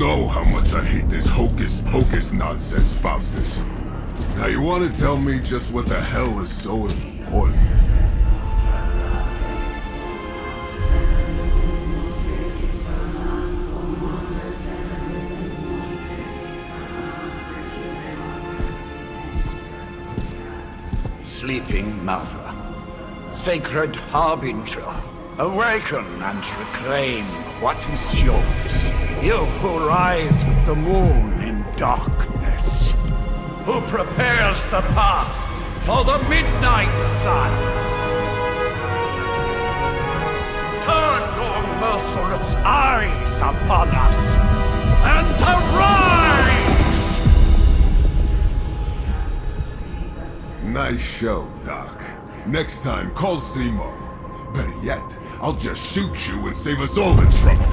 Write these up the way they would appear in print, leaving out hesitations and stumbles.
know how much I hate this hocus-pocus nonsense, Faustus. Now you want to tell me just what the hell is so important? Sleeping Mother, sacred harbinger, awaken and reclaim what is yours. You who rise with the moon in darkness, who prepares the path for the midnight sun. Turn your merciless eyes upon us, and arise! Nice show, Doc. Next time, call Zemo. Better yet, I'll just shoot you and save us all the trouble.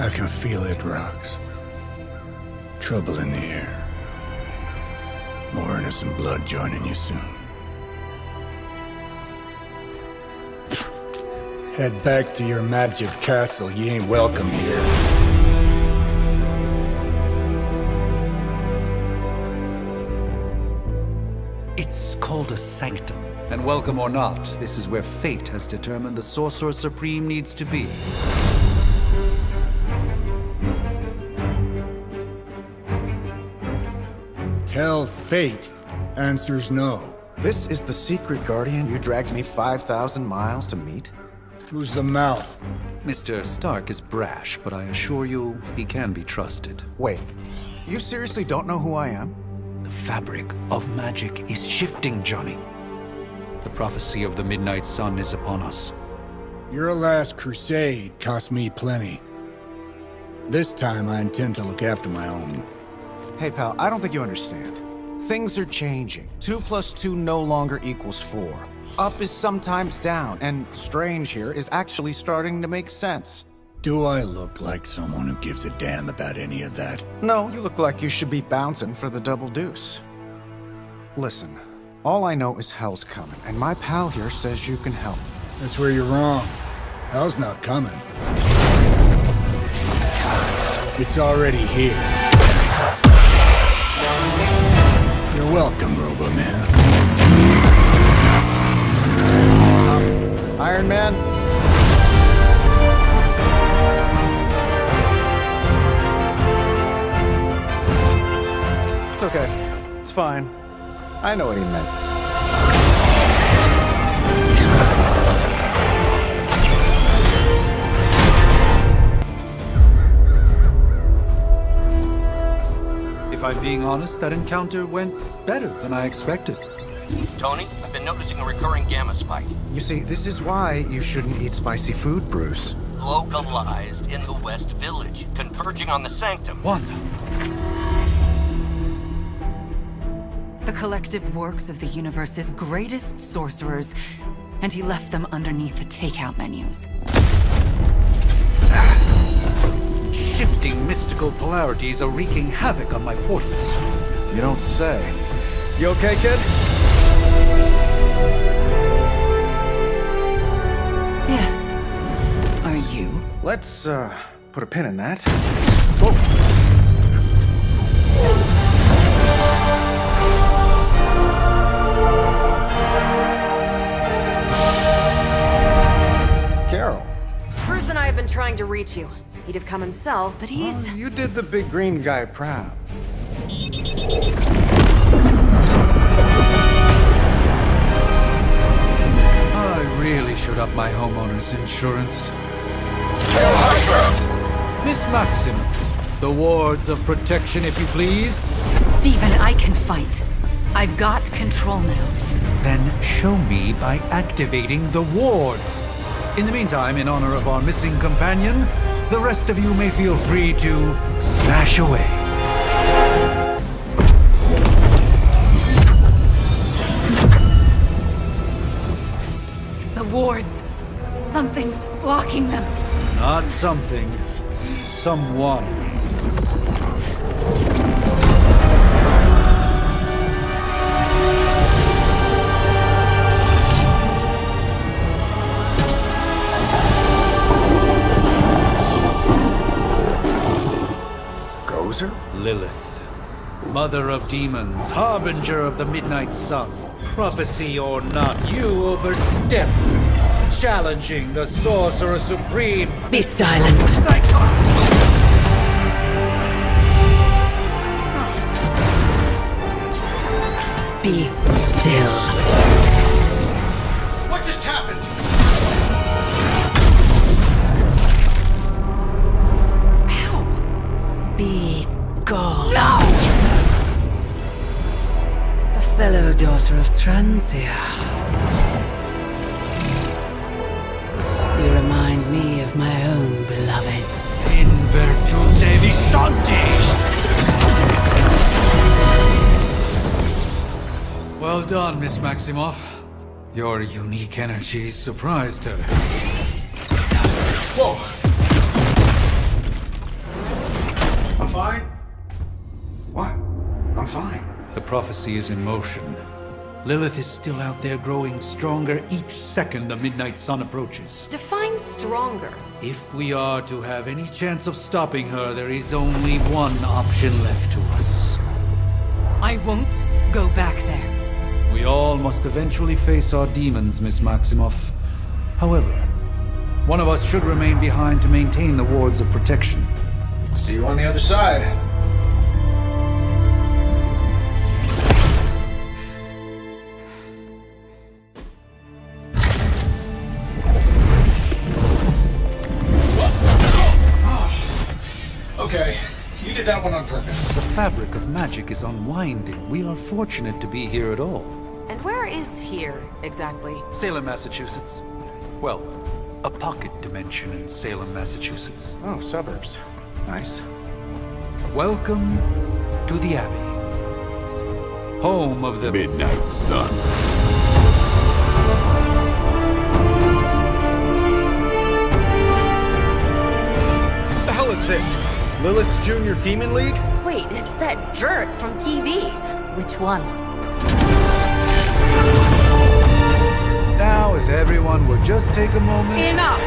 I can feel it, Rox. Trouble in the air. More innocent blood joining you soon. Head back to your magic castle. You ain't welcome here. It's called a sanctum. And welcome or not, this is where fate has determined the Sorcerer Supreme needs to be. Tell fate. Answers no. This is the secret guardian you dragged me 5,000 miles to meet? Who's the mouth? Mr. Stark is brash, but I assure you, he can be trusted. Wait, you seriously don't know who I am? The fabric of magic is shifting, Johnny. The prophecy of the Midnight Sun is upon us. Your last crusade cost me plenty. This time I intend to look after my own. Hey pal, I don't think you understand. Things are changing. 2 + 2 no longer equals 4. Up is sometimes down, and strange here is actually starting to make sense. Do I look like someone who gives a damn about any of that? No, you look like you should be bouncing for the double deuce. Listen, all I know is hell's coming, and my pal here says you can help. That's where you're wrong. Hell's not coming. It's already here. You're welcome, Robo-Man. Iron Man? It's okay. It's fine. I know what he meant. If I'm being honest, that encounter went better than I expected. Tony, I've been noticing a recurring gamma spike. You see, this is why you shouldn't eat spicy food, Bruce. Localized in the West Village, converging on the Sanctum. Wanda. The collective works of the universe's greatest sorcerers, and he left them underneath the takeout menus. Shifting mystical polarities are wreaking havoc on my portals. You don't say. You okay, kid? Yes. Are you? Let's, put a pin in that. Whoa. been trying to reach you. He'd have come himself, but he's... Oh, you did the big green guy proud. I really should up my homeowner's insurance. Miss Maximoff, the wards of protection, if you please. Stephen, I can fight. I've got control now. Then show me by activating the wards. In the meantime, in honor of our missing companion, the rest of you may feel free to smash away. The wards. Something's blocking them. Not something. Someone. Gozer? Lilith. Mother of demons, harbinger of the midnight sun. Prophecy or not, you overstep. Challenging the Sorcerer Supreme. Be silent. Be still. What just happened? Ow! Be gone. No! A fellow daughter of Transia. You remind me of my own beloved. In virtute vishanti! Well done, Miss Maximoff. Your unique energies surprised her. Whoa! I'm fine. What? I'm fine. The prophecy is in motion. Lilith is still out there growing stronger each second the midnight sun approaches. Define stronger. If we are to have any chance of stopping her, there is only one option left to us. I won't go back there. We all must eventually face our demons, Miss Maximoff. However, one of us should remain behind to maintain the wards of protection. See you on the other side. Okay, you did that one on purpose. The fabric of magic is unwinding. We are fortunate to be here at all. And where is here, exactly? Salem, Massachusetts. Well, a pocket dimension in Salem, Massachusetts. Oh, suburbs. Nice. Welcome to the Abbey. Home of the Midnight Sun. What the hell is this? Lilith's Junior Demon League? Wait, it's that jerk from TV. Which one? Now, if everyone would just take a moment... Enough!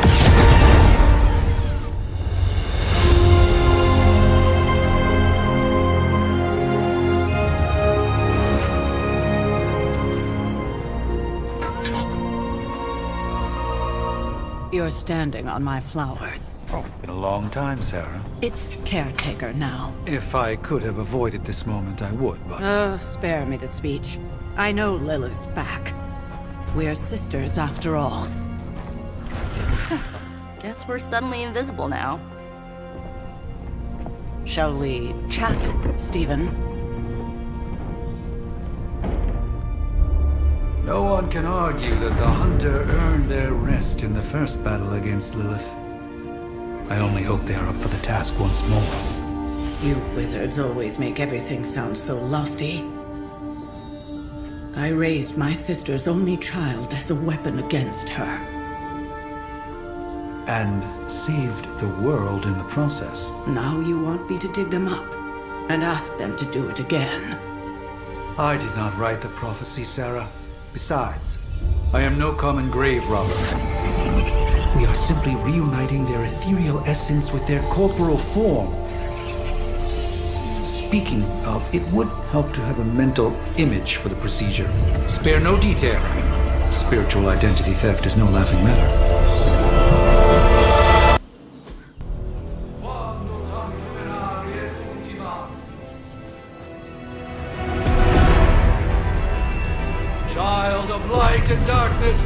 You're standing on my flowers. Oh, been a long time, Sarah. It's caretaker now. If I could have avoided this moment, I would, but... Oh, spare me the speech. I know Lilith's back. We're sisters after all. Guess we're suddenly invisible now. Shall we chat, Stephen? No one can argue that the Hunter earned their rest in the first battle against Lilith. I only hope they are up for the task once more. You wizards always make everything sound so lofty. I raised my sister's only child as a weapon against her. And saved the world in the process. Now you want me to dig them up and ask them to do it again. I did not write the prophecy, Sarah. Besides, I am no common grave robber. We are simply reuniting their ethereal essence with their corporal form. Speaking of, it would help to have a mental image for the procedure. Spare no detail. Spiritual identity theft is no laughing matter. ancient darkness!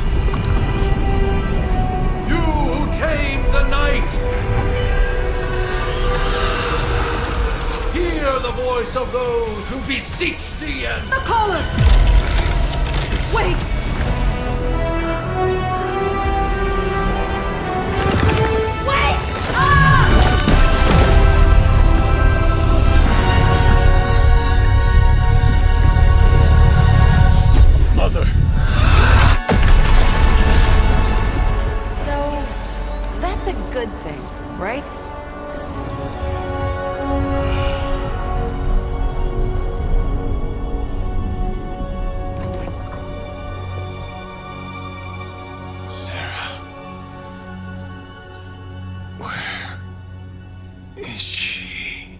You who tame the night! Hear the voice of those who beseech thee and... The caller! Wait! Wait! Ah! Mother! So, that's a good thing, right? Sarah. Where is she?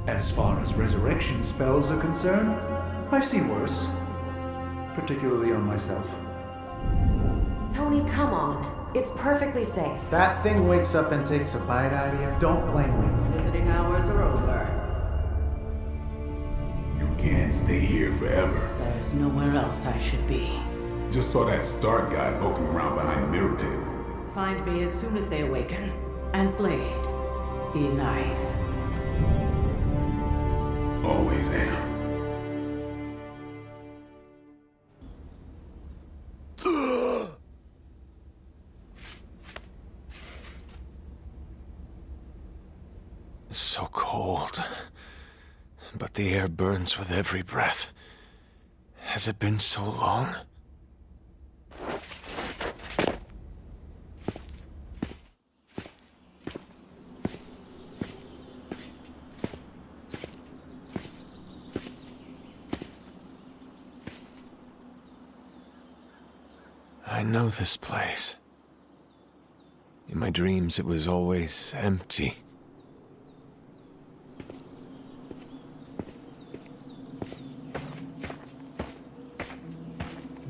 As far as resurrection spells are concerned, I've seen worse. Particularly on myself. Tony, come on. It's perfectly safe. That thing wakes up and takes a bite out of you. Don't blame me. Visiting hours are over. You can't stay here forever. There's nowhere else I should be. Just saw that Stark guy poking around behind the mirror table. Find me as soon as they awaken. And Blade, be nice. Always am. So cold. But the air burns with every breath. Has it been so long? I know this place. In my dreams, it was always empty.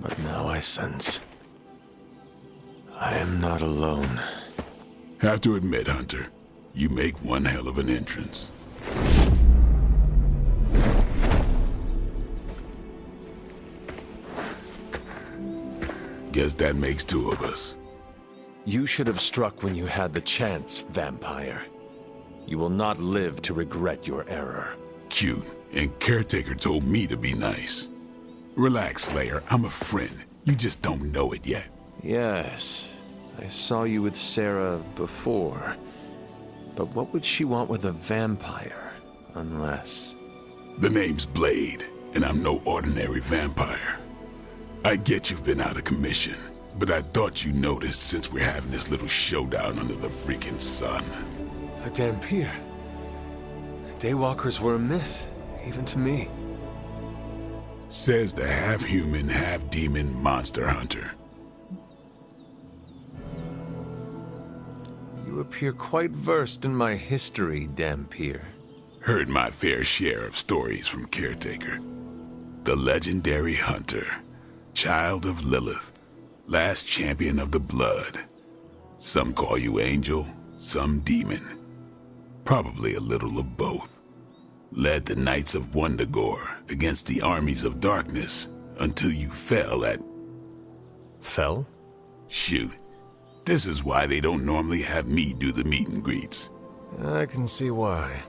But now I sense I am not alone. Have to admit, Hunter, you make one hell of an entrance. Guess that makes two of us. You should have struck when you had the chance, vampire. You will not live to regret your error. Cute, and Caretaker told me to be nice. Relax, Slayer. I'm a friend. You just don't know it yet. Yes, I saw you with Sarah before. But what would she want with a vampire, unless... The name's Blade, and I'm no ordinary vampire. I get you've been out of commission, but I thought you noticed since we're having this little showdown under the freaking sun. A Dampier. Daywalkers were a myth, even to me. Says the half-human, half-demon monster hunter. You appear quite versed in my history, Dampier. Heard my fair share of stories from Caretaker. The legendary hunter. Child of Lilith, last champion of the blood. Some call you angel, some demon. Probably a little of both. Led the Knights of Wundagore against the armies of darkness until you fell at... Fell? Shoot. This is why they don't normally have me do the meet and greets. I can see why.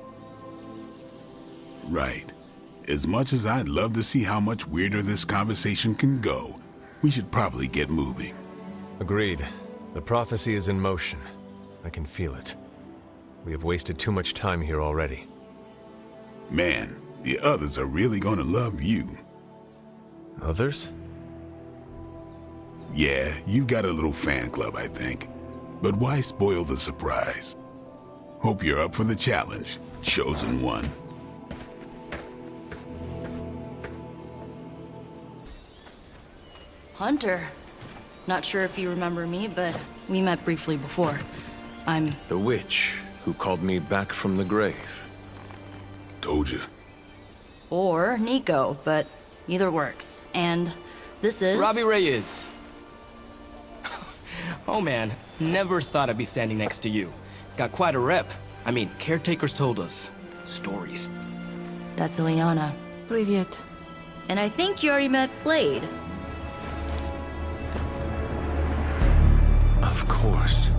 Right. As much as I'd love to see how much weirder this conversation can go, we should probably get moving. Agreed. The prophecy is in motion. I can feel it. We have wasted too much time here already. Man, the others are really gonna love you. Others? Yeah, you've got a little fan club, I think. But why spoil the surprise? Hope you're up for the challenge, chosen one. Hunter. Not sure if you remember me, but we met briefly before. I'm... The witch who called me back from the grave. Told ya. Or Nico, but either works. And this is... Robbie Reyes. Oh man, never thought I'd be standing next to you. Got quite a rep. I mean, caretakers told us. Stories. That's Ileana. Привет. And I think you already met Blade. Of course.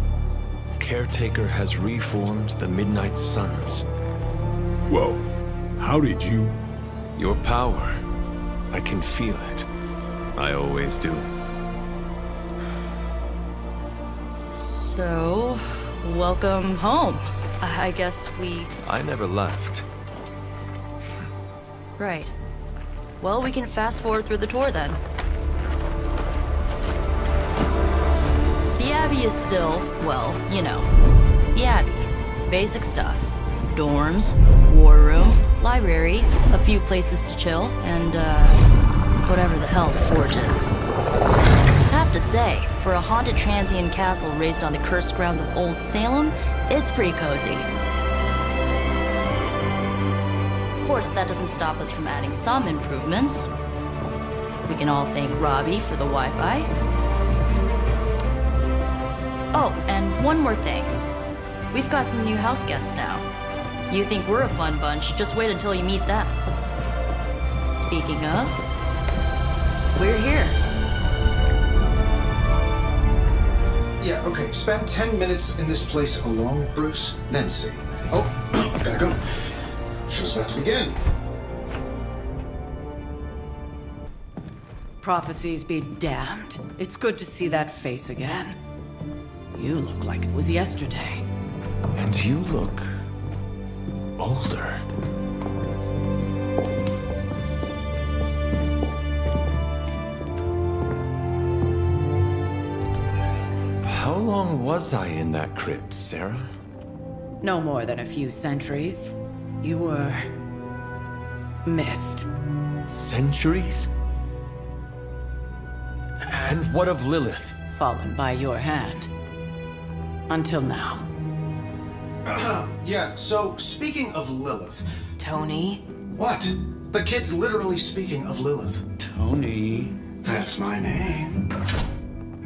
Caretaker has reformed the Midnight Suns. Whoa. How did you... Your power. I can feel it. I always do. So, welcome home. I guess I never left. Right. Well, we can fast forward through the tour then. The Abbey is still, well, you know, the Abbey. Basic stuff. Dorms, war room, library, a few places to chill, and, whatever the hell the Forge is. I have to say, for a haunted transient castle raised on the cursed grounds of Old Salem, it's pretty cozy. Of course, that doesn't stop us from adding some improvements. We can all thank Robbie for the Wi-Fi. Oh, and one more thing. We've got some new house guests now. You think we're a fun bunch, just wait until you meet them. Speaking of, we're here. Yeah, okay. Spend 10 minutes in this place alone, Bruce, then see. Oh, gotta go. Show's about to begin. Prophecies be damned. It's good to see that face again. You look like it was yesterday. And you look... older. How long was I in that crypt, Sarah? No more than a few centuries. You were... missed. Centuries? And what of Lilith? Fallen by your hand. Until now. Yeah, so speaking of Lilith... Tony? What? The kid's literally speaking of Lilith. Tony. That's my name.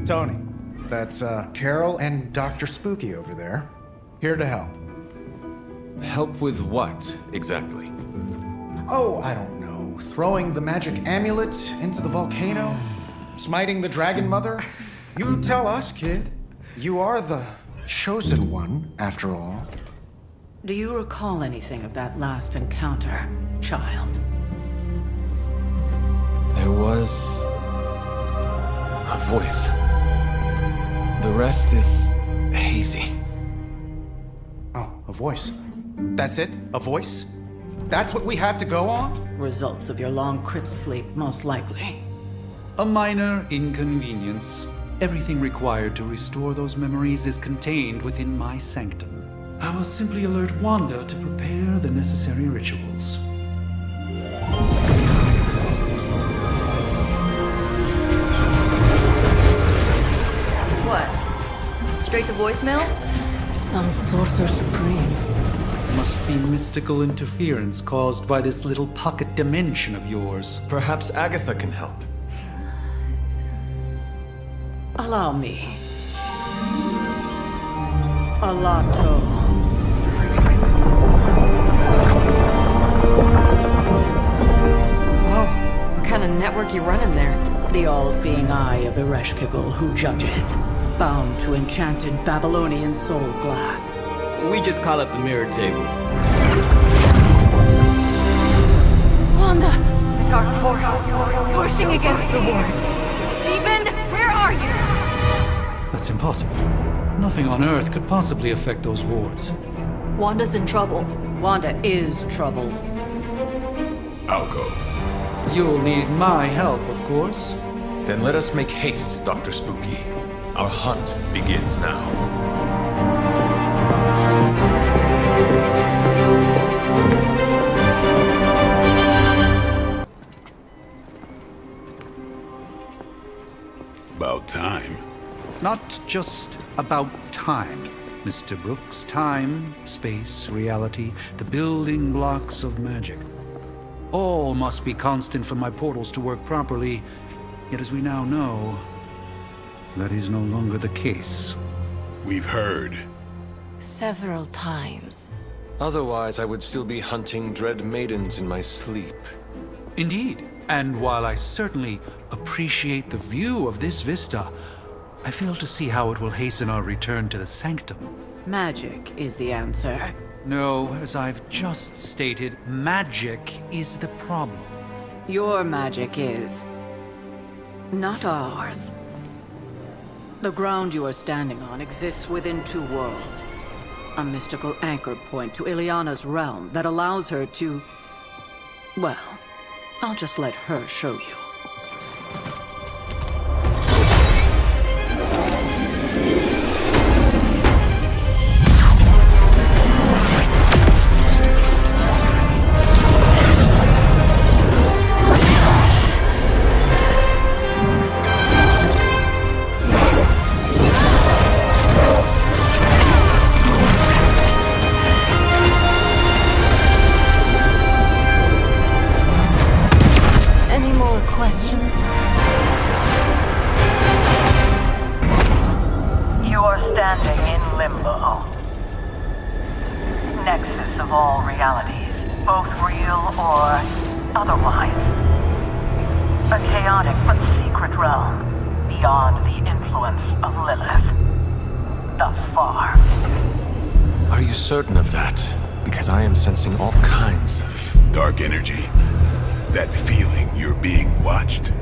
Tony. That's, Carol and Dr. Spooky over there. Here to help. Help with what, exactly? Oh, I don't know. Throwing the magic amulet into the volcano? Smiting the Dragon Mother? You tell us, kid. You are the chosen one, after all. Do you recall anything of that last encounter, child? There was... a voice. The rest is hazy. Oh, a voice. That's it? A voice? That's what we have to go on? Results of your long crypt sleep, most likely. A minor inconvenience. Everything required to restore those memories is contained within my sanctum. I will simply alert Wanda to prepare the necessary rituals. What? Straight to voicemail? Some sorcerer supreme. Must be mystical interference caused by this little pocket dimension of yours. Perhaps Agatha can help. Allow me. Alato. Whoa, what kind of network you running there? The all-seeing eye of Ereshkigal who judges. Bound to enchanted Babylonian soul glass. We just call it the mirror table. Wanda! The dark force, pushing against the wards. Stephen, where are you? That's impossible. Nothing on Earth could possibly affect those wards. Wanda's in trouble. Wanda is trouble. I'll go. You'll need my help, of course. Then let us make haste, Dr. Spooky. Our hunt begins now. About time. Not just about time, Mr. Brooks. Time, space, reality, the building blocks of magic. All must be constant for my portals to work properly, yet as we now know, that is no longer the case. We've heard. Several times. Otherwise, I would still be hunting dread maidens in my sleep. Indeed. And while I certainly appreciate the view of this vista, I fail to see how it will hasten our return to the Sanctum. Magic is the answer. No, as I've just stated, magic is the problem. Your magic is. Not ours. The ground you are standing on exists within two worlds. A mystical anchor point to Ileana's realm that allows her to... Well, I'll just let her show you. Certain of that, because I am sensing all kinds of... Dark energy. That feeling you're being watched.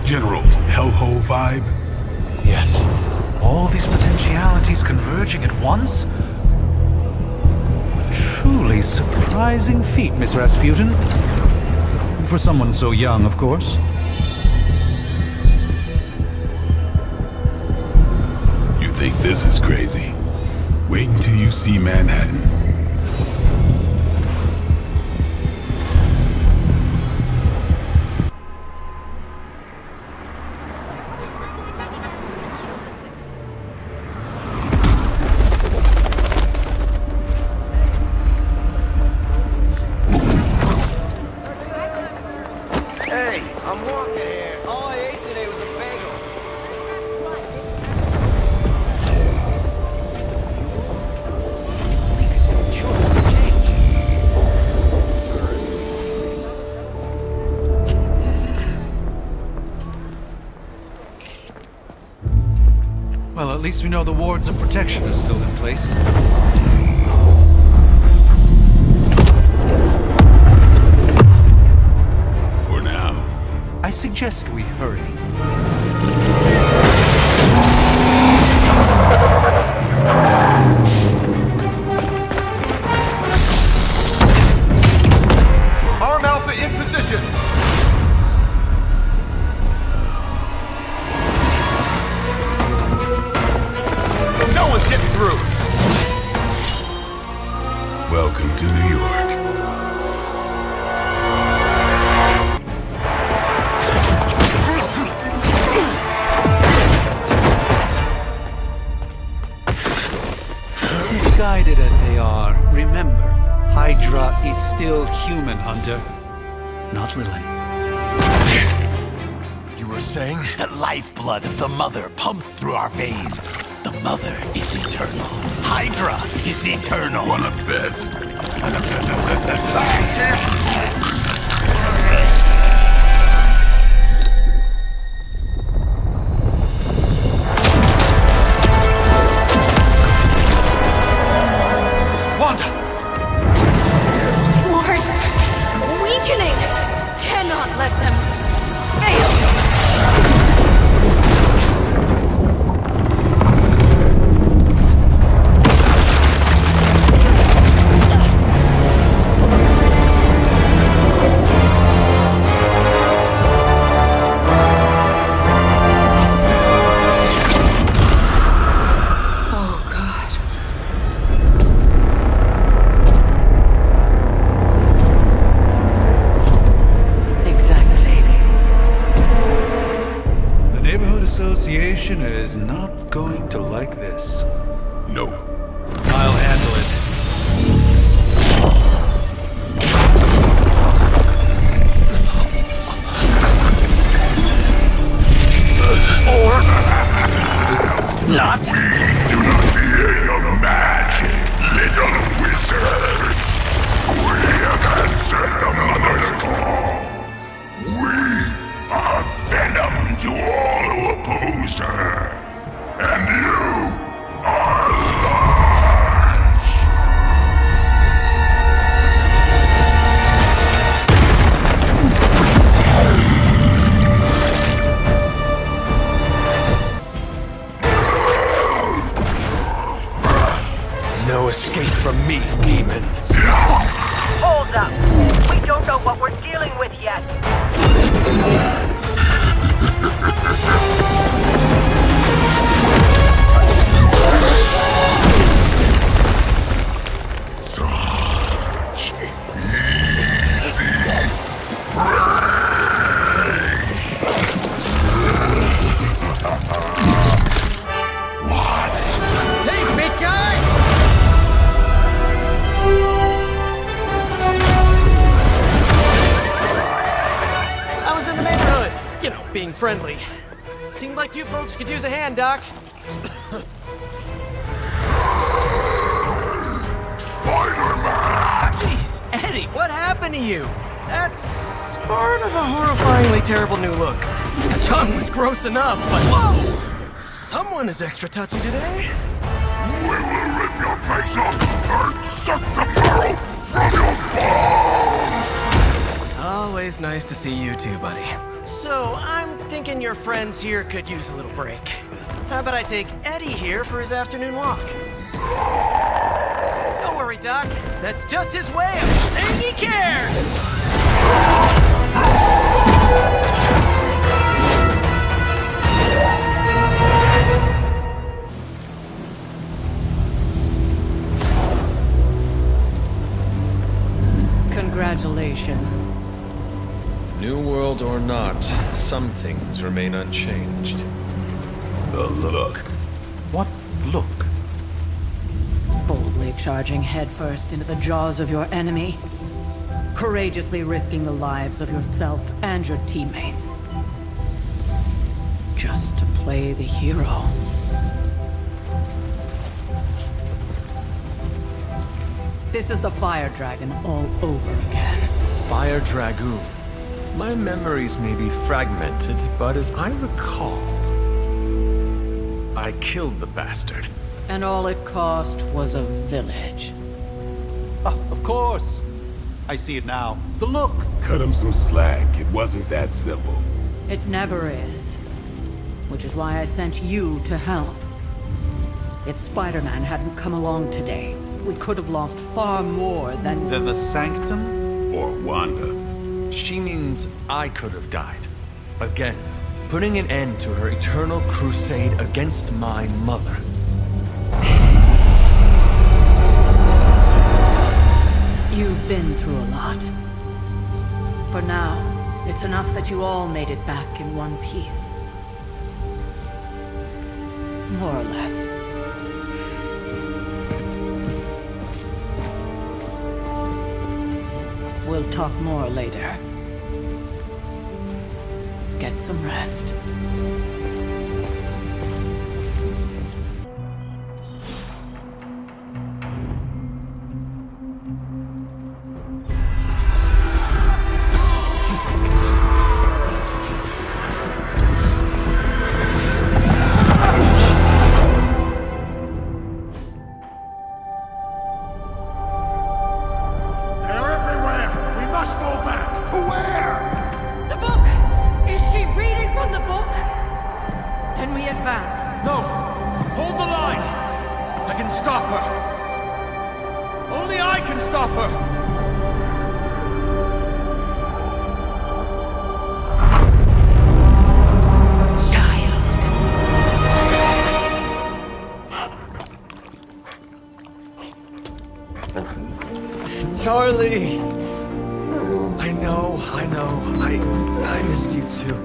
General hellhole vibe. Yes. All these potentialities converging at once? Truly surprising feat, Miss Rasputin. For someone so young, of course. You think this is crazy? Wait until you see Manhattan. Hey, I'm walking here. All I ate today was a bagel. Well, at least we know the wards of protection are still in place. For now. I suggest we hurry. Arm Alpha in position. No one's getting through. Welcome to New York. Misguided as they are, remember, Hydra is still human, Hunter. Not Lilith. You were saying? The lifeblood of the Mother pumps through our veins. The Mother is eternal. Hydra is eternal. Wanna bet? Wanda! Wards! Weakening! Cannot let them fail! Association is not going to like this. Nope. I'll handle it. Or not. We do not fear your magic, little wizard. We have answered the Mother's call. We are venom to all who oppose her. Spider-Man. Hold up. We don't know what we're dealing with yet. Such easy prey. What? Hey, big guy! I was in the neighborhood, you know, being friendly. Seemed like you folks could use a hand, Doc. Spider-Man! Jeez, Eddie, what happened to you? That's sort of a horrifyingly terrible new look. The tongue was gross enough, but whoa! Someone is extra touchy today. We will rip your face off and suck the marrow from your bones! Always nice to see you too, buddy. So, I'm thinking your friends here could use a little break. How about I take Eddie here for his afternoon walk? Don't worry, Doc. That's just his way of saying he cares! Congratulations. New world or not, some things remain unchanged. The look. What look? Boldly charging headfirst into the jaws of your enemy. Courageously risking the lives of yourself and your teammates. Just to play the hero. This is the Fire Dragon all over again. Fire Dragoon. My memories may be fragmented, but as I recall, I killed the bastard. And all it cost was a village. Oh, of course. I see it now. The look. Cut him some slack. It wasn't that simple. It never is. Which is why I sent you to help. If Spider-Man hadn't come along today, we could have lost far more than The Sanctum? Or Wanda. She means I could have died. Again, putting an end to her eternal crusade against my mother. You've been through a lot. For now, it's enough that you all made it back in one piece. More or less. We'll talk more later. Get some rest. Charlie! I know. I missed you too.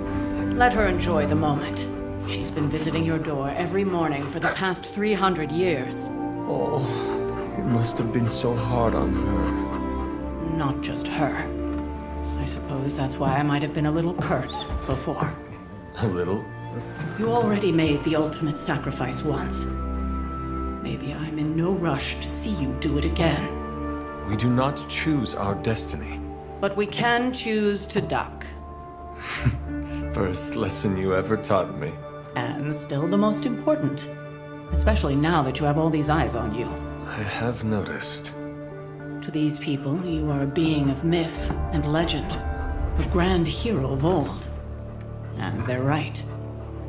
Let her enjoy the moment. She's been visiting your door every morning for the past 300 years. Oh, it must have been so hard on her. Not just her. I suppose that's why I might have been a little curt before. A little? You already made the ultimate sacrifice once. Maybe I'm in no rush to see you do it again. We do not choose our destiny. But we can choose to duck. First lesson you ever taught me. And still the most important. Especially now that you have all these eyes on you. I have noticed. To these people, you are a being of myth and legend. A grand hero of old. And they're right.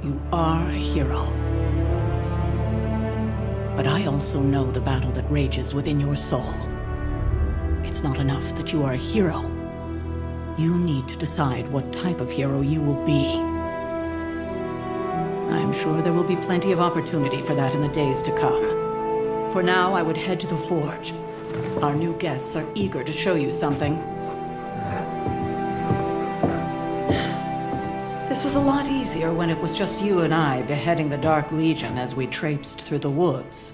You are a hero. But I also know the battle that rages within your soul. It's not enough that you are a hero. You need to decide what type of hero you will be. I am sure there will be plenty of opportunity for that in the days to come. For now, I would head to the Forge. Our new guests are eager to show you something. This was a lot easier when it was just you and I beheading the Dark Legion as we traipsed through the woods.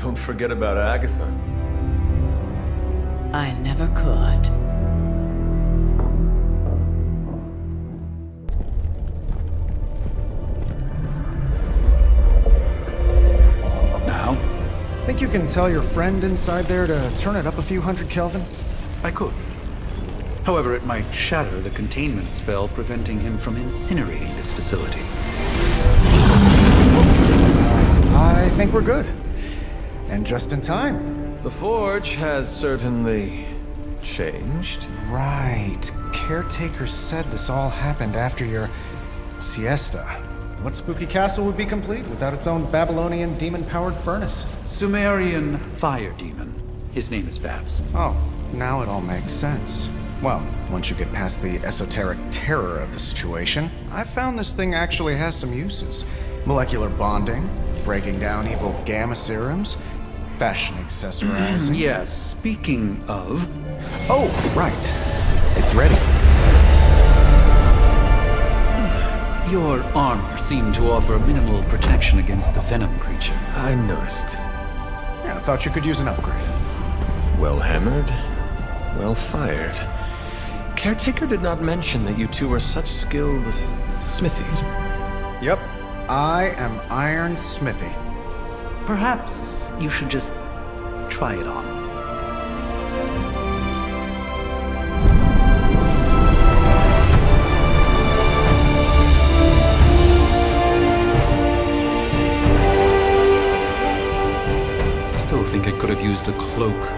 Don't forget about Agatha. I never could. Now? Think you can tell your friend inside there to turn it up a few hundred Kelvin? I could. However, it might shatter the containment spell preventing him from incinerating this facility. I think we're good. And just in time. The Forge has certainly changed. Right. Caretaker said this all happened after your siesta. What spooky castle would be complete without its own Babylonian demon-powered furnace? Sumerian fire demon. His name is Babs. Oh, now it all makes sense. Well, once you get past the esoteric terror of the situation, I've found this thing actually has some uses. Molecular bonding, breaking down evil gamma serums, fashion accessorizing. Yes, speaking of... Oh, right. It's ready. Your armor seemed to offer minimal protection against the venom creature. I noticed. Yeah, I thought you could use an upgrade. Well hammered, well fired. Caretaker did not mention that you two are such skilled smithies. Yep, I am Iron Smithy. Perhaps you should just try it on. Still think it could have used a cloak.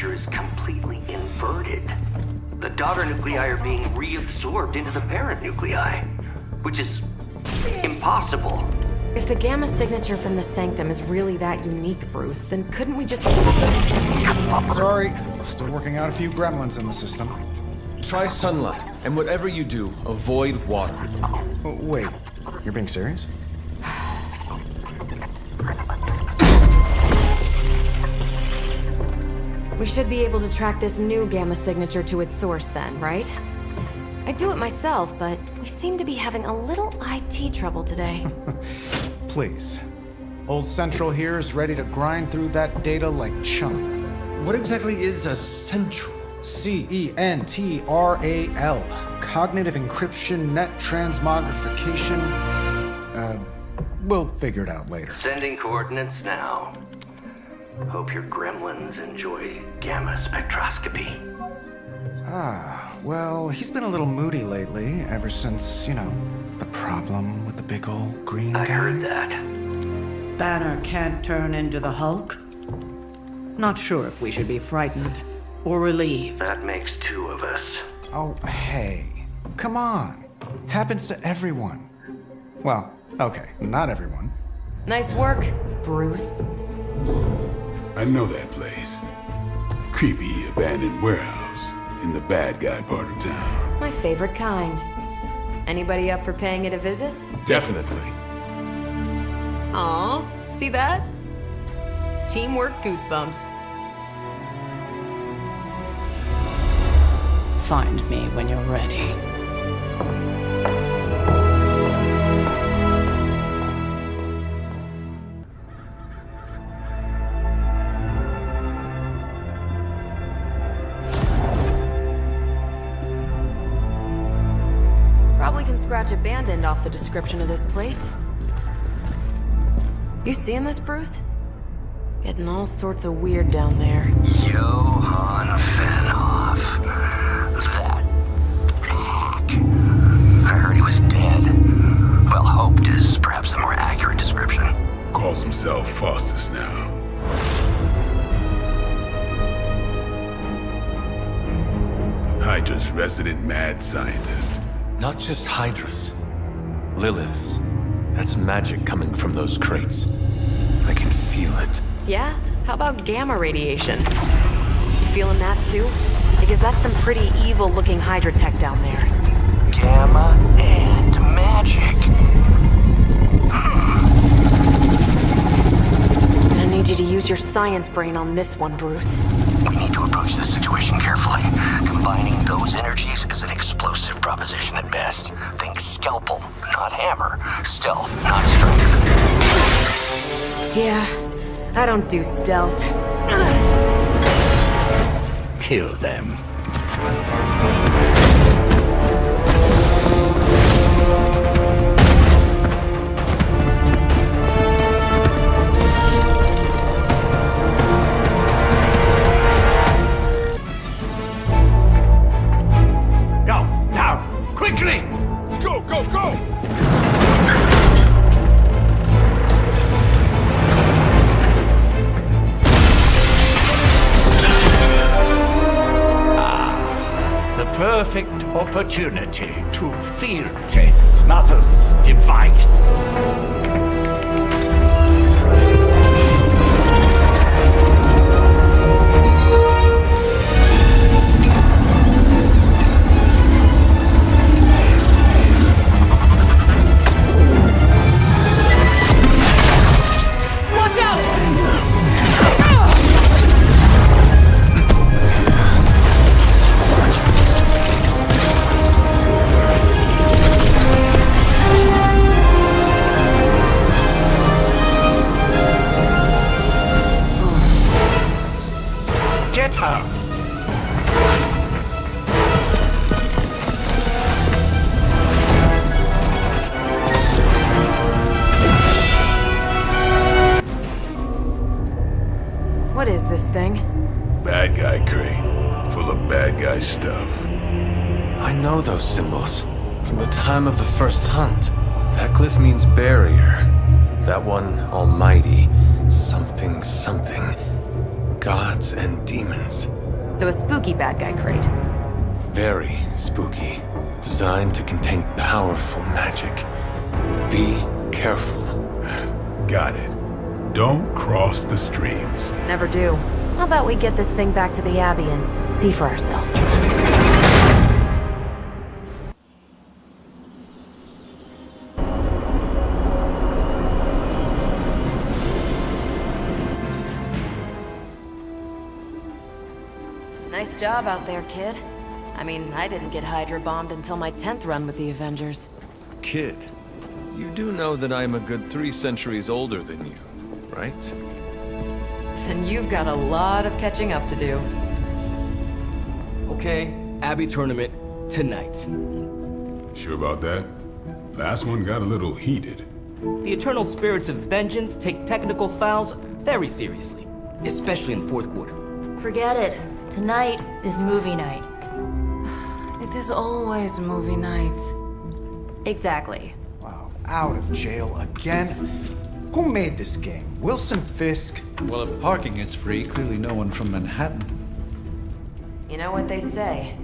Is completely inverted. The daughter nuclei are being reabsorbed into the parent nuclei, which is impossible. If the gamma signature from the Sanctum is really that unique, Bruce, then couldn't we just... Sorry, still working out a few gremlins in the system. Try sunlight, and whatever you do, avoid water. Wait, you're being serious? We should be able to track this new gamma signature to its source then, right? I'd do it myself, but we seem to be having a little IT trouble today. Please. Old Central here is ready to grind through that data like chum. What exactly is a central? C-E-N-T-R-A-L. Cognitive encryption, net transmogrification. We'll figure it out later. Sending coordinates now. Hope your gremlins enjoy gamma spectroscopy. Ah, well, he's been a little moody lately, ever since, you know, the problem with the big old green guy. I heard that. Banner can't turn into the Hulk? Not sure if we should be frightened or relieved. That makes two of us. Oh, hey. Come on. Happens to everyone. Well, okay, not everyone. Nice work, Bruce. I know that place. Creepy abandoned warehouse in the bad guy part of town. My favorite kind. Anybody up for paying it a visit? Definitely. Aw, see that? Teamwork goosebumps. Find me when you're ready. Probably can scratch abandoned off the description of this place. You seeing this, Bruce? Getting all sorts of weird down there. Johann Fenhoff. That hack. I heard he was dead. Well, hoped is perhaps the more accurate description. Calls himself Faustus now. Hydra's resident mad scientist. Not just Hydra's. Lilith's. That's magic coming from those crates. I can feel it. Yeah? How about gamma radiation? You feeling that too? Because that's some pretty evil-looking Hydra tech down there. Gamma and magic. I need you to use your science brain on this one, Bruce. We need to approach this situation carefully. Combining those energies is an explosive proposition at best. Think scalpel, not hammer. Stealth, not strength. Yeah, I don't do stealth. Kill them. Go, now, quickly! Let's go, go, go! The perfect opportunity to field test Mother's device. Watch out! Get her! What is this thing? Bad guy crate, full of bad guy stuff. I know those symbols from the time of the first hunt. That glyph means barrier. That one, almighty. Something, something. Gods and demons. So a spooky bad guy crate. Very spooky. Designed to contain powerful magic. Be careful. Got it. Don't cross the streams. Never do. How about we get this thing back to the Abbey and see for ourselves? Nice job out there, kid. I mean, I didn't get Hydra bombed until my 10th run with the Avengers. Kid, you do know that I'm a good 3 centuries older than you, right? Then you've got a lot of catching up to do. Okay, Abbey tournament tonight. Sure about that? Last one got a little heated. The Eternal Spirits of Vengeance take technical fouls very seriously, especially in the fourth quarter. Forget it. Tonight is movie night. It is always movie night. Exactly. Wow, out of jail again? Who made this game? Wilson Fisk? Well, if parking is free, clearly no one from Manhattan. You know what they say?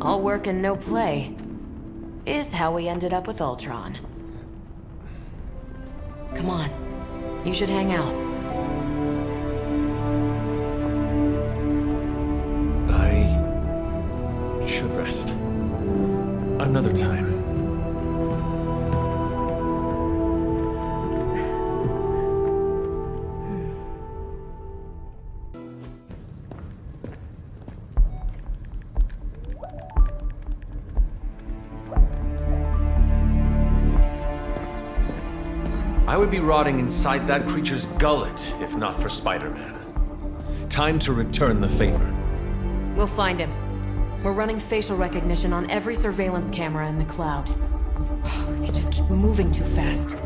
All work and no play is how we ended up with Ultron. Come on. You should hang out. I should rest. Another time. I would be rotting inside that creature's gullet if not for Spider-Man. Time to return the favor. We'll find him. We're running facial recognition on every surveillance camera in the cloud. They just keep moving too fast.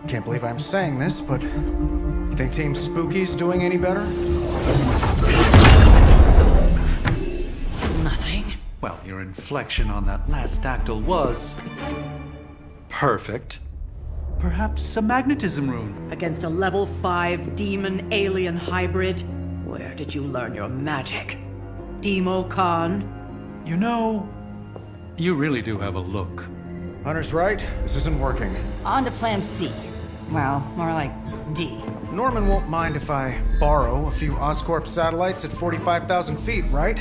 Can't believe I'm saying this, but you think Team Spooky's doing any better? Nothing. Well, your inflection on that last dactyl was perfect. Perhaps a magnetism rune. Against a level 5 demon alien hybrid? Where did you learn your magic? Demo Khan? You know, you really do have a look. Hunter's right. This isn't working. On to plan C. Well, more like D. Norman won't mind if I borrow a few Oscorp satellites at 45,000 feet, right?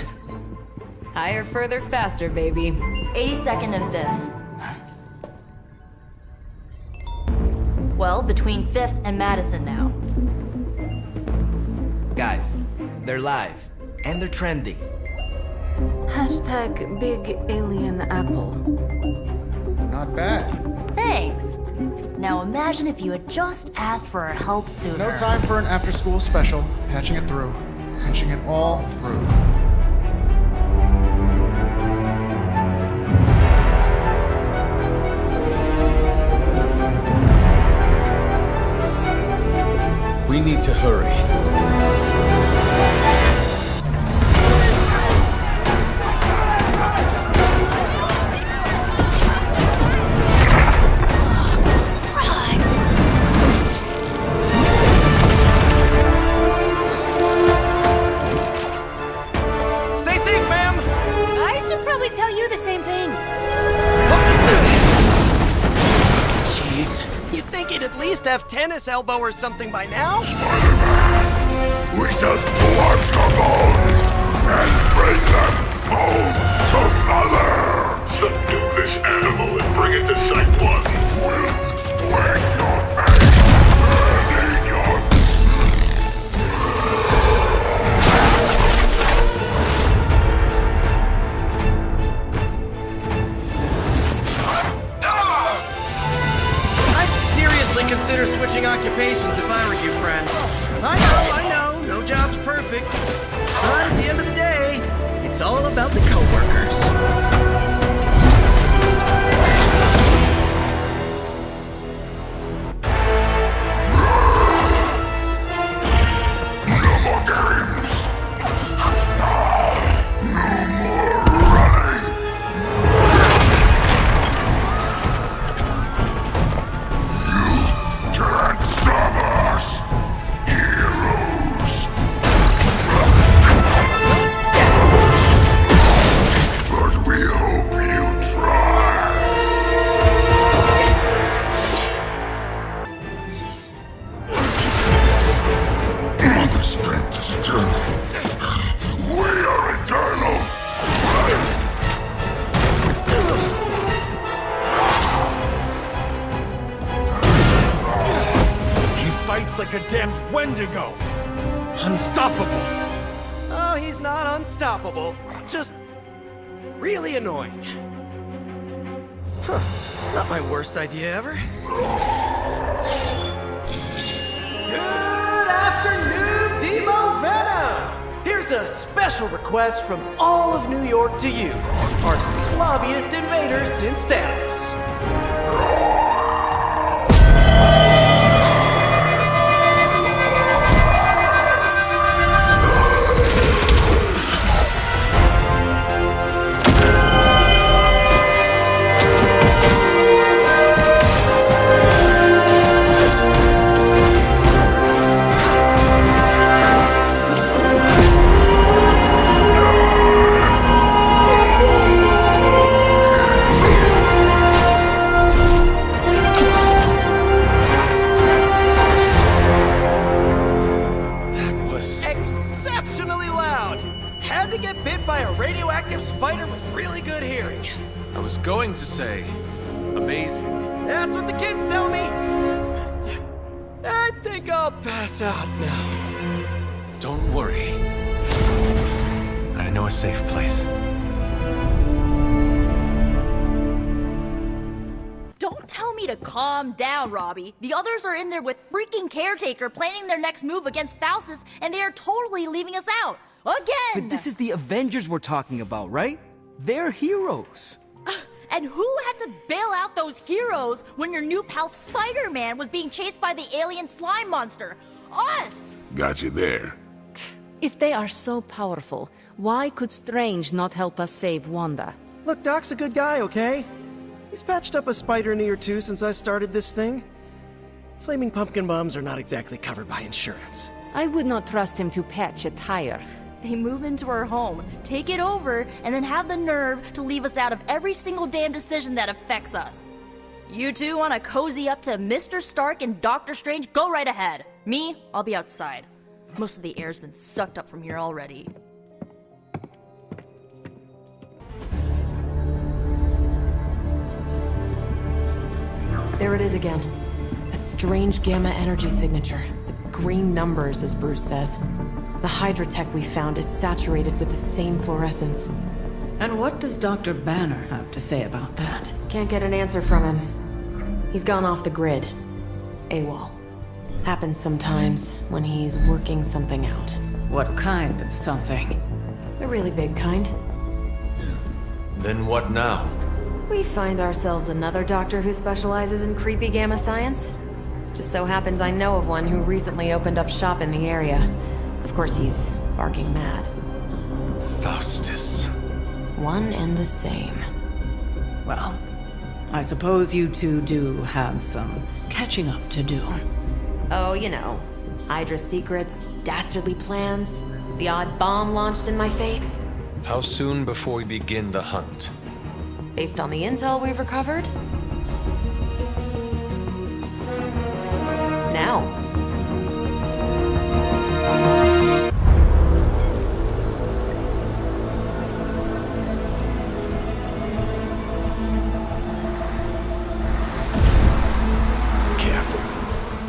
Higher, further, faster, baby. 82nd and 5th. Well, between 5th and Madison now. Guys, they're live. And they're trending. Hashtag Big Alien Apple. Not bad. Thanks. Now imagine if you had just asked for our help sooner. No time for an after-school special. Patching it through. Patching it all through. We need to hurry. Stay safe, ma'am! I should probably tell you the same thing. Jeez, you'd think he'd at least have tennis elbow or something by now? Spider-Man, we just squash the bones and bring them home to Mother! Subdue this animal and bring it to Site 1. We'll squish your face and eat your... I'd seriously consider switching occupations if I were you, friend. I know, no job's perfect. But at the end of the day, it's all about the coworkers. No more games! No more running! You can't stop us! Heroes! But we hope you try! Mother strength is eternal. We are eternal! He fights like a damned Wendigo. Unstoppable. Oh, he's not unstoppable. Just really annoying. Huh. Not my worst idea ever. Good afternoon, Demo Venom! Here's a special request from all of New York to you, our slobbiest invaders since Thanos. Exceptionally loud! Had to get bit by a radioactive spider with really good hearing. I was going to say, amazing. That's what the kids tell me. I think I'll pass out now. Don't worry. I know a safe place. Don't tell me to calm down, Robbie. The others are in there with freaking Caretaker planning their next move against Faustus, and they are totally leaving us out. Again! But this is the Avengers we're talking about, right? They're heroes. And who had to bail out those heroes when your new pal Spider-Man was being chased by the alien slime monster? Us! Got you there. If they are so powerful, why could Strange not help us save Wanda? Look, Doc's a good guy, okay? He's patched up a spider knee or two since I started this thing. Flaming pumpkin bombs are not exactly covered by insurance. I would not trust him to patch a tire. They move into our home, take it over, and then have the nerve to leave us out of every single damn decision that affects us. You two want to cozy up to Mr. Stark and Doctor Strange? Go right ahead. Me, I'll be outside. Most of the air's been sucked up from here already. There it is again. That strange gamma energy signature. The green numbers, as Bruce says. The Hydra tech we found is saturated with the same fluorescence. And what does Dr. Banner have to say about that? Can't get an answer from him. He's gone off the grid. AWOL. Happens sometimes when he's working something out. What kind of something? The really big kind. Then what now? We find ourselves another doctor who specializes in creepy gamma science. Just so happens I know of one who recently opened up shop in the area. Of course, he's barking mad. Faustus. One and the same. Well, I suppose you two do have some catching up to do. Oh, you know. Hydra secrets, dastardly plans, the odd bomb launched in my face. How soon before we begin the hunt? Based on the intel we've recovered? Now.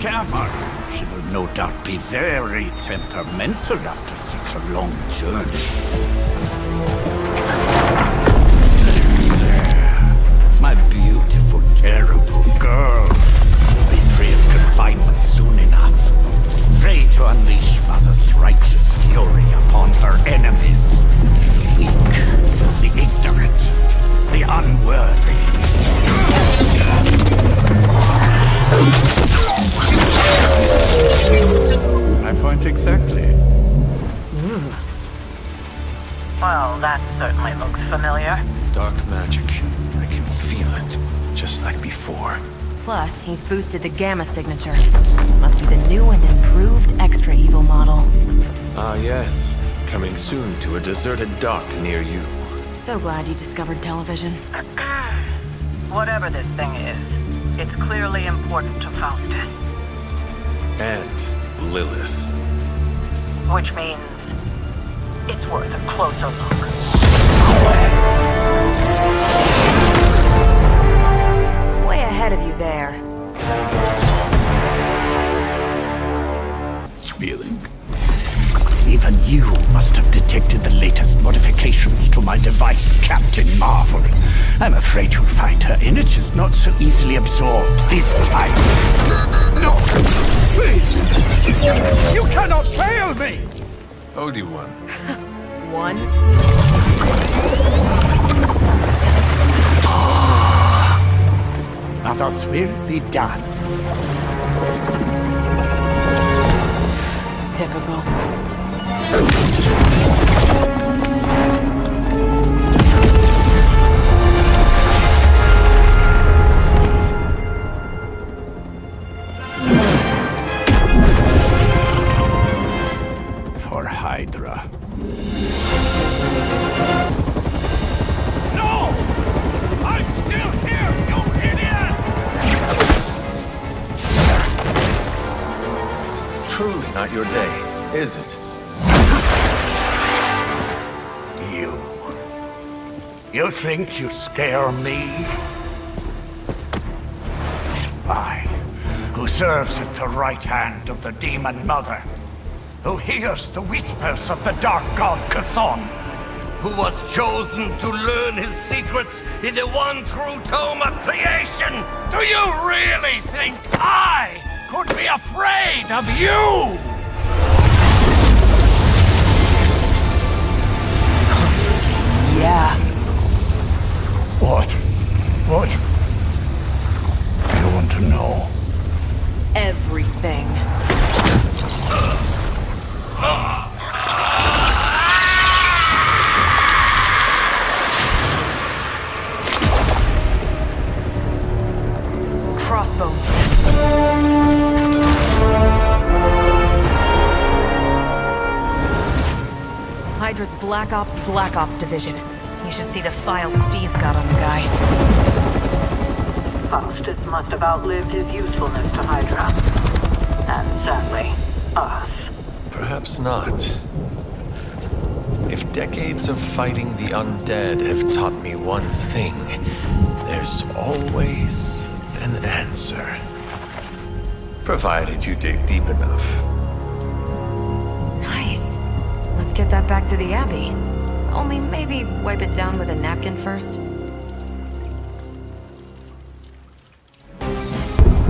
Careful. She will no doubt be very temperamental after such a long journey. There. My beautiful, terrible girl. Be free of confinement soon enough. Pray to unleash Mother's righteous fury upon her enemies. The weak, the ignorant, the unworthy. My point exactly. Well, that certainly looks familiar. Dark magic. I can feel it, just like before. Plus, he's boosted the gamma signature. Must be the new and improved extra evil model. Ah yes, coming soon to a deserted dock near you. So glad you discovered television. Whatever this thing is, it's clearly important to Faustus. And Lilith. Which means it's worth a closer look. Way ahead of you there. Feeling. Even you must have detected the latest modifications to my device, Captain Marvel. I'm afraid you'll find her images not so easily absorbed this time. No! Please! You cannot fail me! Obi-Wan. One. Others will be done. Typical. For Hydra. No! I'm still here, you idiots! Truly not your day, is it? You think you scare me? I, who serves at the right hand of the Demon Mother, who hears the whispers of the Dark God Chthon, who was chosen to learn his secrets in the one true tome of creation. Do you really think I could be afraid of you? Yeah. What? I want to know. Everything. Crossbones. Hydra's Black Ops division. You should see the files Steve's got on the guy. Faustus must have outlived his usefulness to Hydra. And sadly, us. Perhaps not. If decades of fighting the undead have taught me one thing, there's always an answer. Provided you dig deep enough. Nice. Let's get that back to the Abbey. Only maybe wipe it down with a napkin first.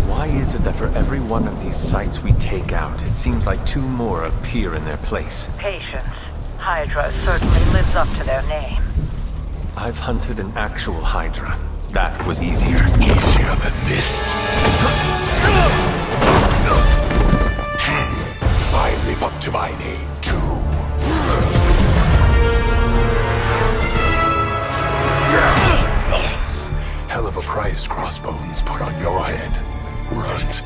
Why is it that for every one of these sites we take out, it seems like 2 more appear in their place? Patience. Hydra certainly lives up to their name. I've hunted an actual Hydra. That was easier. Easier than this. I live up to my name, too. Hell of a price Crossbones put on your head, Runt.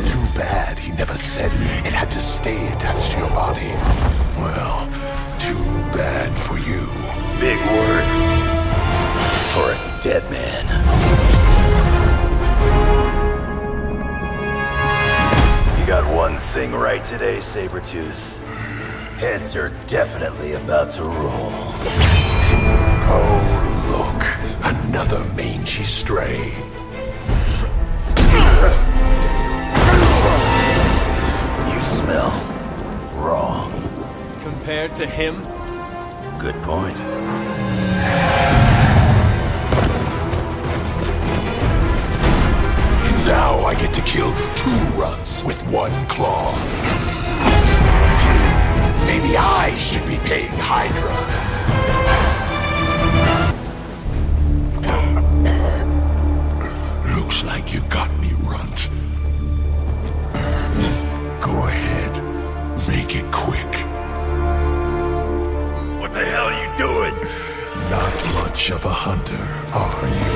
Too bad he never said it had to stay attached to your body. Well, too bad for you. Big words. For a dead man. You got one thing right today, Sabretooth. Heads are definitely about to roll. Oh, look. Another mangy stray. You smell wrong. Compared to him? Good point. Now I get to kill 2 runts with 1 claw. Maybe I should be paying Hydra. Looks like you got me, Runt. Go ahead. Make it quick. What the hell are you doing? Not much of a hunter, are you?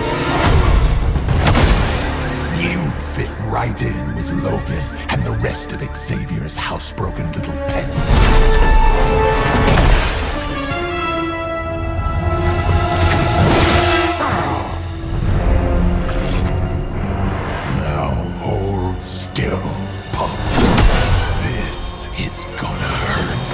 You'd fit right in with Logan and the rest of Xavier's housebroken little pets. Now hold still, pup. This is gonna hurt.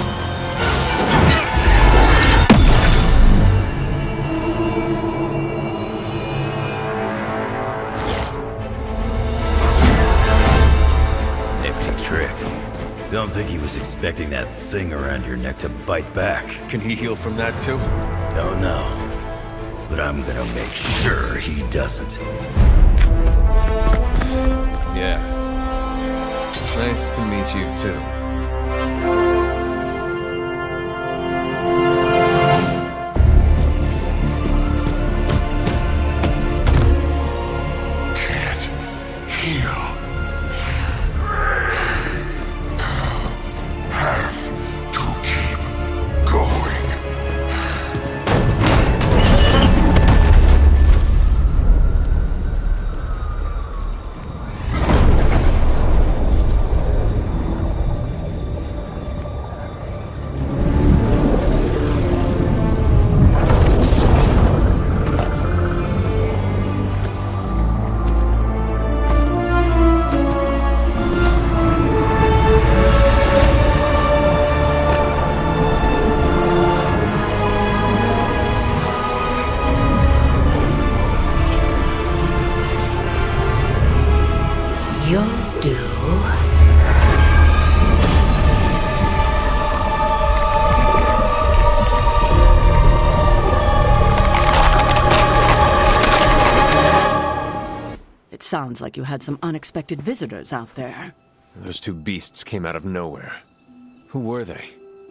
Nifty trick. Don't think he was expecting that thing around your neck to bite back. Can he heal from that too? Don't know. But I'm gonna make sure he doesn't. Yeah. Nice to meet you too. Can't heal. Have to keep going. You'll do. It sounds like you had some unexpected visitors out there. Those 2 beasts came out of nowhere. Who were they?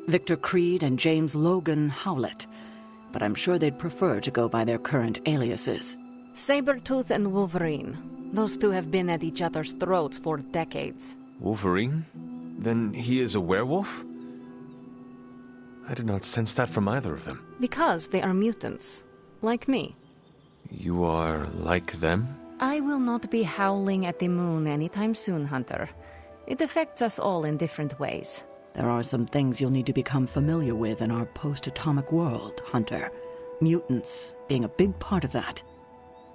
Victor Creed and James Logan Howlett. But I'm sure they'd prefer to go by their current aliases. Sabretooth and Wolverine. Those 2 have been at each other's throats for decades. Wolverine? Then he is a werewolf? I did not sense that from either of them. Because they are mutants. Like me. You are like them? I will not be howling at the moon anytime soon, Hunter. It affects us all in different ways. There are some things you'll need to become familiar with in our post-atomic world, Hunter. Mutants being a big part of that.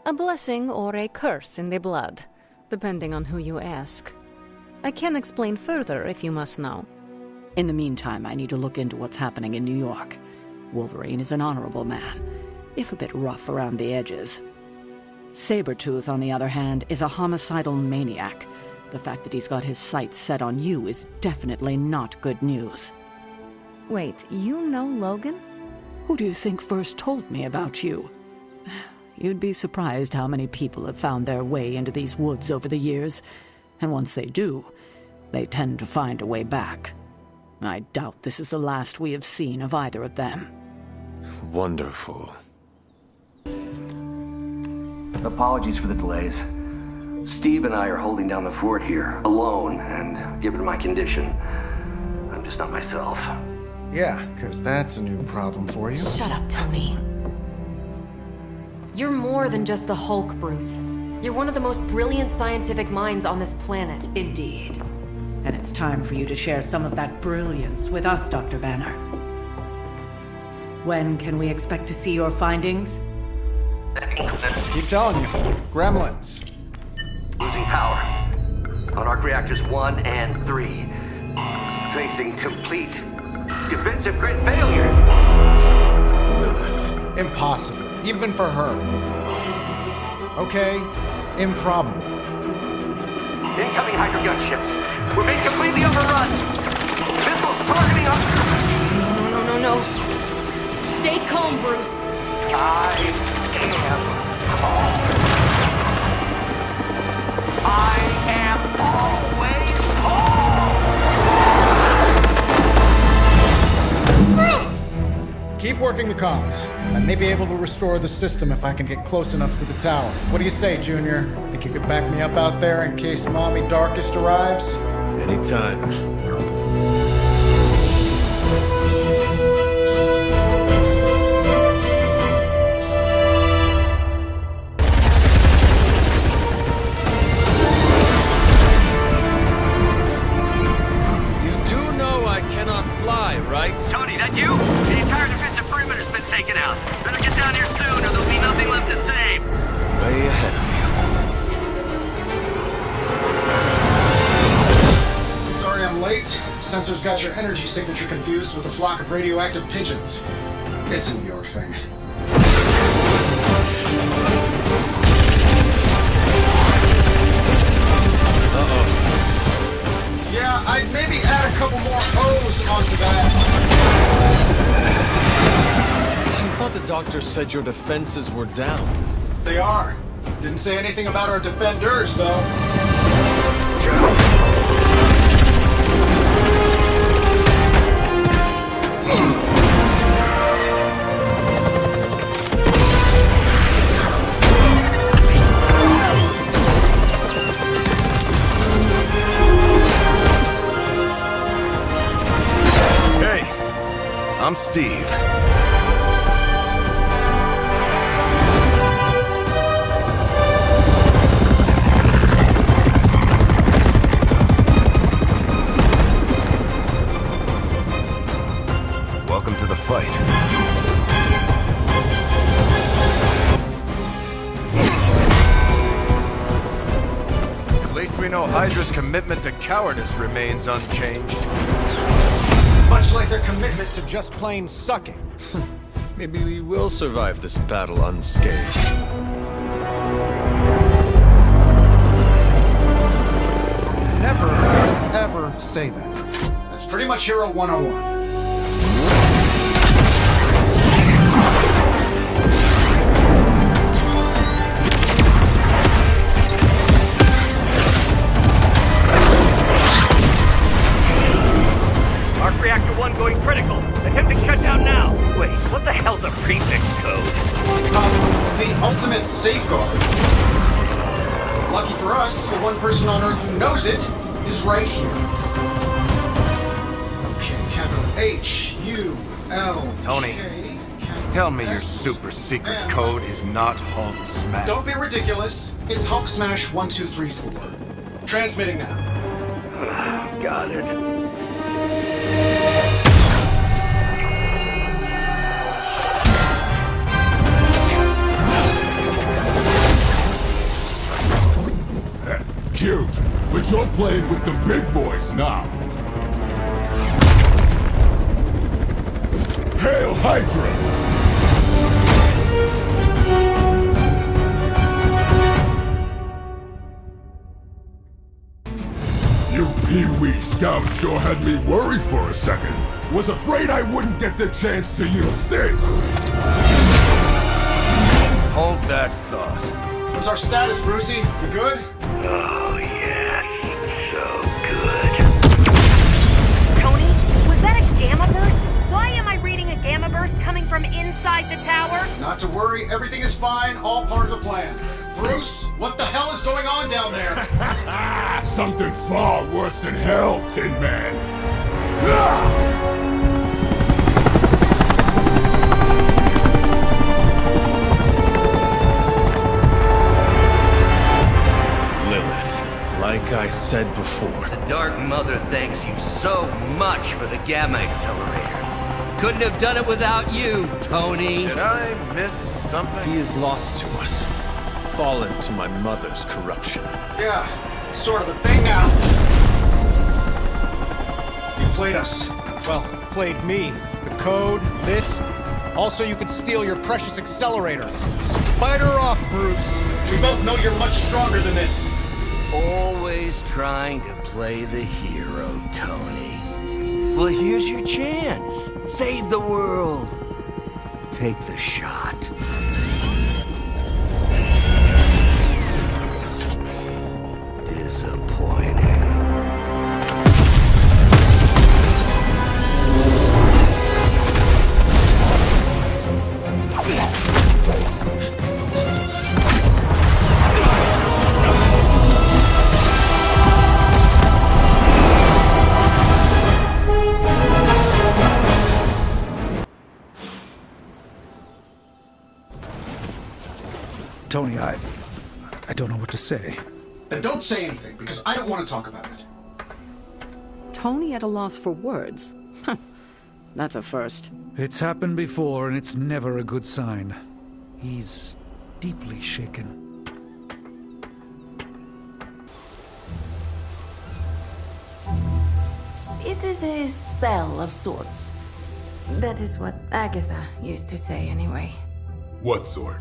A blessing or a curse in the blood, depending on who you ask. I can explain further if you must know. In the meantime, I need to look into what's happening in New York. Wolverine is an honorable man, if a bit rough around the edges. Sabretooth, on the other hand, is a homicidal maniac. The fact that he's got his sights set on you is definitely not good news. Wait, you know Logan? Who do you think first told me about you? You'd be surprised how many people have found their way into these woods over the years, and once they do, they tend to find a way back. I doubt this is the last we have seen of either of them. Wonderful. Apologies for the delays. Steve and I are holding down the fort here, alone, and given my condition, I'm just not myself. Yeah, because that's a new problem for you. Shut up, Tony. You're more than just the Hulk, Bruce. You're one of the most brilliant scientific minds on this planet. Indeed. And it's time for you to share some of that brilliance with us, Dr. Banner. When can we expect to see your findings? Keep telling you. Gremlins. Losing power. On arc reactors 1 and 3. Facing complete defensive grid failure. Lilith. Impossible. Even for her. Okay, improbable. Incoming Hydra gunships. We're being completely overrun. Missiles targeting us. No. Stay calm, Bruce. I am calm. I am always calm. Bruce! Keep working the comms. I may be able to restore the system if I can get close enough to the tower. What do you say, Junior? Think you could back me up out there in case Mommy Darkest arrives? Anytime. Right? Tony, that you? The entire defensive perimeter's been taken out. Better get down here soon or there'll be nothing left to save. Way ahead of you. Sorry I'm late. Sensors got your energy signature confused with a flock of radioactive pigeons. It's a New York thing. Uh-oh. Yeah, I'd maybe add a couple more O's onto that. I thought the doctor said your defenses were down. They are. Didn't say anything about our defenders, though. I'm Steve. Welcome to the fight. At least we know Hydra's commitment to cowardice remains unchanged. Much like their commitment to just plain sucking. Maybe we will survive this battle unscathed. Never, ever say that. That's pretty much Hero 101. Arc Reactor 1 going critical. Attempting shutdown now. Wait, what the hell's a prefix code? The ultimate safeguard. Lucky for us, the one person on Earth who knows it is right here. Okay, capital H-U-L. Tony, tell me your super secret code is not Hulk Smash. Don't be ridiculous. It's Hulk Smash 1234. Transmitting now. Got it. but you're playing with the big boys now. Hail Hydra! You Pee-wee scouts sure had me worried for a second. Was afraid I wouldn't get the chance to use this. Hold that thought. What's our status, Brucey? We good? Oh, yes. So good. Tony, was that a gamma burst? Why am I reading a gamma burst coming from inside the tower? Not to worry, everything is fine, all part of the plan. Bruce, what the hell is going on down there? Something far worse than hell, Tin Man. Ah! Like I said before. The Dark Mother thanks you so much for the Gamma Accelerator. Couldn't have done it without you, Tony. Did I miss something? He is lost to us. Fallen to my mother's corruption. Yeah, sort of a thing now. You played us. Well, played me. The code, this. Also, you could steal your precious accelerator. Fight her off, Bruce. We both know you're much stronger than this. Always trying to play the hero, Tony. Well, here's your chance. Save the world. Take the shot. Disappointing. Tony, I don't know what to say. Then don't say anything, because I don't want to talk about it. Tony at a loss for words. That's a first. It's happened before, and it's never a good sign. He's deeply shaken. It is a spell of sorts. That is what Agatha used to say, anyway. What sort?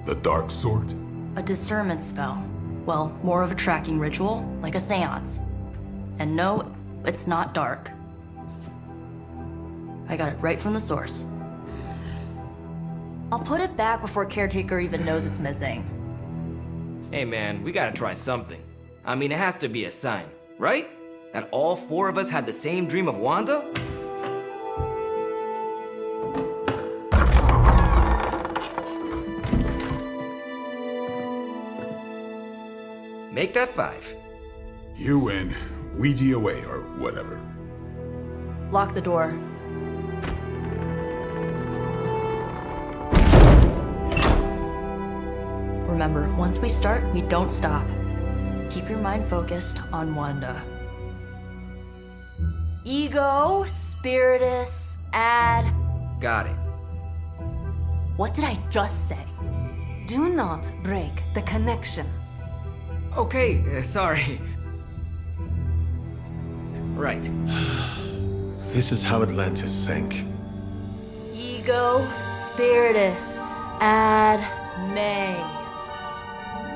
The dark sort? A discernment spell. Well, more of a tracking ritual, like a seance. And no, it's not dark. I got it right from the source. I'll put it back before Caretaker even knows it's missing. Hey man, we gotta try something. I mean, it has to be a sign, right? That all four of us had the same dream of Wanda? Make that 5. You and Ouija away, or whatever. Lock the door. Remember, once we start, we don't stop. Keep your mind focused on Wanda. Ego, Spiritus, add... Got it. What did I just say? Do not break the connection. Okay, sorry. Right. This is how Atlantis sank. Ego, Spiritus, ad me.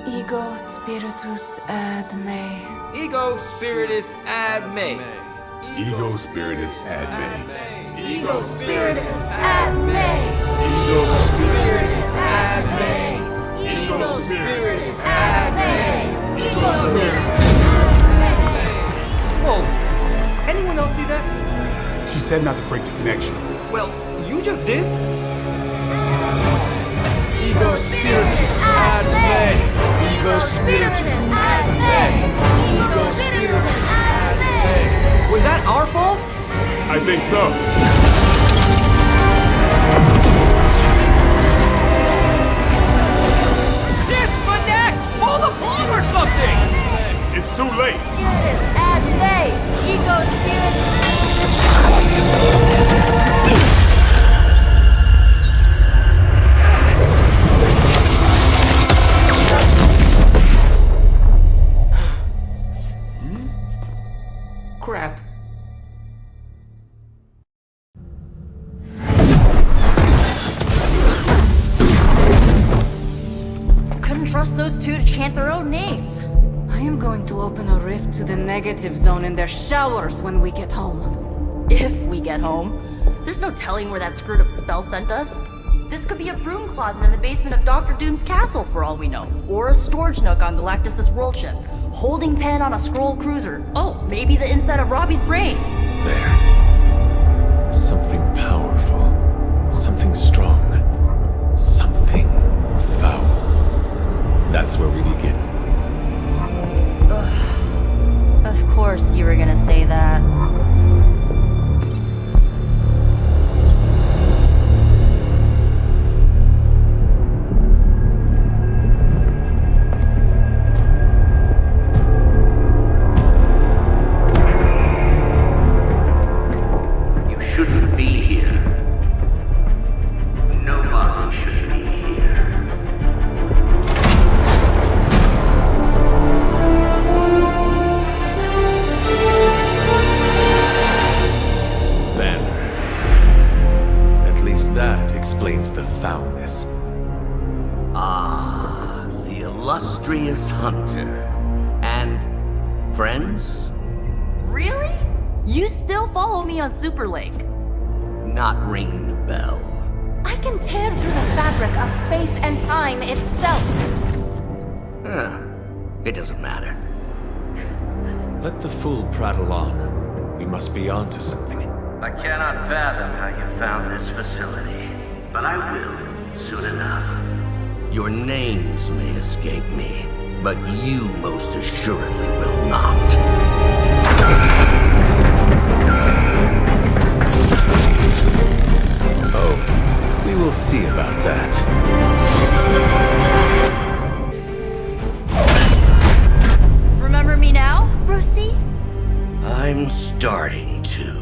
Ego spiritus ad me. Ego spiritus ad me. Ego spiritus ad me. Ego spiritus ad me. Ego spiritus ad me. Ego spiritus ad me. Ego spiritus. Whoa! Anyone else see that? She said not to break the connection. Well, you just did. Ego spiritus ad me. Ego spiritus ad me. Ego spiritus ad me. Was that our fault? I think so. Disconnect! Pull the plug or something! It's too late. Spiritus ad me. Ego spiritus. Crap. Couldn't trust those two to chant their own names. I am going to open a rift to the negative zone in their showers when we get home. If we get home. There's no telling where that screwed up spell sent us. This could be a broom closet in the basement of Dr. Doom's castle for all we know. Or a storage nook on Galactus' world ship. Holding pen on a scroll cruiser. Oh, maybe the inside of Robbie's brain. There. Something powerful. Something strong. Something foul. That's where we begin. Of course you were gonna say that. Shouldn't be here. Nobody should be here. Banner. At least that explains the foulness. Ah, the illustrious hunter. And friends? Really? You still follow me on Super Lake? Not ringing the bell. I can tear through the fabric of space and time itself. It doesn't matter. Let the fool prattle on. We must be on to something. I cannot fathom how you found this facility, but I will soon enough. Your names may escape me, but you most assuredly will not. Oh, we will see about that. Remember me now, Brucey? I'm starting to,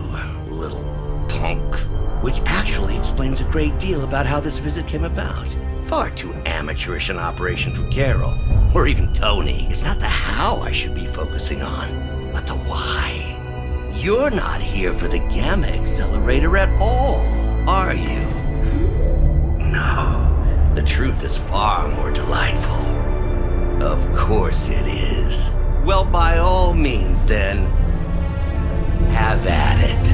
little punk. Which actually explains a great deal about how this visit came about. Far too amateurish an operation for Carol, or even Tony. It's not the how I should be focusing on, but the why. You're not here for the Gamma Accelerator at all, are you? No. The truth is far more delightful. Of course it is. Well, by all means, then, have at it.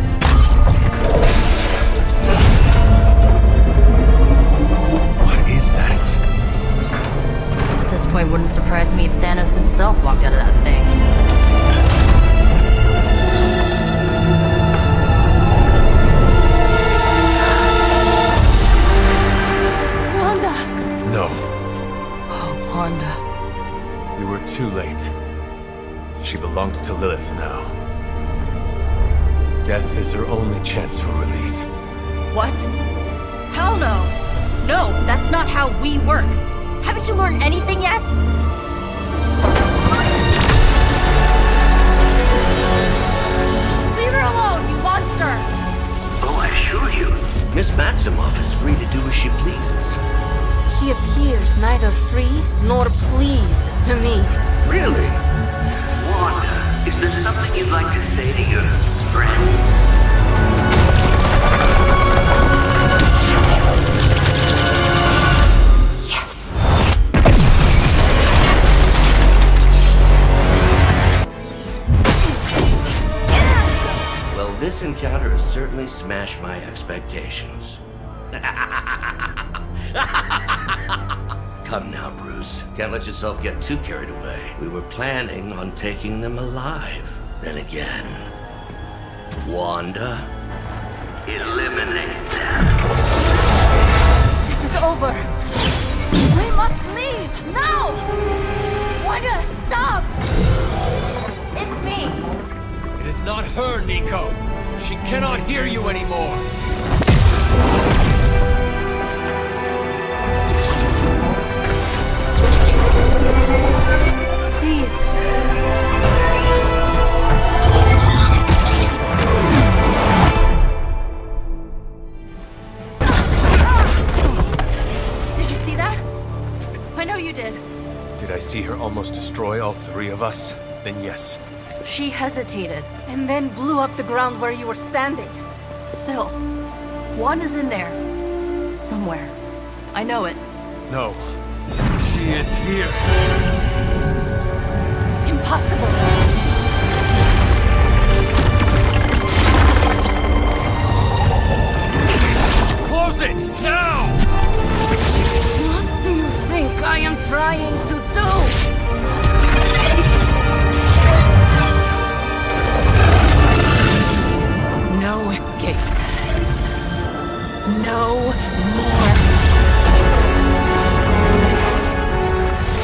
What is that? At this point, wouldn't surprise me if Thanos himself walked out of that thing. No. Oh, Wanda. We were too late. She belongs to Lilith now. Death is her only chance for release. What? Hell no! No, that's not how we work. Haven't you learned anything yet? Leave her alone, you monster! Oh, I assure you, Miss Maximoff is free to do as she pleases. He appears neither free nor pleased to me. Really? Wanda, is there something you'd like to say to your friends? Well, this encounter has certainly smashed my expectations. Come now, Bruce. Can't let yourself get too carried away. We were planning on taking them alive. Then again, Wanda, eliminate them. This is over. We must leave, now! Wanda, stop! It's me. It is not her, Nico. She cannot hear you anymore. Please. Did you see that? I know you did. Did I see her almost destroy all three of us? Then yes, She hesitated. And then blew up the ground where you were standing. Still, one is in there. Somewhere. I know it. No. She is here. Impossible. Close it! Now! What do you think I am trying to do? No escape. No more.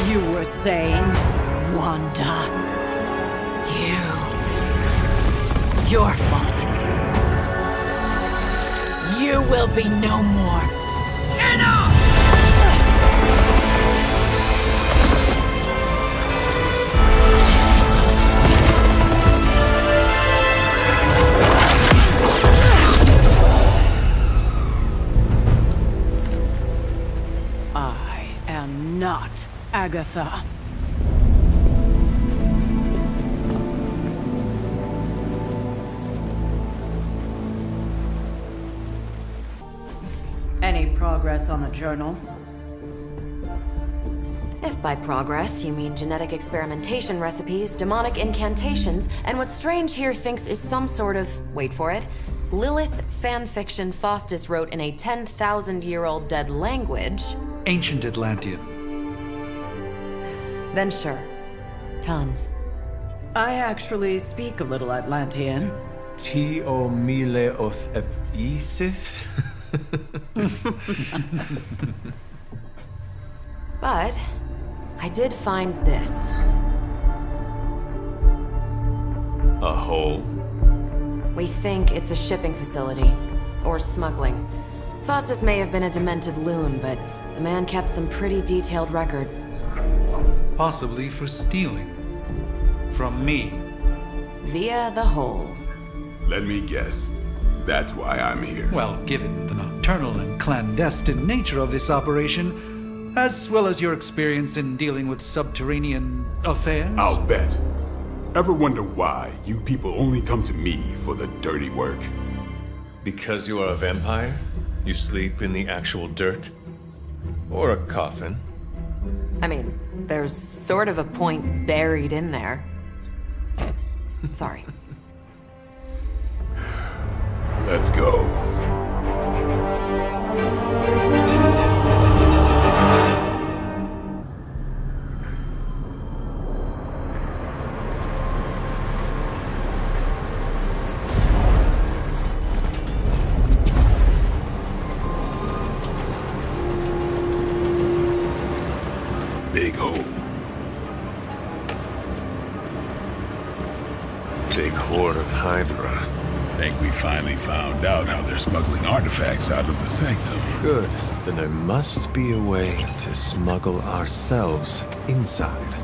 You were saying, Wanda. Your fault. You will be no more. Enough! I am not Agatha. Any progress on the journal? If by progress you mean genetic experimentation recipes, demonic incantations, and what Strange here thinks is some sort of, wait for it, Lilith fanfiction Faustus wrote in a 10,000-year-old dead language... Ancient Atlantean. Then sure. Tons. I actually speak a little Atlantean. Tio mile oth episif? But I did find this. A hole? We think it's a shipping facility. Or smuggling. Faustus may have been a demented loon, but the man kept some pretty detailed records. Possibly for stealing. From me. Via the hole. Let me guess. That's why I'm here. Well, given the nocturnal and clandestine nature of this operation, as well as your experience in dealing with subterranean affairs... I'll bet. Ever wonder why you people only come to me for the dirty work? Because you are a vampire? You sleep in the actual dirt? Or a coffin? I mean, there's sort of a point buried in there. Sorry. Let's go. Big hole. Big horde of Hydra. Think we finally found out how they're smuggling artifacts out of the sanctum. Good. Then there must be a way to smuggle ourselves inside.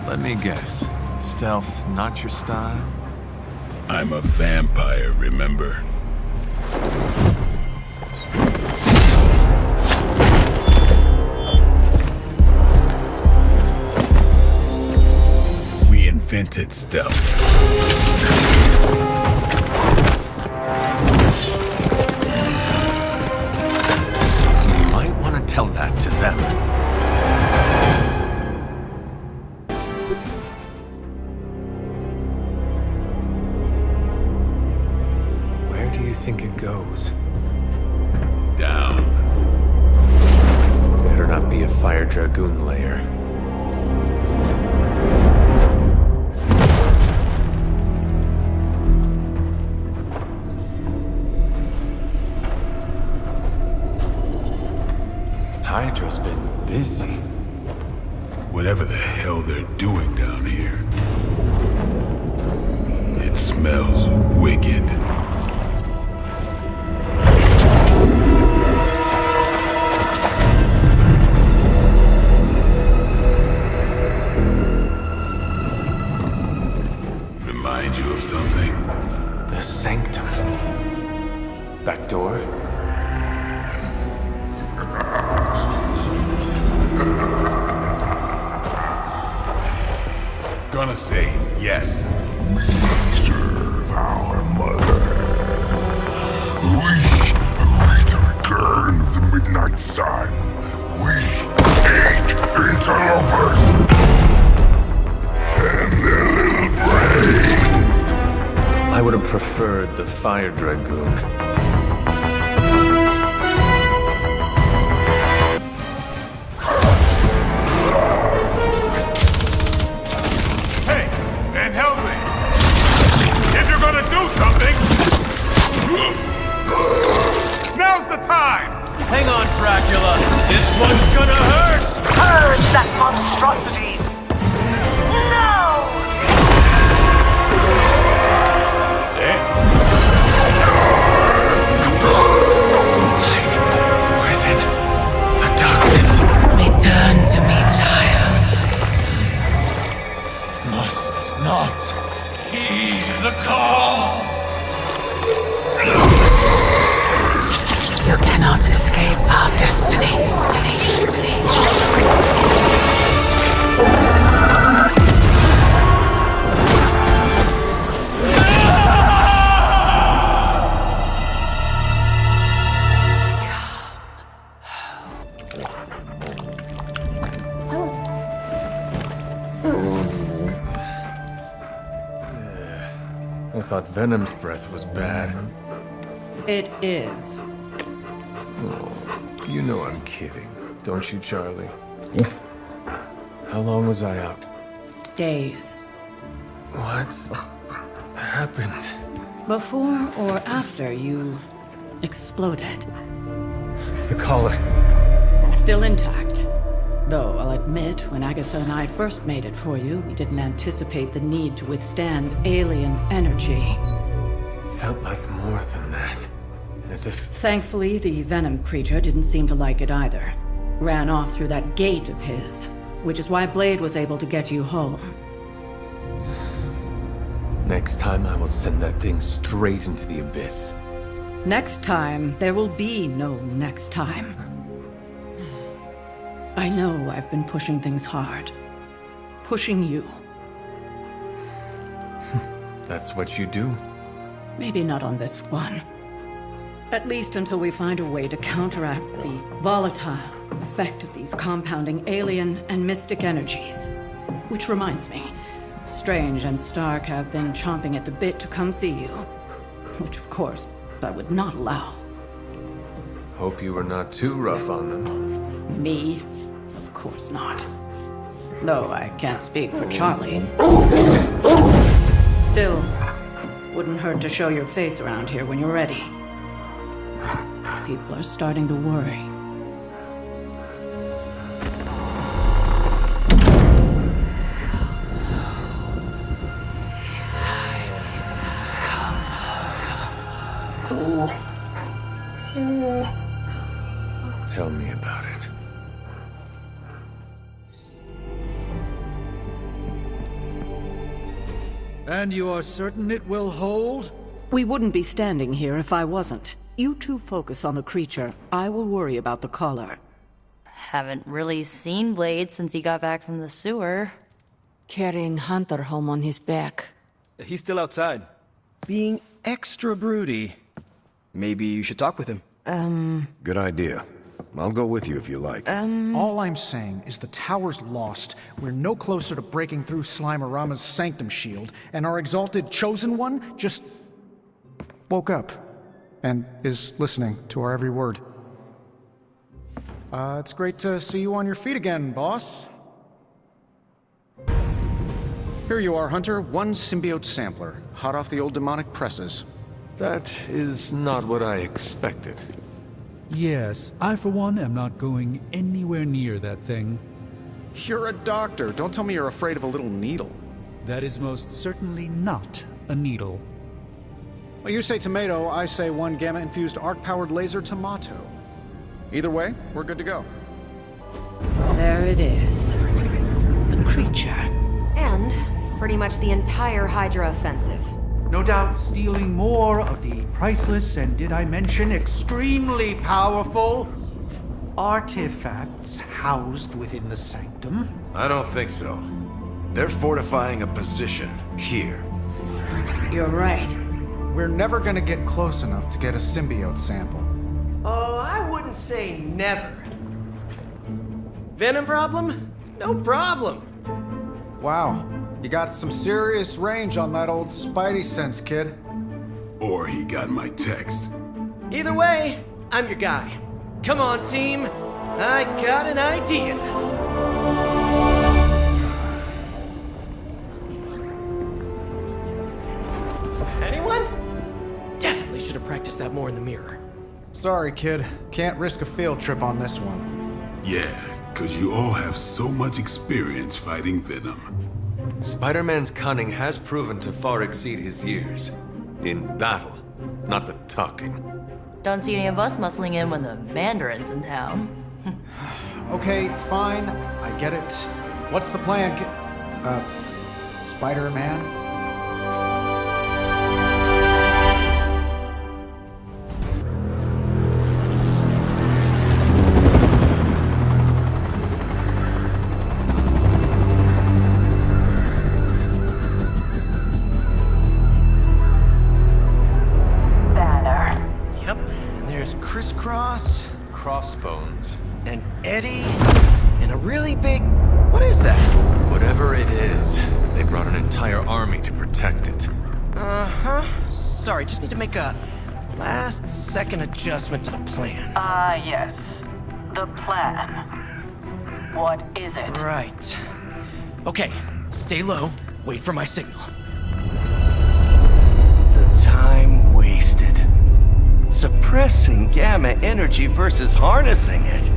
Let me guess. Stealth not your style? I'm a vampire, remember? We invented stealth. Might want to tell that to them. Where do you think it goes? Down. Better not be a fire dragoon lair. Hydra's been busy. Whatever the hell they're doing down here. It smells wicked. Remind you of something? The sanctum. Back door? gonna say yes. We serve our mother. We await the return of the midnight sun. We hate interlopers and their little brains. I would have preferred the Fire Dragoon. Hey, Van Helsing! If you're gonna do something, now's the time! Hang on, Dracula. This one's gonna hurt! Purge that monstrosity! No! Within the darkness. Return to me, child. Must not heed the call! You cannot escape our destiny. I thought Venom's breath was bad. It is. Oh, you know I'm kidding, don't you, Charlie? How long was I out? Days. What happened? Before or after you exploded. The collar. Still intact. Though, I'll admit, when Agatha and I first made it for you, we didn't anticipate the need to withstand alien energy. Felt like more than that. As if... Thankfully, the Venom creature didn't seem to like it either. Ran off through that gate of his, which is why Blade was able to get you home. Next time I will send that thing straight into the abyss. Next time, there will be no next time. I know I've been pushing things hard. Pushing you. That's what you do? Maybe not on this one. At least until we find a way to counteract the volatile effect of these compounding alien and mystic energies. Which reminds me, Strange and Stark have been chomping at the bit to come see you. Which, of course, I would not allow. Hope you were not too rough on them. Me? Of course not. Though I can't speak for Charlie. Still, wouldn't hurt to show your face around here when you're ready. People are starting to worry. It's time. Come. Tell me about it. And you are certain it will hold? We wouldn't be standing here if I wasn't. You two focus on the creature. I will worry about the collar. Haven't really seen Blade since he got back from the sewer. Carrying Hunter home on his back. He's still outside. Being extra broody. Maybe you should talk with him. Good idea. I'll go with you if you like. All I'm saying is the tower's lost. We're no closer to breaking through Slimerama's sanctum shield, and our exalted chosen one just woke up and is listening to our every word. It's great to see you on your feet again, boss. Here you are, Hunter. One symbiote sampler, hot off the old demonic presses. That is not what I expected. Yes, I for one am not going anywhere near that thing. You're a doctor. Don't tell me you're afraid of a little needle. That is most certainly not a needle. Well, you say tomato, I say one gamma-infused arc-powered laser tomato. Either way, we're good to go. There it is. The creature. And pretty much the entire Hydra offensive. No doubt stealing more of the priceless and, did I mention, extremely powerful artifacts housed within the sanctum. I don't think so. They're fortifying a position here. You're right. We're never gonna get close enough to get a symbiote sample. Oh, I wouldn't say never. Venom problem? No problem. Wow, you got some serious range on that old Spidey sense, kid. Or he got my text. Either way, I'm your guy. Come on, team. I got an idea. Anyone? Definitely should have practiced that more in the mirror. Sorry, kid. Can't risk a field trip on this one. Yeah, 'cause you all have so much experience fighting Venom. Spider-Man's cunning has proven to far exceed his years. In battle, not the talking. Don't see any of us muscling in when the Mandarin's in town. Okay, fine. I get it. What's the plan, Spider-Man? Crisscross, Crossbones, and Eddie, and a really big... What is that? Whatever it is, they brought an entire army to protect it. Uh-huh. Sorry, just need to make a last-second adjustment to the plan. Yes. The plan. What is it? Right. Okay, stay low, wait for my signal. The time wasted. Suppressing gamma energy versus harnessing it.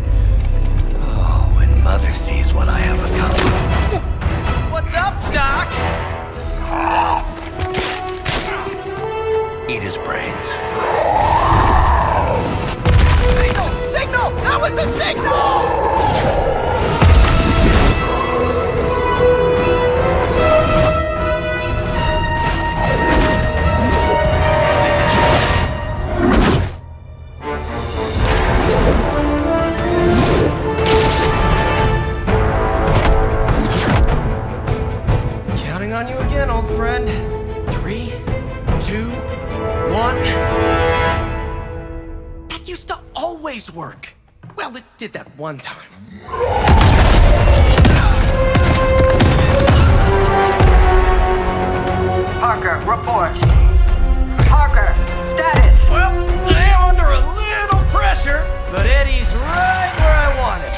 Oh, when Mother sees what I have accomplished. What's up, Doc? Eat his brains. Signal! Signal! That was the signal! On you again, old friend. 3, 2, 1. That used to always work. Well, it did that one time. Parker, report. Parker, status. Well, I am under a little pressure, but Eddie's right where I want him.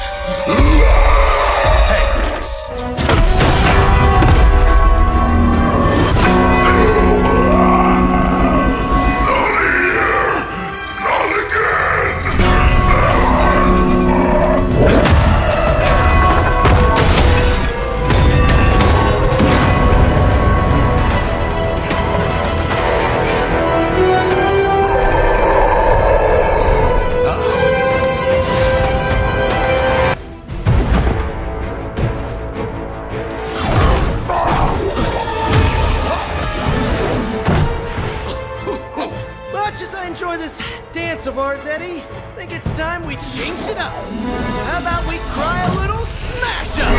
Of ours, Eddie. Think it's time we changed it up. So how about we try a little smash up?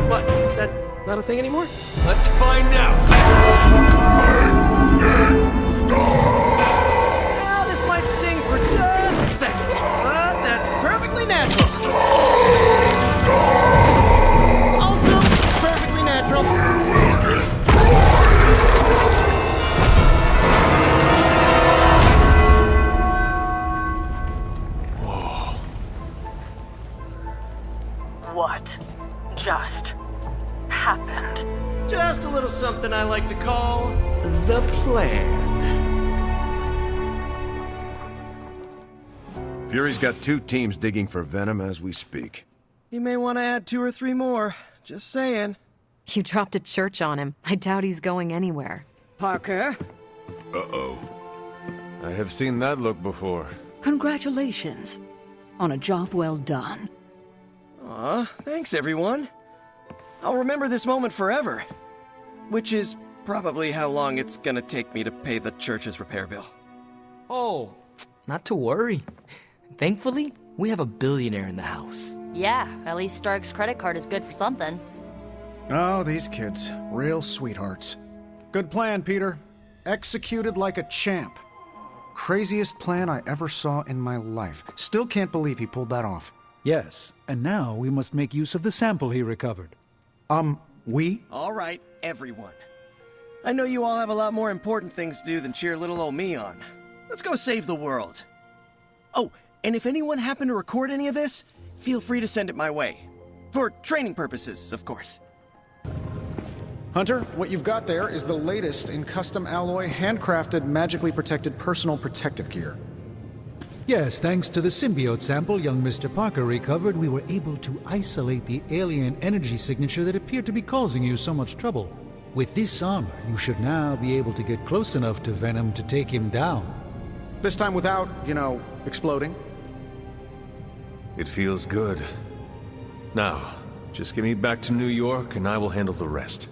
What? That not a thing anymore? Let's find out. Well, this might sting for just a second, but that's perfectly natural. Also, perfectly natural. What just happened? Just a little something I like to call the plan. Fury's got 2 teams digging for Venom as we speak. You may want to add 2 or 3 more. Just saying. You dropped a church on him. I doubt he's going anywhere. Parker? Uh-oh. I have seen that look before. Congratulations on a job well done. Aw, thanks everyone. I'll remember this moment forever. Which is probably how long it's gonna take me to pay the church's repair bill. Oh, not to worry. Thankfully, We have a billionaire in the house. Yeah, at least Stark's credit card is good for something. Oh, these kids. Real sweethearts. Good plan, Peter. Executed like a champ. Craziest plan I ever saw in my life. Still can't believe he pulled that off. Yes, and now we must make use of the sample he recovered. We? All right, everyone. I know you all have a lot more important things to do than cheer little old me on. Let's go save the world. Oh, and if anyone happened to record any of this, feel free to send it my way. For training purposes, of course. Hunter, what you've got there is the latest in custom alloy, handcrafted, magically protected personal protective gear. Yes, thanks to the symbiote sample young Mr. Parker recovered, we were able to isolate the alien energy signature that appeared to be causing you so much trouble. With this armor, you should now be able to get close enough to Venom to take him down. This time without, exploding. It feels good. Now, just get me back to New York and I will handle the rest.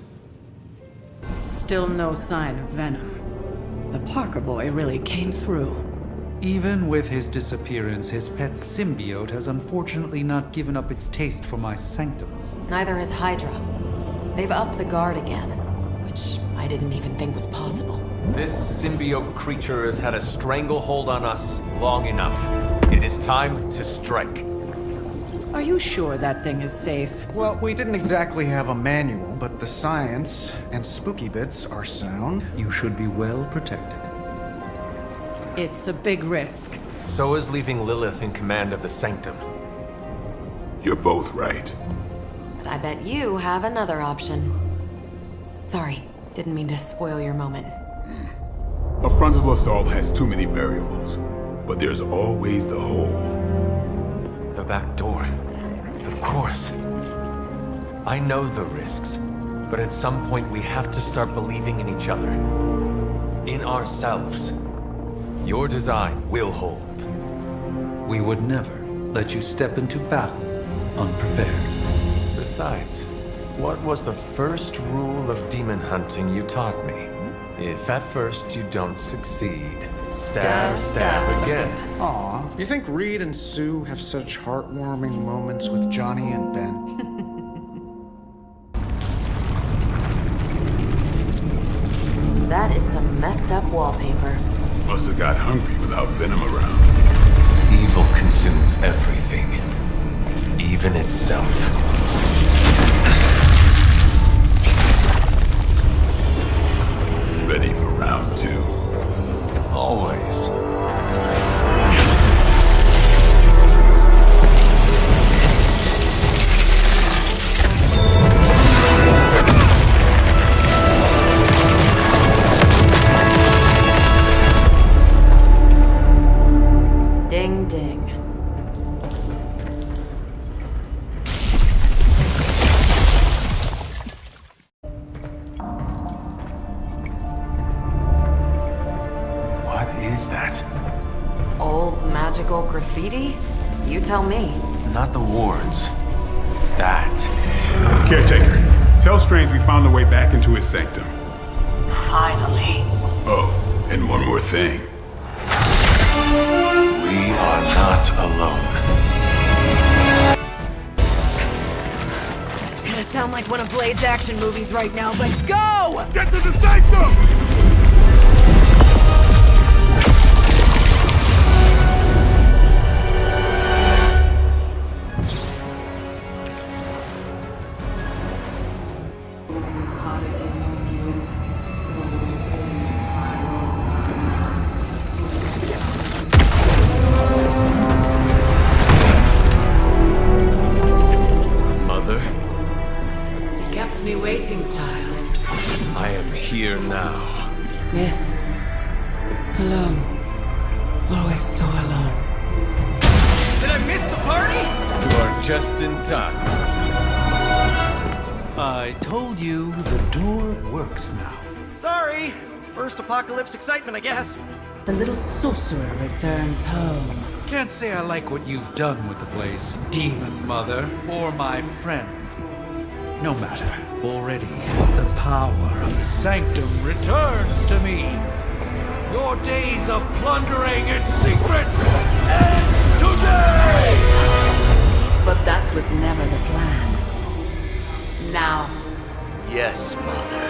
Still no sign of Venom. The Parker boy really came through. Even with his disappearance, his pet symbiote has unfortunately not given up its taste for my sanctum. Neither has Hydra. They've upped the guard again, which I didn't even think was possible. This symbiote creature has had a stranglehold on us long enough. It is time to strike. Are you sure that thing is safe? Well, we didn't exactly have a manual, but the science and spooky bits are sound. You should be well protected. It's a big risk. So is leaving Lilith in command of the Sanctum. You're both right. But I bet you have another option. Sorry, didn't mean to spoil your moment. A frontal assault has too many variables, but there's always the hole. The back door. Of course. I know the risks, but at some point we have to start believing in each other. In ourselves. Your design will hold. We would never let you step into battle unprepared. Besides, what was the first rule of demon hunting you taught me? If at first you don't succeed, stab again. Aw, you think Reed and Sue have such heartwarming moments with Johnny and Ben? That is some messed up wallpaper. Must have got hungry without Venom around. Evil consumes everything, even itself. Ready for round 2? Always. Ding ding. What is that? Old magical graffiti? You tell me. Not the wards. That. Caretaker, tell Strange we found a way back into his sanctum. Finally. Oh, and one more thing. We are not alone. Gonna sound like one of Blade's action movies right now, but go! Get to the sanctum! Here now. Yes. Alone. Always so alone. Did I miss the party? You are just in time. I told you the door works now. Sorry. First apocalypse excitement, I guess. The little sorcerer returns home. Can't say I like what you've done with the place, Demon Mother, or my friend. No matter. Already, the power of the Sanctum returns to me. Your days of plundering its secrets end But that was never the plan. Now. Yes, Mother.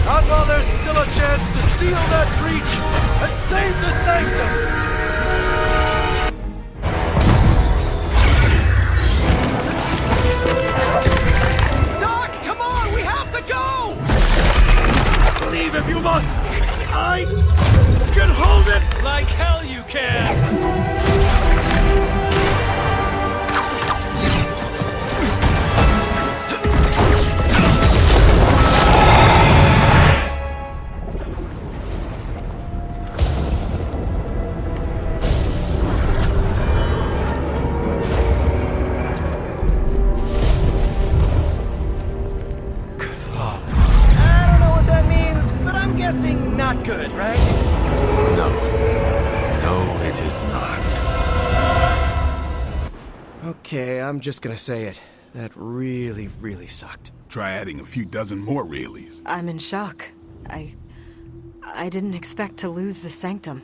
Not while there's still a chance to seal that breach and save the sanctum! Doc, come on! We have to go! Leave if you must! I can hold it! Like hell you can! Not good, right? No. No, it is not. Okay, I'm just gonna say it. That really, really sucked. Try adding a few dozen more reallys. I'm in shock. I didn't expect to lose the sanctum.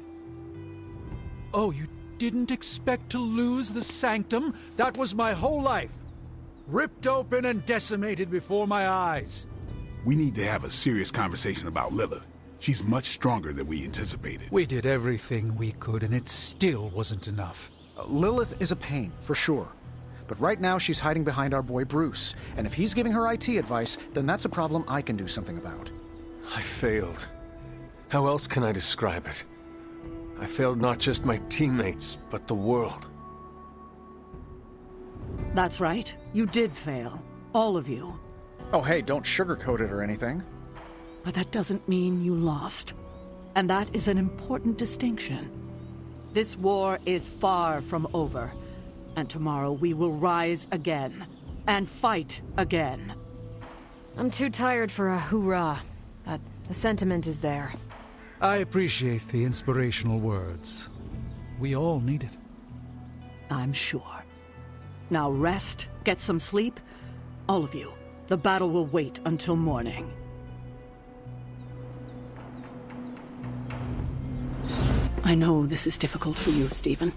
Oh, you didn't expect to lose the sanctum? That was my whole life. Ripped open and decimated before my eyes. We need to have a serious conversation about Lilith. She's much stronger than we anticipated. We did everything we could, and it still wasn't enough. Lilith is a pain, for sure. But right now, she's hiding behind our boy Bruce. And if he's giving her IT advice, then that's a problem I can do something about. I failed. How else can I describe it? I failed not just my teammates, but the world. That's right. You did fail. All of you. Oh, hey, don't sugarcoat it or anything. But that doesn't mean you lost. And that is an important distinction. This war is far from over. And tomorrow we will rise again. And fight again. I'm too tired for a hoorah, but the sentiment is there. I appreciate the inspirational words. We all need it. I'm sure. Now rest, get some sleep. All of you. The battle will wait until morning. I know this is difficult for you, Stephen.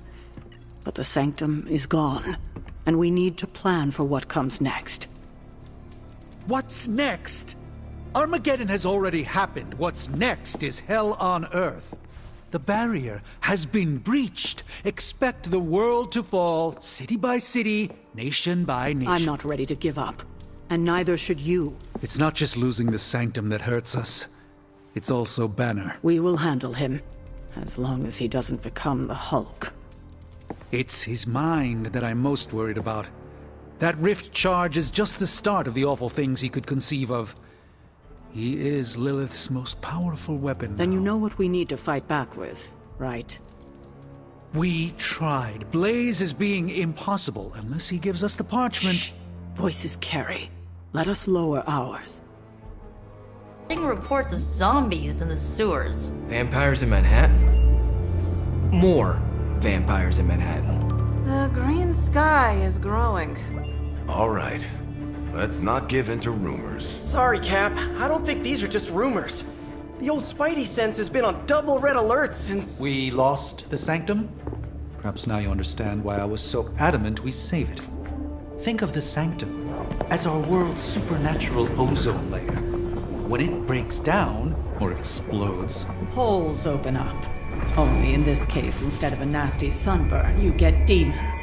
But the sanctum is gone. And we need to plan for what comes next. What's next? Armageddon has already happened. What's next is hell on Earth. The barrier has been breached. Expect the world to fall, city by city, nation by nation. I'm not ready to give up. And neither should you. It's not just losing the sanctum that hurts us. It's also Banner. We will handle him. As long as he doesn't become the Hulk. It's his mind that I'm most worried about. That rift charge is just the start of the awful things he could conceive of. He is Lilith's most powerful weapon. Then you know what we need to fight back with, right? We tried. Blaze is being impossible unless he gives us the parchment. Shh. Voices carry. Let us lower ours. Getting reports of zombies in the sewers. Vampires in Manhattan? More vampires in Manhattan. The green sky is growing. All right. Let's not give in to rumors. Sorry, Cap. I don't think these are just rumors. The old Spidey sense has been on double red alert since... We lost the sanctum? Perhaps now you understand why I was so adamant we save it. Think of the sanctum as our world's supernatural ozone layer. When it breaks down, or explodes... Holes open up. Only in this case, instead of a nasty sunburn, you get demons.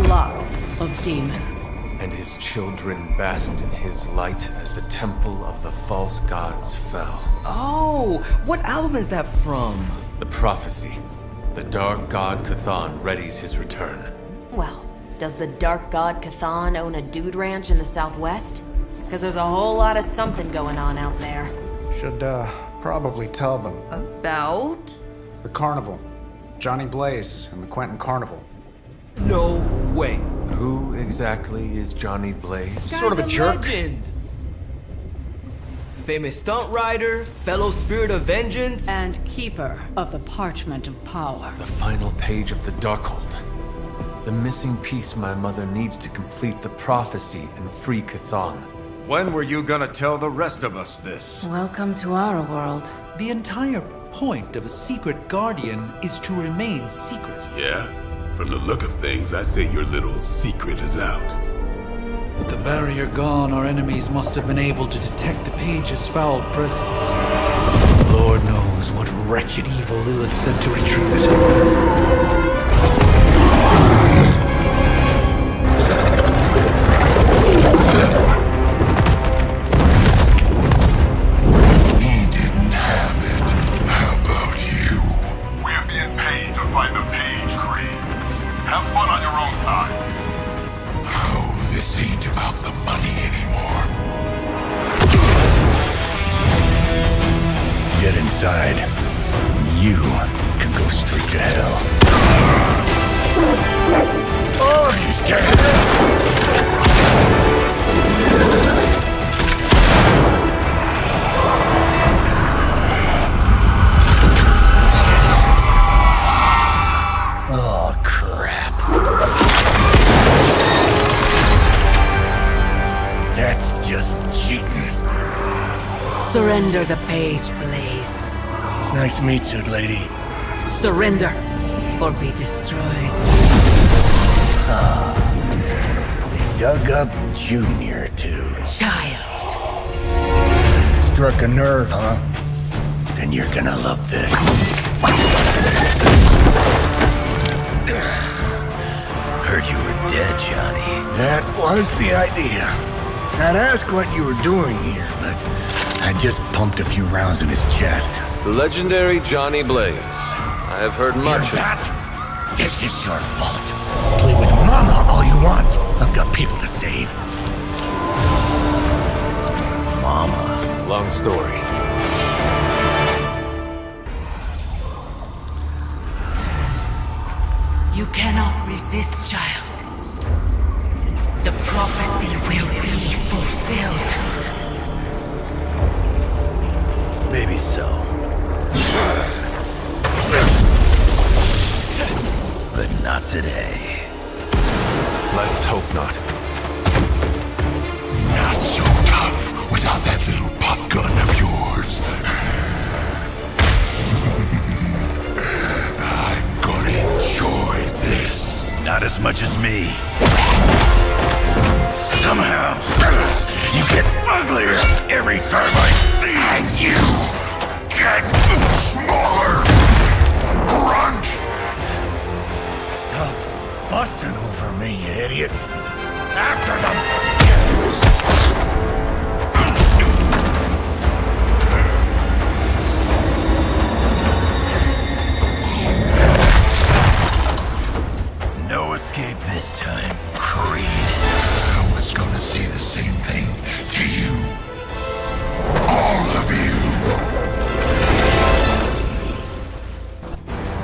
Lots of demons. And his children basked in his light as the temple of the false gods fell. Oh, what album is that from? The prophecy. The dark god Cthon readies his return. Well, does the dark god Cthon own a dude ranch in the southwest? Because there's a whole lot of something going on out there. Should, probably tell them. About? The carnival. Johnny Blaze and the Quentin Carnival. No Wait. Who exactly is Johnny Blaze? Sort of a jerk. Legend. Famous stunt rider, fellow spirit of vengeance, and keeper of the parchment of power. The final page of the Darkhold. The missing piece my mother needs to complete the prophecy and free Chthon. When were you gonna tell the rest of us this? Welcome to our world. The entire point of a secret guardian is to remain secret. Yeah? From the look of things, I'd say your little secret is out. With the barrier gone, our enemies must have been able to detect the page's foul presence. Lord knows what wretched evil Lilith sent to retrieve it. Inside, you can go straight to hell. All of you's dead. Oh, crap. That's just cheating. Surrender the page, Blaze. Nice meat suit, lady. Surrender, or be destroyed. They dug up Junior, too. Child. Struck a nerve, huh? Then you're gonna love this. Heard you were dead, Johnny. That was the idea. I'd ask what you were doing here, but I just pumped a few rounds in his chest. The legendary Johnny Blaze. I have heard much of that. This is your fault. Play with Mama all you want. I've got people to save. Mama. Long story. You cannot resist, child. The prophecy will be fulfilled. Maybe so. But not today. Let's hope not. Not so tough without that little pop gun of yours. I'm gonna enjoy this. Not as much as me. Somehow, you get uglier every time I see you. And you get smaller. Grunt. Stop fussing over me, you idiots. After them. No escape this time, Creed. I was gonna say the same thing to you. All of you.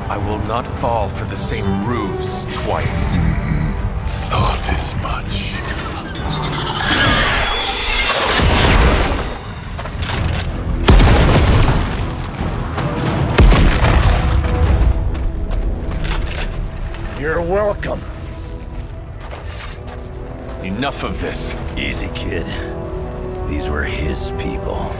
I will not fall for the same ruse twice. Thought as much. You're welcome. Enough of this. Easy, kid. These were his people.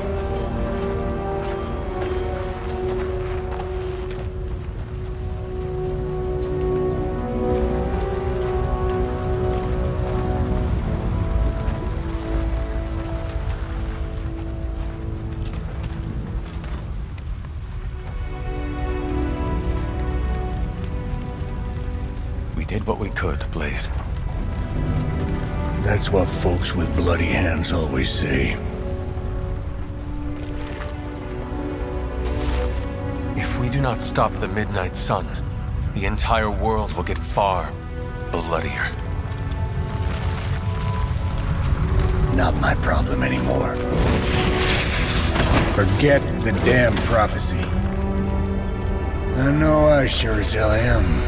We did what we could, Blaze. That's what folks with bloody hands always say. If we do not stop the Midnight Sun, the entire world will get far bloodier. Not my problem anymore. Forget the damn prophecy. I know I sure as hell am.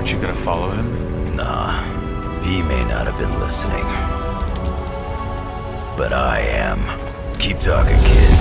Aren't you gonna follow him? Nah, he may not have been listening. But I am. Keep talking, kid.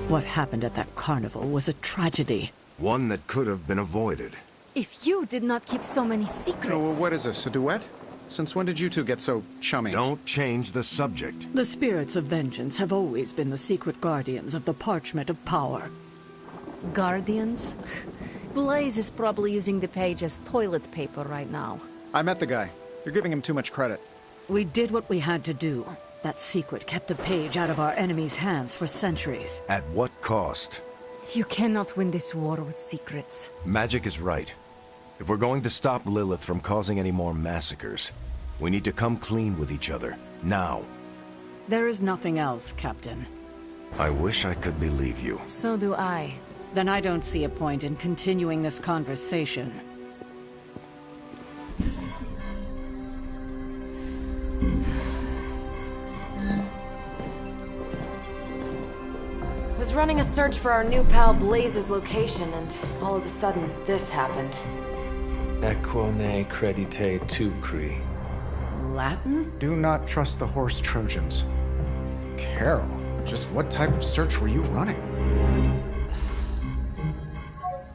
What happened at that carnival was a tragedy. One that could have been avoided. If you did not keep so many secrets... Oh, what is this, a duet? Since when did you two get so chummy? Don't change the subject. The spirits of vengeance have always been the secret guardians of the parchment of power. Guardians? Blaze is probably using the page as toilet paper right now. I met the guy. You're giving him too much credit. We did what we had to do. That secret kept the page out of our enemies' hands for centuries. At what cost? You cannot win this war with secrets. Magic is right. If we're going to stop Lilith from causing any more massacres, we need to come clean with each other, now. There is nothing else, Captain. I wish I could believe you. So do I. Then I don't see a point in continuing this conversation. Was running a search for our new pal Blaze's location, and all of a sudden, this happened. Equone credite tucri. Latin? Do not trust the horse Trojans. Carol, just what type of search were you running?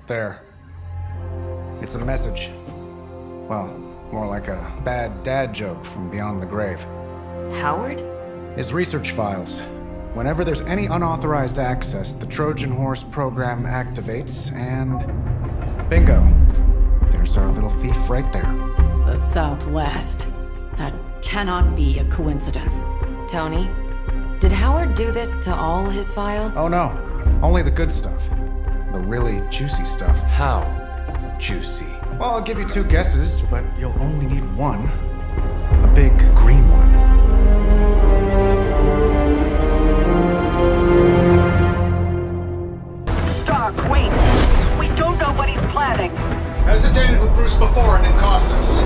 There. It's a message. Well, more like a bad dad joke from beyond the grave. Howard? His research files. Whenever there's any unauthorized access, the Trojan Horse program activates, and... bingo. There's our little thief right there. The Southwest. That cannot be a coincidence. Tony, did Howard do this to all his files? Oh no, only the good stuff. The really juicy stuff. How juicy? Well, I'll give you two guesses, but you'll only need one. A big green one. Stark, wait! We don't know what he's planning. Hesitated with Bruce before and it cost us.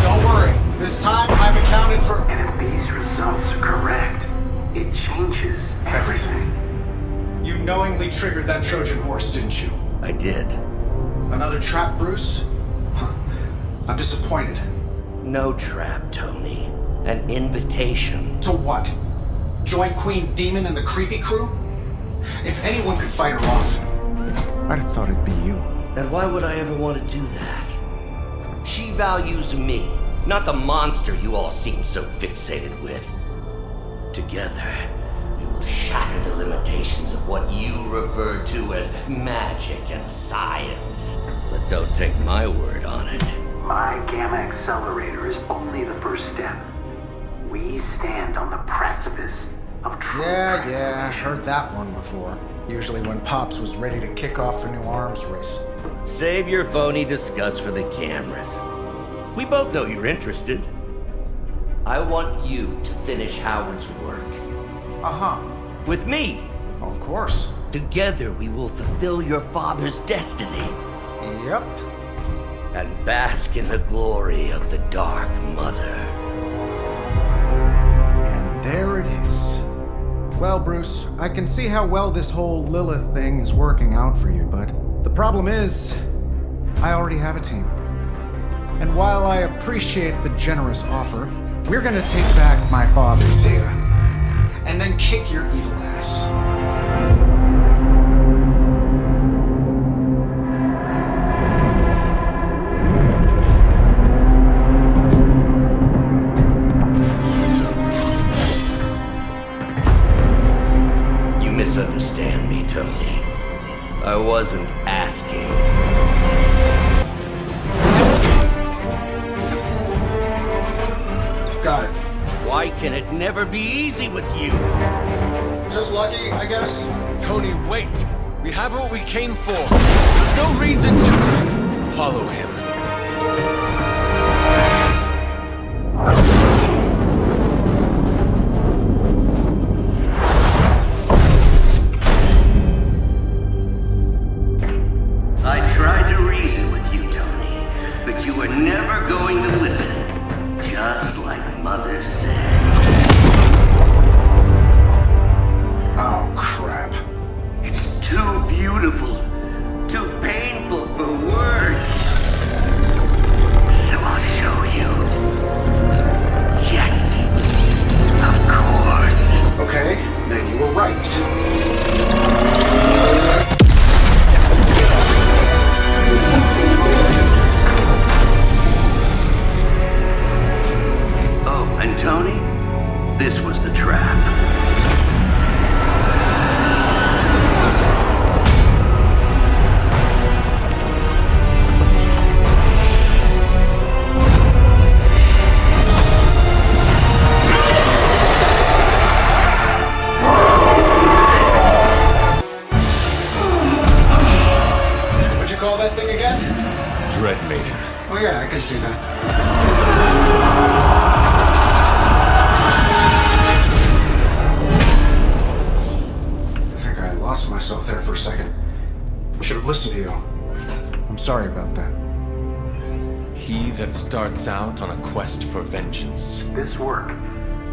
Don't worry, this time I've accounted for... And if these results are correct, it changes everything. You knowingly triggered that Trojan horse, didn't you? I did. Another trap, Bruce? I'm disappointed. No trap, Tony. An invitation. To what? Join Queen Demon and the creepy crew? If anyone could fight her off, I'd have thought it'd be you. And why would I ever want to do that? She values me, not the monster you all seem so fixated with. Together, we will shatter the limitations of what you refer to as magic and science. But don't take my word on it. My Gamma Accelerator is only the first step. We stand on the precipice of true Yeah, I heard that one before. Usually when Pops was ready to kick off a new arms race. Save your phony disgust for the cameras. We both know you're interested. I want you to finish Howard's work. Uh-huh. With me. Of course. Together we will fulfill your father's destiny. Yep. And bask in the glory of the Dark Mother. And there it is. Well, Bruce, I can see how well this whole Lilith thing is working out for you, but the problem is, I already have a team. And while I appreciate the generous offer, we're gonna take back my father's data, and then kick your evil ass. You misunderstand me, Tony. I wasn't asking. Got it. Why can it never be easy with you? Just lucky, I guess. Tony, wait! We have what we came for. There's no reason to follow him. I tried to reason with you, Tony, but you were never going to listen. Just like mother said. Oh, crap. It's too beautiful, too painful for words. So I'll show you. Yes, of course. Okay, then you were right. Oh, and Tony, this was the trap. What'd you call that thing again? Dread Maiden. Oh yeah, I can see that. I think I lost myself there for a second. I should have listened to you. I'm sorry about that. He that starts out on a quest for vengeance. This work,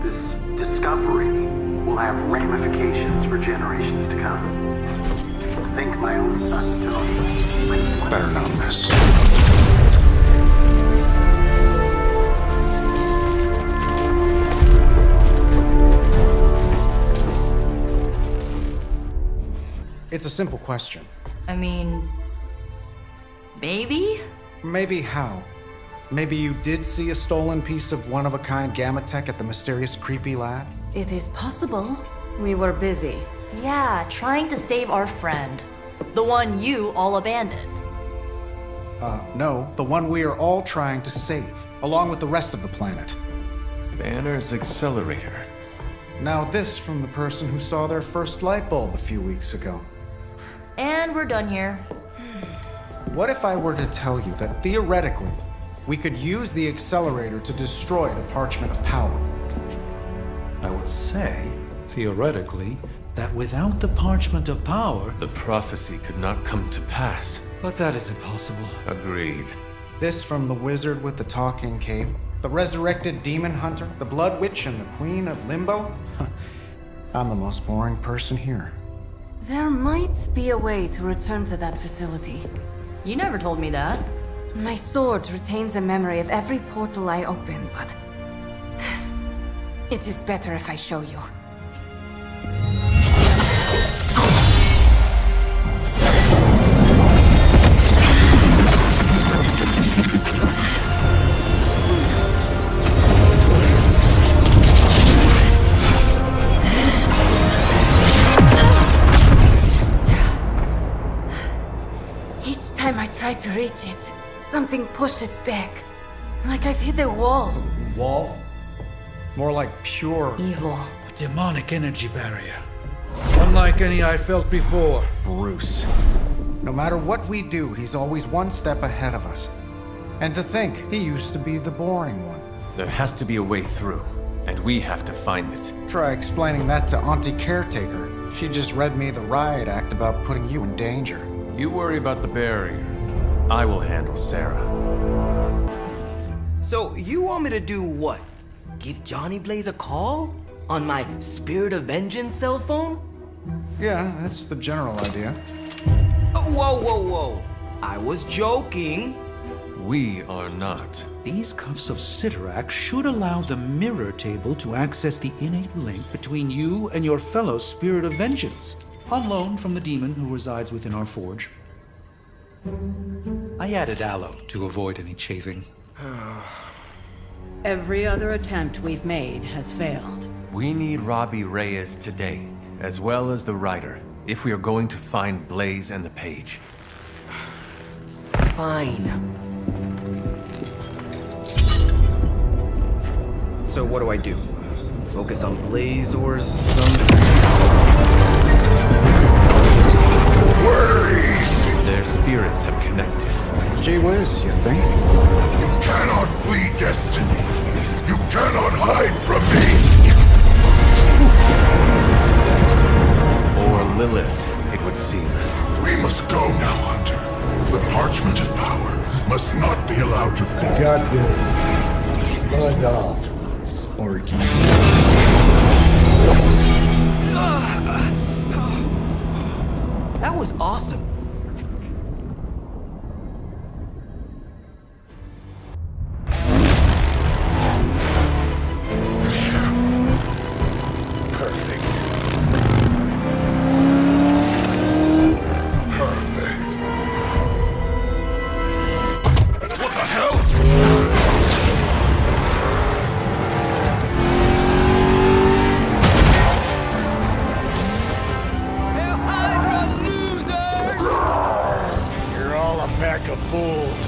this discovery, will have ramifications for generations to come. Think my own son, Tony. Better not miss. It's a simple question. I mean, maybe? Maybe how? Maybe you did see a stolen piece of one-of-a-kind gamma tech at the mysterious creepy lad? It is possible. We were busy. Yeah, trying to save our friend. The one you all abandoned. No, the one we are all trying to save, along with the rest of the planet. Banner's accelerator. Now this from the person who saw their first light bulb a few weeks ago. And we're done here. What if I were to tell you that theoretically, we could use the accelerator to destroy the Parchment of Power? I would say, theoretically, that without the Parchment of Power... The prophecy could not come to pass. But that is impossible. Agreed. This from the wizard with the talking cape, the resurrected demon hunter, the blood witch, and the queen of limbo? I'm the most boring person here. There might be a way to return to that facility. You never told me that. My sword retains a memory of every portal I open, but... it is better if I show you. Each time I try to reach it, something pushes back. Like I've hit a wall. Wall? More like pure... evil. A demonic energy barrier. Unlike any I felt before. Bruce. No matter what we do, he's always one step ahead of us. And to think, he used to be the boring one. There has to be a way through, and we have to find it. Try explaining that to Auntie Caretaker. She just read me the riot act about putting you in danger. You worry about the barrier. I will handle Sarah. So, you want me to do what? Give Johnny Blaze a call? On my Spirit of Vengeance cell phone? Yeah, that's the general idea. Oh, whoa. I was joking. We are not. These cuffs of Sidorak should allow the mirror table to access the innate link between you and your fellow Spirit of Vengeance, on loan from the demon who resides within our forge. I added aloe to avoid any chafing. Every other attempt we've made has failed. We need Robbie Reyes today, as well as the writer, if we are going to find Blaze and the page. Fine. So what do I do? Focus on Blaze or some... Their spirits have connected. Gee whiz, you think? You cannot flee destiny. You cannot hide from me. Or Lilith, it would seem. We must go now, Hunter. The Parchment of Power must not be allowed to fall. Got this. Buzz off. Orky. That was awesome. What the hell? You're all a pack of fools.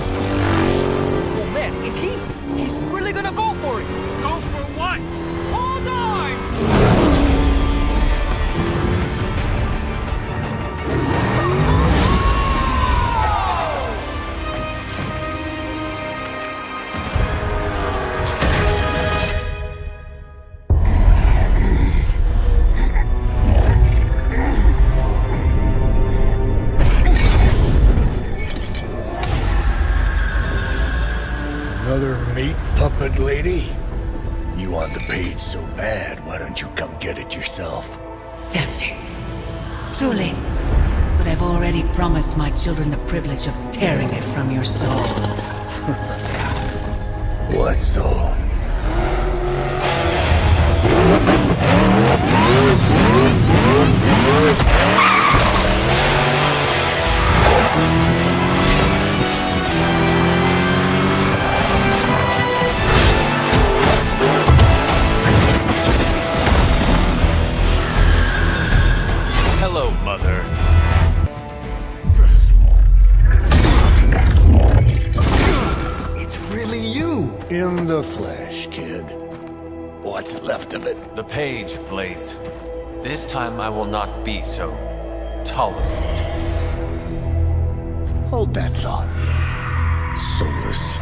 Oh man, is he? He's really gonna go for it. Go for what? Hold on! Another meat puppet lady? You want the page so bad, why don't you come get it yourself? Tempting. Truly. But I've already promised my children the privilege of tearing it from your soul. What soul? Hello, Mother. It's really you! In the flesh, kid. What's left of it? The page, Blaze. This time I will not be so tolerant. Hold that thought. Soulless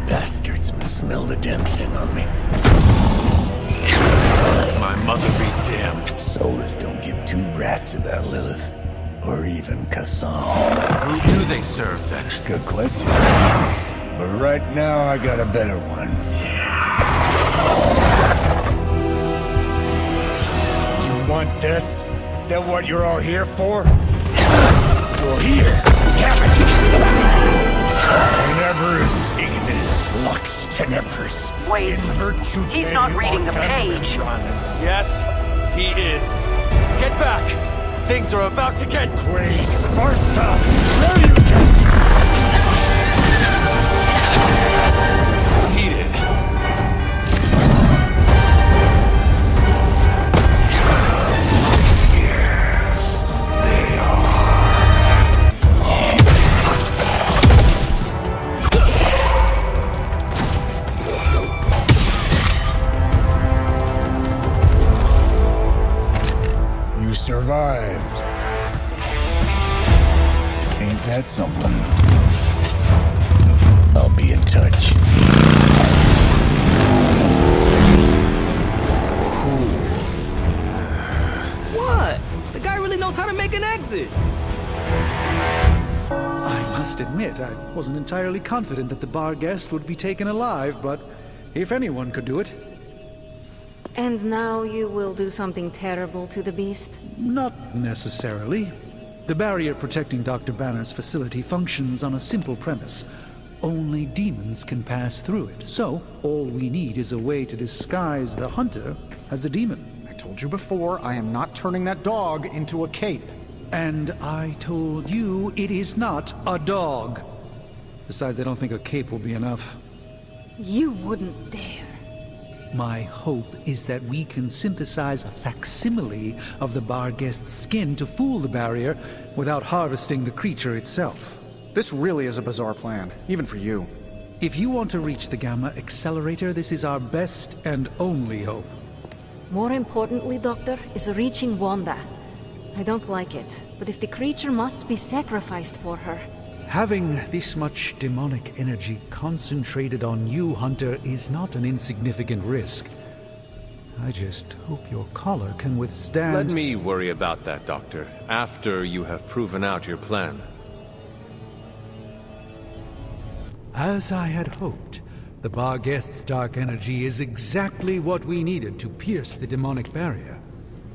bastards must smell the damn thing on me. My mother be damned. Soulless don't give two rats about Lilith. Or even Kassan. Who do they serve, then? Good question. But right now, I got a better one. You want this? Is that what you're all here for? Well, here, have it! Tenebris ignis lux tenebris. Wait, In virtue he's not reading the page. Yes, he is. Get back! Things are about to get Great Sparta! Where you heated. Yes, they are. You survived. Ain't that something? I'll be in touch. What? The guy really knows how to make an exit. I must admit, I wasn't entirely confident that the bar guest would be taken alive, but if anyone could do it. And now you will do something terrible to the beast? Not necessarily. The barrier protecting Dr. Banner's facility functions on a simple premise. Only demons can pass through it. So, all we need is a way to disguise the hunter as a demon. I told you before, I am not turning that dog into a cape. And I told you it is not a dog. Besides, I don't think a cape will be enough. You wouldn't dare. My hope is that we can synthesize a facsimile of the bar guest's skin to fool the barrier without harvesting the creature itself. This really is a bizarre plan, even for you. If you want to reach the Gamma Accelerator, this is our best and only hope. More importantly, Doctor, is reaching Wanda. I don't like it, but if the creature must be sacrificed for her... Having this much demonic energy concentrated on you, Hunter, is not an insignificant risk. I just hope your collar can withstand... Let me worry about that, Doctor, after you have proven out your plan. As I had hoped, The bar guest's dark energy is exactly what we needed to pierce the demonic barrier.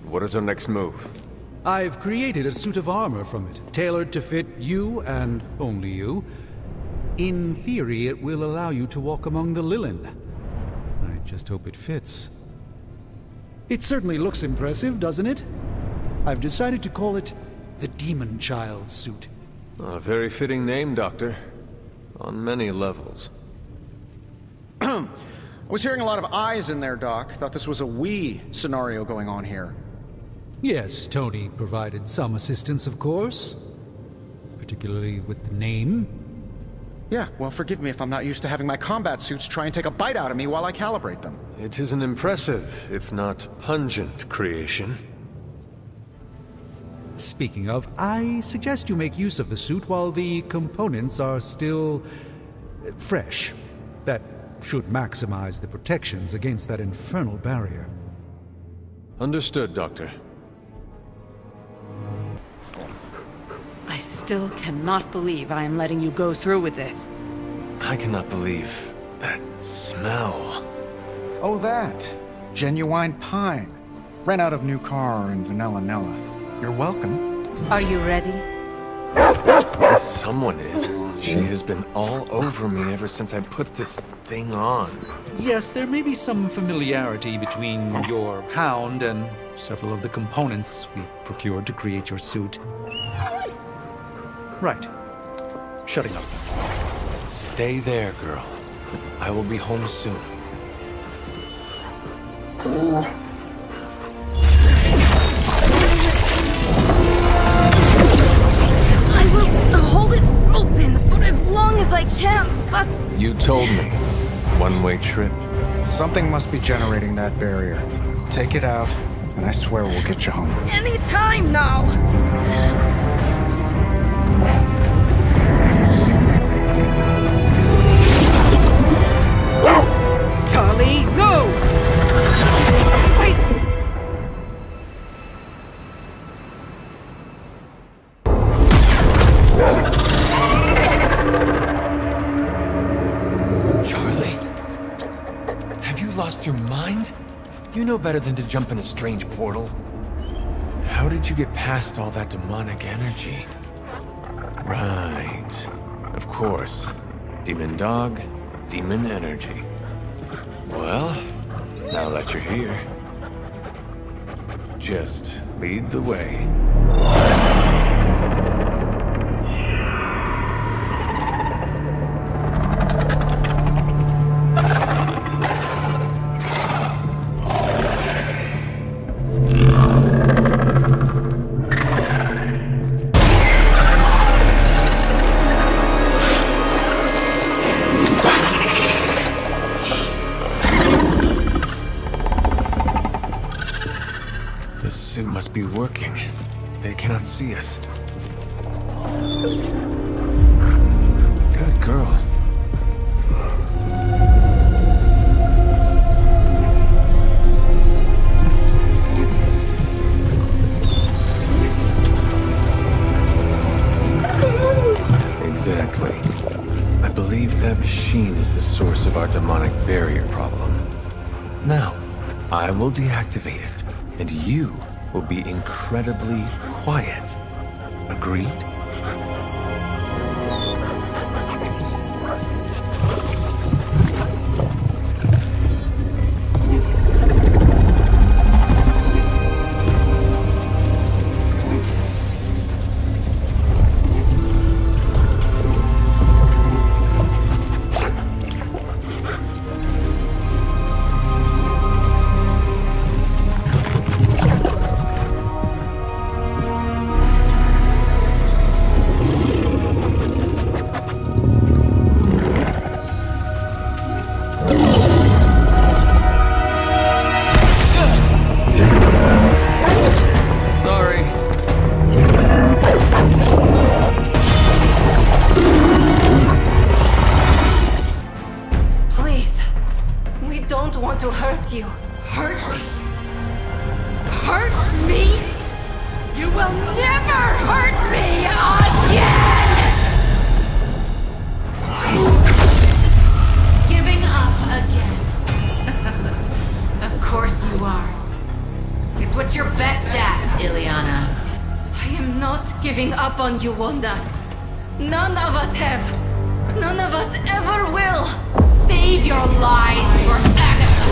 What is our next move? I've created a suit of armor from it, tailored to fit you and only you. In theory, it will allow you to walk among the Lilin. I just hope it fits. It certainly looks impressive, doesn't it? I've decided to call it the Demon Child suit. A very fitting name, Doctor. On many levels. I was hearing a lot of eyes in there, Doc. Thought this was a we scenario going on here. Yes, Tony provided some assistance, of course. Particularly with the name. Yeah, well, forgive me if I'm not used to having my combat suits try and take a bite out of me while I calibrate them. It is an impressive, if not pungent, creation. Speaking of, I suggest you make use of the suit while the components are still fresh. That should maximize the protections against that infernal barrier. Understood, Doctor. I still cannot believe I am letting you go through with this. I cannot believe that smell. Oh, that. Genuine pine. Ran out of new car in Vanilla Nella. You're welcome. Are you ready? Someone is. She has been all over me ever since I put this thing on. Yes, there may be some familiarity between your hound and several of the components we procured to create your suit. Right. Shutting up. Stay there, girl. I will be home soon. I will hold it open for as long as I can, but... You told me. One-way trip. Something must be generating that barrier. Take it out, and I swear we'll get you home. Any time now! Charlie, no! Wait! Charlie? Have you lost your mind? You know better than to jump in a strange portal. How did you get past all that demonic energy? Right. Of course. Demon dog, demon energy. Well, now that you're here, just lead the way. Be working. They cannot see us. Good girl. Exactly. I believe that machine is the source of our demonic barrier problem. Now, I will deactivate it, and you will be incredibly quiet. Agreed? Giving up. up on you, Wanda. None of us have. None of us ever will. Save your lies for Agatha.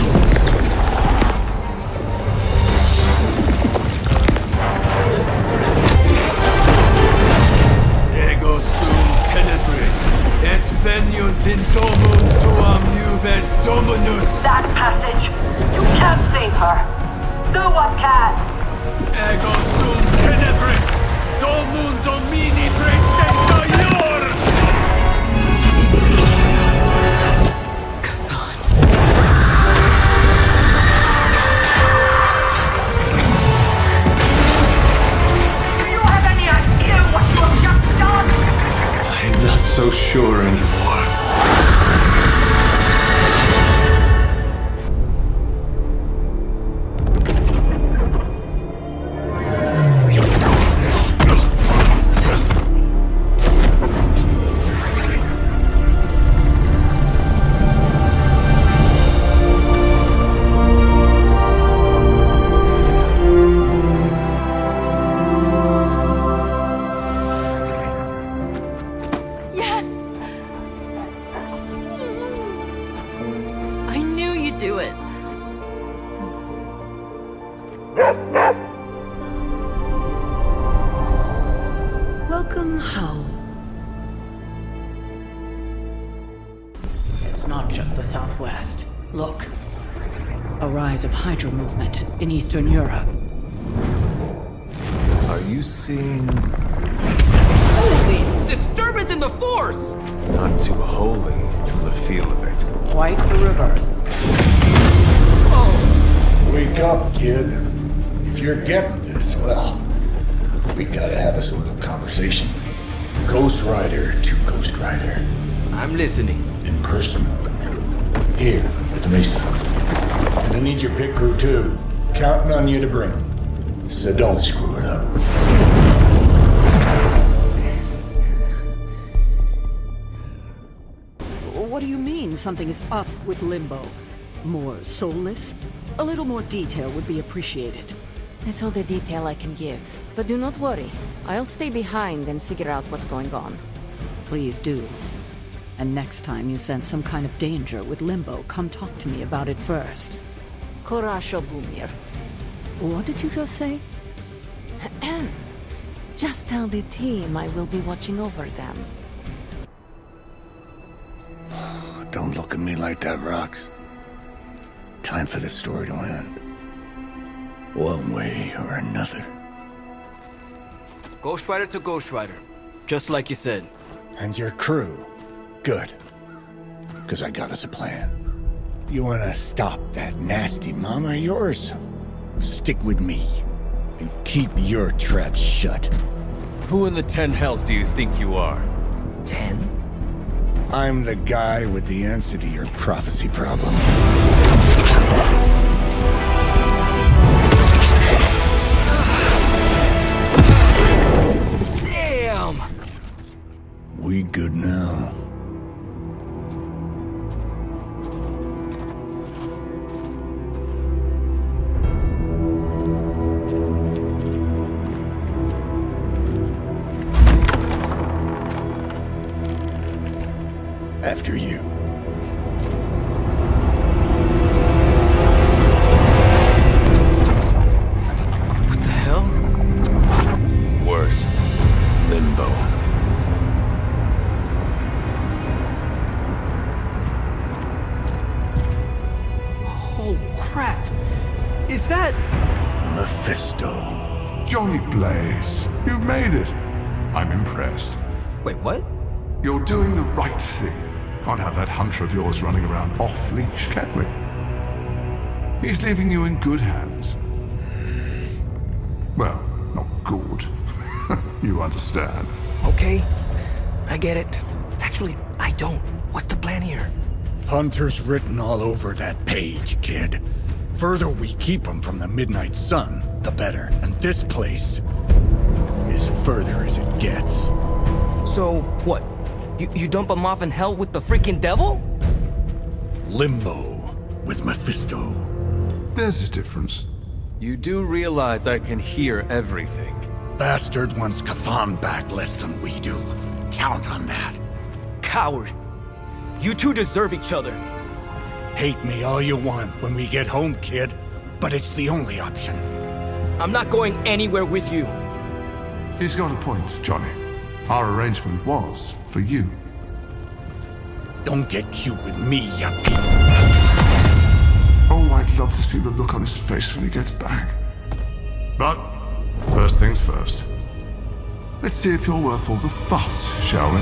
Ego sum tenebris, et veniunt in domum suam juvet dominus. That passage. You can't save her. No one can. Ego sum tenebris, domum domini presenta ior. I'm not so sure anymore. Do it. Welcome home. It's not just the Southwest. Look. A rise of Hydra movement in Eastern Europe. Are you seeing... Holy disturbance in the Force! Not too holy from the feel of it. Quite the reverse. Wake up, kid. If you're getting this, well, we gotta have us a little conversation. Ghost Rider to Ghost Rider. I'm listening. In person. Here, at the Mesa. And I need your pit crew, too. Counting on you to bring them. So don't screw it up. What do you mean something is up with Limbo? More soulless? A little more detail would be appreciated. That's all the detail I can give. But do not worry. I'll stay behind and figure out what's going on. Please do. And next time you sense some kind of danger with Limbo, come talk to me about it first. Korasho Bumir. What did you just say? Just tell the team I will be watching over them. Don't look at me like that, Rox. Time for this story to end. One way or another. Ghost Rider to Ghost Rider. Just like you said. And your crew. Good. Because I got us a plan. You wanna stop that nasty mama of yours? Stick with me. And keep your traps shut. Who in the 10 hells do you think you are? 10? I'm the guy with the answer to your prophecy problem. Damn! We good now? After you. What the hell? Worse. Limbo. Oh, crap. Is that... Mephisto. Johnny Blaze, you made it. I'm impressed. Wait, what? You're doing the right thing. Can't have that hunter of yours running around off-leash, can we? He's leaving you in good hands. Well, not good. You understand. Okay, I get it. Actually, I don't. What's the plan here? Hunter's written all over that page, kid. Further we keep him from the midnight sun, the better. And this place is further as it gets. So, what? You dump him off in hell with the freaking devil? Limbo with Mephisto. There's a difference. You do realize I can hear everything. bastard wants Cathan back less than we do. Count on that. Coward. You two deserve each other. Hate me all you want when we get home, kid. But it's the only option. I'm not going anywhere with you. He's got a point, Johnny. Our arrangement was for you. Don't get cute with me, you Oh, I'd love to see the look on his face when he gets back. But, first things first. Let's see if you're worth all the fuss, shall we?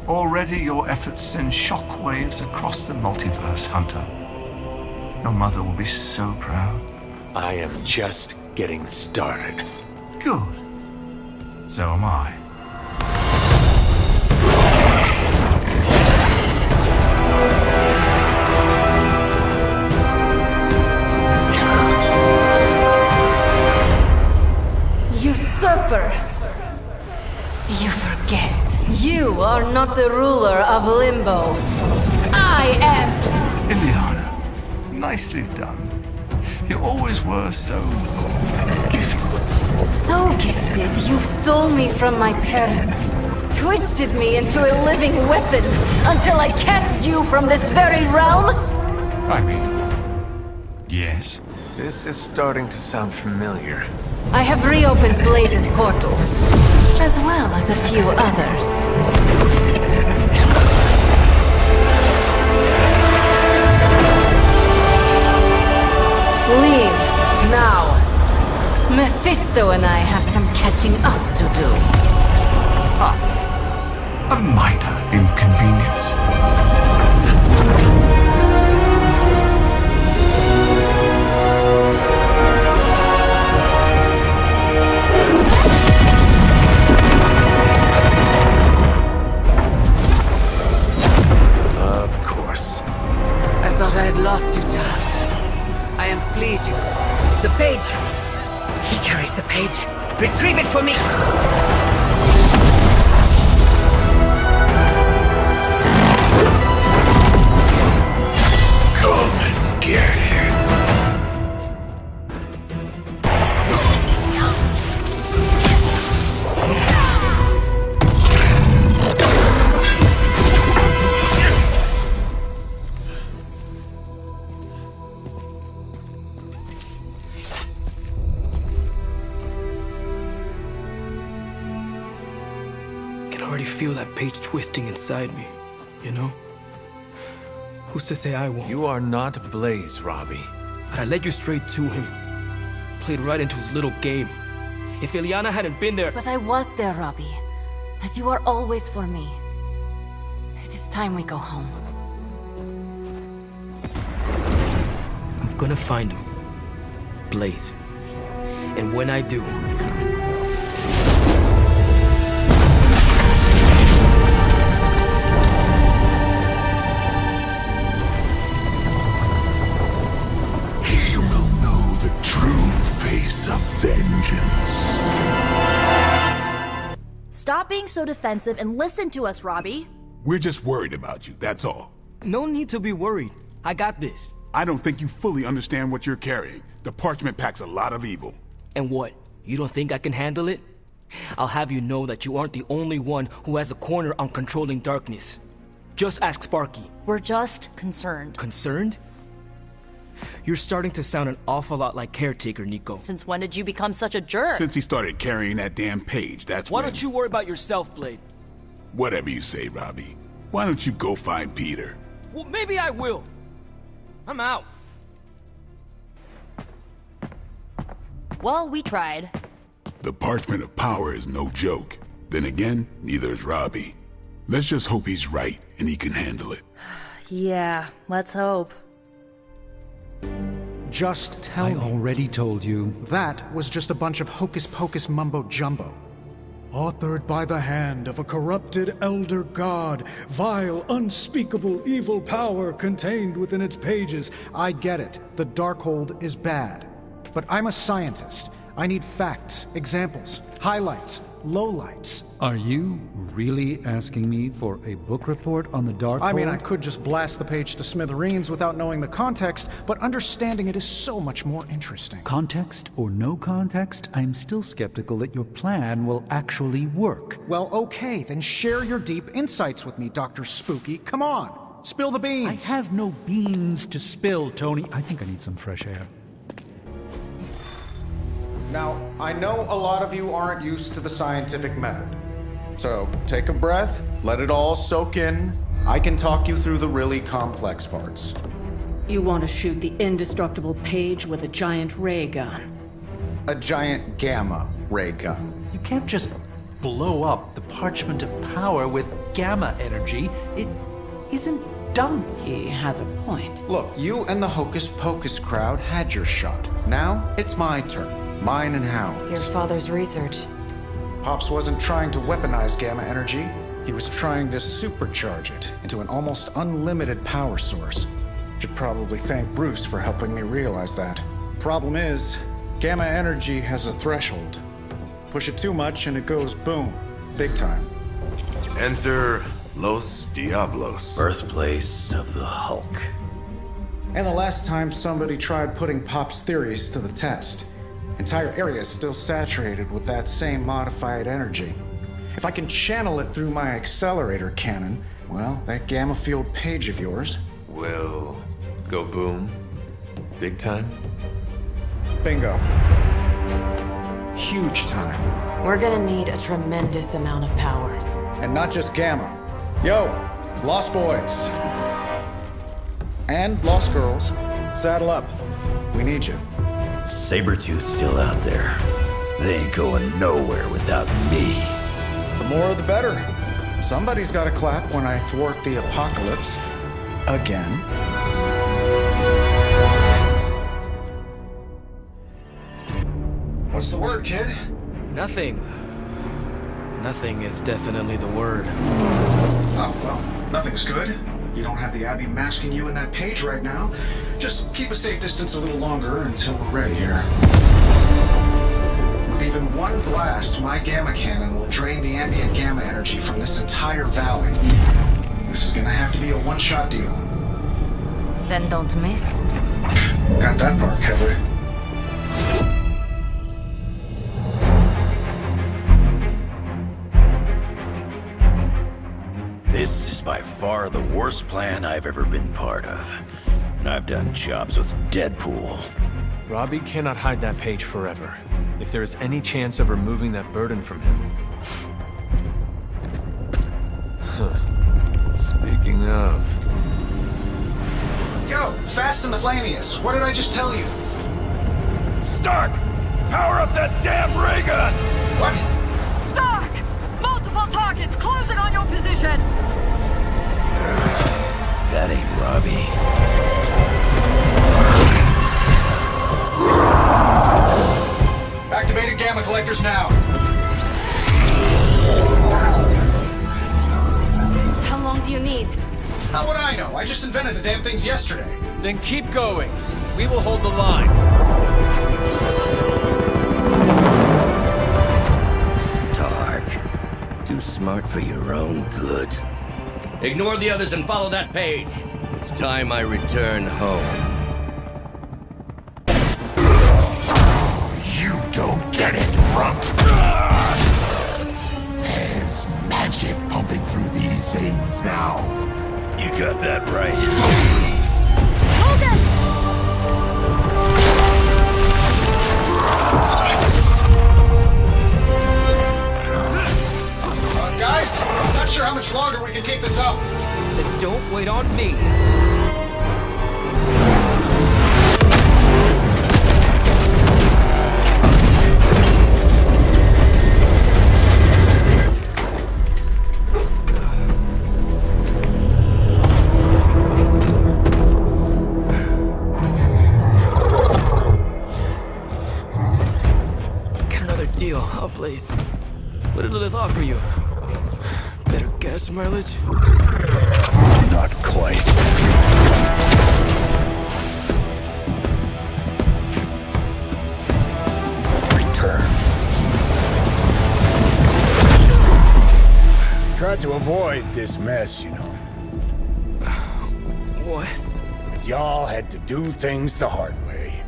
Already your efforts send shockwaves across the multiverse, Hunter. Your mother will be so proud. I am just getting started. Good. So am I. Usurper! You forget. You are not the ruler of Limbo. I am! Ileana, nicely done. You always were so gifted. So gifted, you've stole me from my parents. Twisted me into a living weapon until I cast you from this very realm? I mean, yes. This is starting to sound familiar. I have reopened Blaze's portal, as well as a few others. Leave, now. Mephisto and I have some catching up to do. A minor inconvenience. Of course. I thought I had lost you, child. I am pleased you... The page! He carries the page. Retrieve it for me! Come and get it. I already feel that page twisting inside me, you know? Who's to say I won't? You are not Blaze, Robbie. But I led you straight to him. Played right into his little game. If Ileana hadn't been there... But I was there, Robbie. As you are always for me. It is time we go home. I'm gonna find him. Blaze. And when I do... He will know the true face of vengeance. Stop being so defensive and listen to us, Robbie. We're just worried about you, that's all. No need to be worried. I got this. I don't think you fully understand what you're carrying. The parchment packs a lot of evil. And what? You don't think I can handle it? I'll have you know that you aren't the only one who has a corner on controlling darkness. Just ask Sparky. We're just concerned. Concerned? You're starting to sound an awful lot like Caretaker, Nico. Since when did you become such a jerk? Since he started carrying that damn page, that's Why don't you worry about yourself, Blade? Whatever you say, Robbie. Why don't you go find Peter? Well, maybe I will. I'm out. Well, we tried. The parchment of power is no joke. Then again, neither is Robbie. Let's just hope he's right and he can handle it. Yeah, let's hope. Just tell me. I already told you. That was just a bunch of hocus-pocus mumbo-jumbo. Authored by the hand of a corrupted elder god, vile, unspeakable evil power contained within its pages. I get it. The Darkhold is bad. But I'm a scientist. I need facts, examples, highlights, lowlights. Are you really asking me for a book report on the Dark Hold? I mean, I could just blast the page to smithereens without knowing the context, but understanding it is so much more interesting. Context or no context, I'm still skeptical that your plan will actually work. Well, okay, then share your deep insights with me, Dr. Spooky. Come on, spill the beans. I have no beans to spill, Tony. I think I need some fresh air. Now, I know a lot of you aren't used to the scientific method. So, take a breath, let it all soak in. I can talk you through the really complex parts. You want to shoot the indestructible Page with a giant ray gun. A giant gamma ray gun. You can't just blow up the parchment of power with gamma energy. It isn't done. He has a point. Look, you and the Hocus Pocus crowd had your shot. Now, it's my turn. Mine and Hound's. Your father's research. Pops wasn't trying to weaponize gamma energy. He was trying to supercharge it into an almost unlimited power source. Should probably thank Bruce for helping me realize that. Problem is, gamma energy has a threshold. Push it too much and it goes boom. Big time. Enter Los Diablos. Birthplace of the Hulk. And the last time somebody tried putting Pop's theories to the test. Entire area is still saturated with that same modified energy. If I can channel it through my accelerator cannon, well, that gamma field Page of yours will go boom. Big time? Bingo. Huge time. We're gonna need a tremendous amount of power. And not just gamma. Yo, Lost Boys. And Lost Girls, saddle up. We need you. Sabretooth's still out there. They ain't going nowhere without me. The more the better. Somebody's gotta clap when I thwart the apocalypse. Again. What's the word, kid? Nothing. Nothing is definitely the word. Oh, well, nothing's good. You don't have the Abbey masking you in that Page right now. Just keep a safe distance a little longer until we're ready here. With even one blast, my gamma cannon will drain the ambient gamma energy from this entire valley. This is gonna have to be a one-shot deal. Then don't miss. Got that part covered. This is by far the worst plan I've ever been part of. And I've done jobs with Deadpool. Robbie cannot hide that Page forever. If there is any chance of removing that burden from him... Speaking of... Yo, Fast and the Flamius, what did I just tell you? Stark! Power up that damn ray gun! What? Stark! Multiple targets closing on your position! That ain't Robbie. Activated gamma collectors now. How long do you need? How would I know? I just invented the damn things yesterday. Then keep going. We will hold the line. Stark. Too smart for your own good. Ignore the others and follow that Page. It's time I return home. You don't get it, Rump. There's magic pumping through these veins now. You got that right. Hold him! Guys, I'm not sure how much longer we can keep this up. Then don't wait on me. Get another deal, oh please. What did Lilith offer you? Better gas mileage? Not quite. tried to avoid this mess, you know. What? But y'all had to do things the hard way.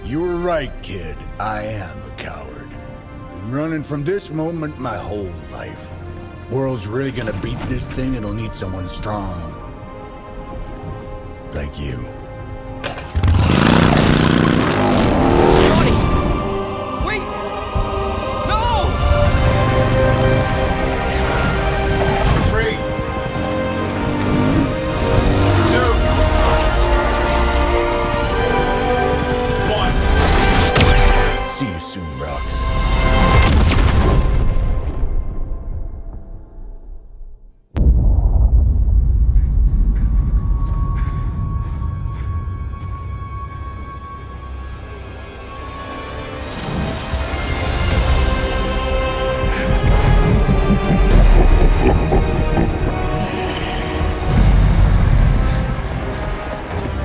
You were right, kid. I am a coward. Been running from this moment my whole life. World's really gonna beat this thing, it'll need someone strong. Like you. Wait! No! 3, 2, 1. See you soon, Brox.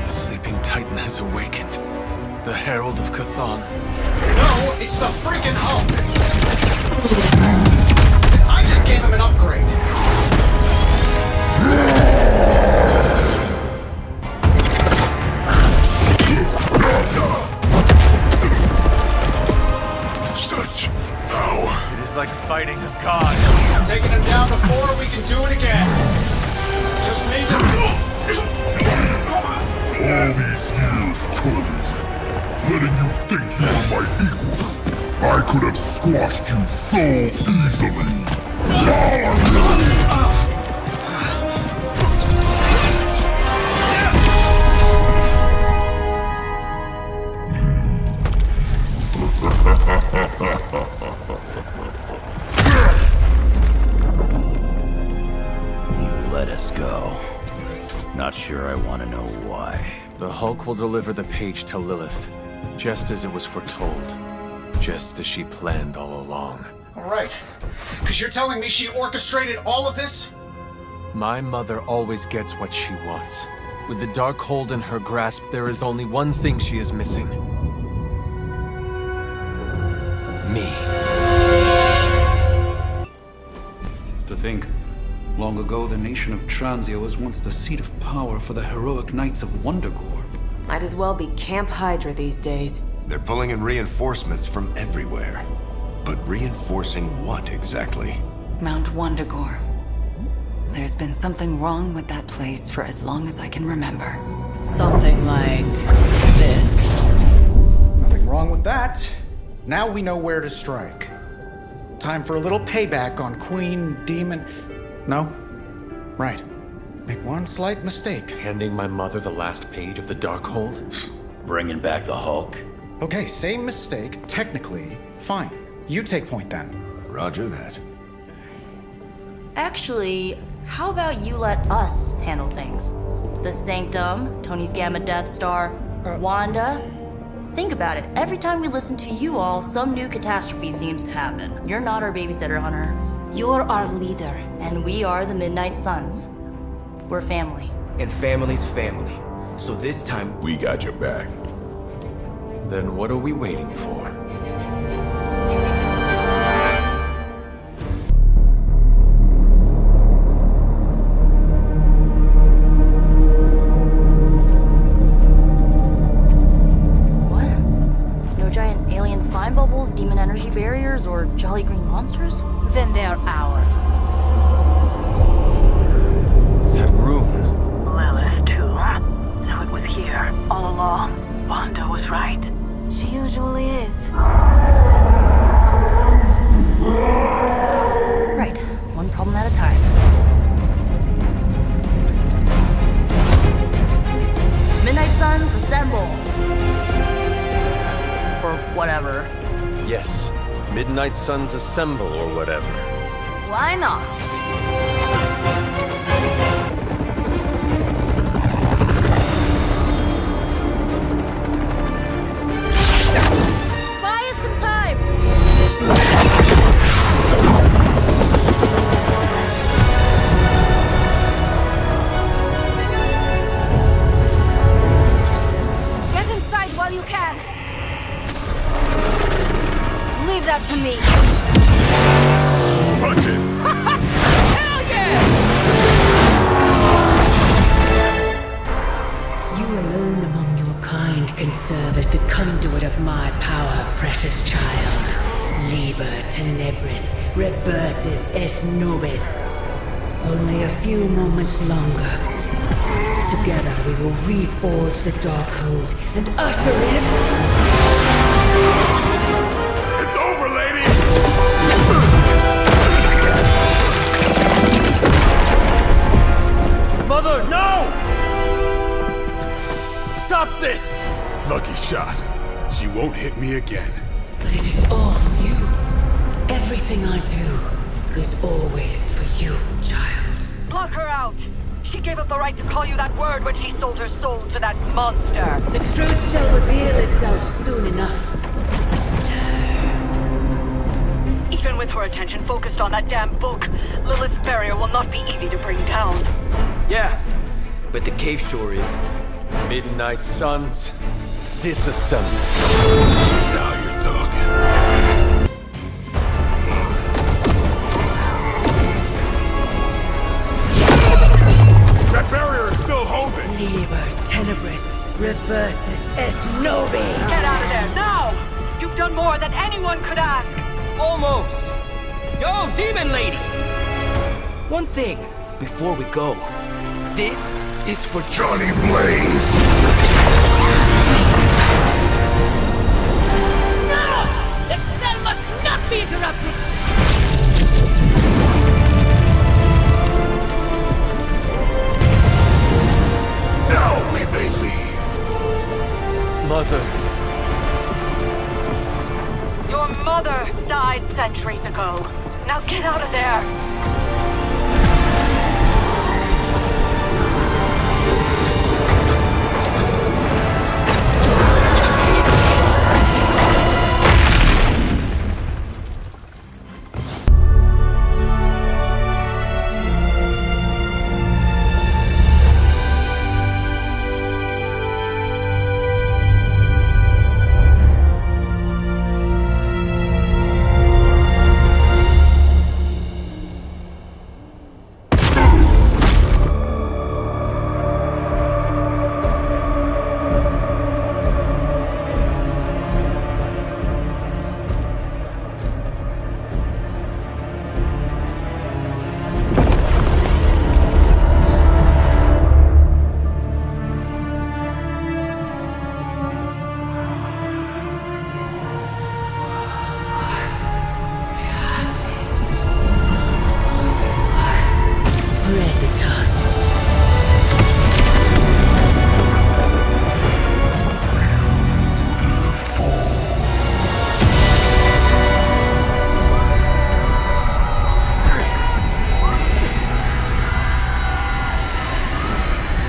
Sleeping Titan has awakened. The Herald of Cthon. No, it's the freaking Hulk! I just gave him an upgrade. Such power. It is like fighting a god. I'm taking him down before we can do it again. Just need to... All these years, Tony. Letting you think you were my equal. I could have squashed you so easily. You let us go. Not sure I want to know why. The Hulk will deliver the page to Lilith, just as it was foretold. Just as she planned all along. All right. Because you're telling me she orchestrated all of this? My mother always gets what she wants. With the Darkhold in her grasp, there is only one thing she is missing. Me. To think, long ago the nation of Transia was once the seat of power for the heroic knights of Wundagore. Might as well be Camp Hydra these days. They're pulling in reinforcements from everywhere. But reinforcing what exactly? Mount Wundagore. There's been something wrong with that place for as long as I can remember. Something like this. Nothing wrong with that. Now we know where to strike. Time for a little payback on Queen, Demon... No? Right. Make one slight mistake. Handing my mother the last page of the Darkhold? Bringing back the Hulk. Okay, same mistake. Technically, fine. You take point then. Roger that. Actually, how about you let us handle things? The Sanctum, Tony's Gamma Death Star, Wanda. Think about it. Every time we listen to you all, some new catastrophe seems to happen. You're not our babysitter, Hunter. You're our leader. And we are the Midnight Suns. We're family. And family's family. So this time... We got your back. Then what are we waiting for? Slime bubbles, demon energy barriers, or jolly green monsters? Then they're ours. That room. Lilith, too. So it was here, all along. Wanda was right. She usually is. Right. One problem at a time. Midnight Suns, assemble! Or whatever. Yes. Midnight Suns assemble or whatever. Why not? Buy us some time! Get inside while you can. Leave that to me. Punch it! reversus es nobis. Only a few moments longer. Together we will reforge the Darkhold and usher in... It's over, lady! Mother, no! Stop this! Lucky shot. She won't hit me again. But it is all for you. Everything I do is always for you, child. Block her out! She gave up the right to call you that word when she sold her soul to that monster. The truth shall reveal itself soon enough, Even with her attention focused on that damn book, Lilith's barrier will not be easy to bring down. Yeah, but the cave sure is. Midnight suns, disassemble. Now you're talking. That barrier is still holding. Liber tenebris reversus es nobi. Get out of there, now! You've done more than anyone could ask. Almost! Yo, Demon Lady! One thing, before we go. This is for Johnny Blaze! No! The spell must not be interrupted! Now we may leave. Mother. Your mother died centuries ago. Now get out of there!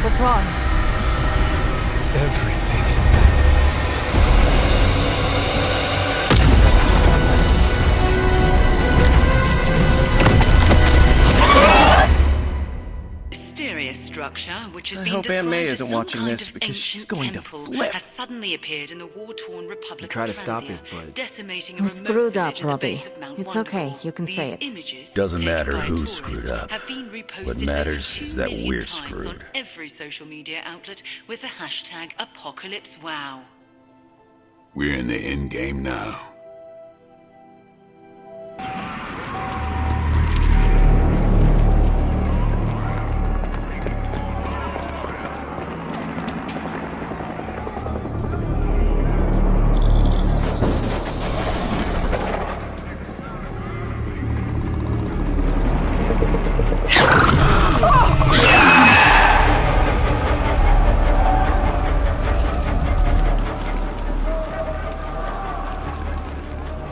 What's wrong? Everything. Mysterious structure, which has I been hope Aunt May described as isn't some watching kind this of because she's ancient going to temple, flip. has suddenly appeared in the war-torn Republic I try to of stop Transia, it, but decimating a You remote screwed up, village at the Robbie. base of Mount It's Wonderful. okay, you can These say it. images, Doesn't taken matter by who tourists, screwed up. have been reposted What over matters 2 is that million we're times screwed. on every social media outlet with the hashtag #ApocalypseWow. We're in the end game now.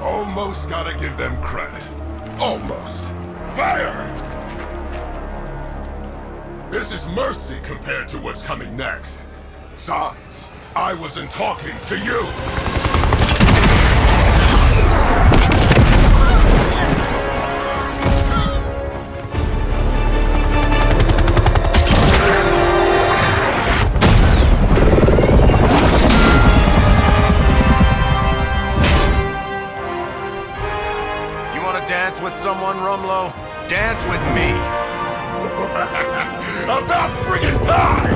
Almost gotta give them credit. Almost. Fire! This is mercy compared to what's coming next. Besides, I wasn't talking to you. Dance with someone, Rumlow? Dance with me. About friggin' time!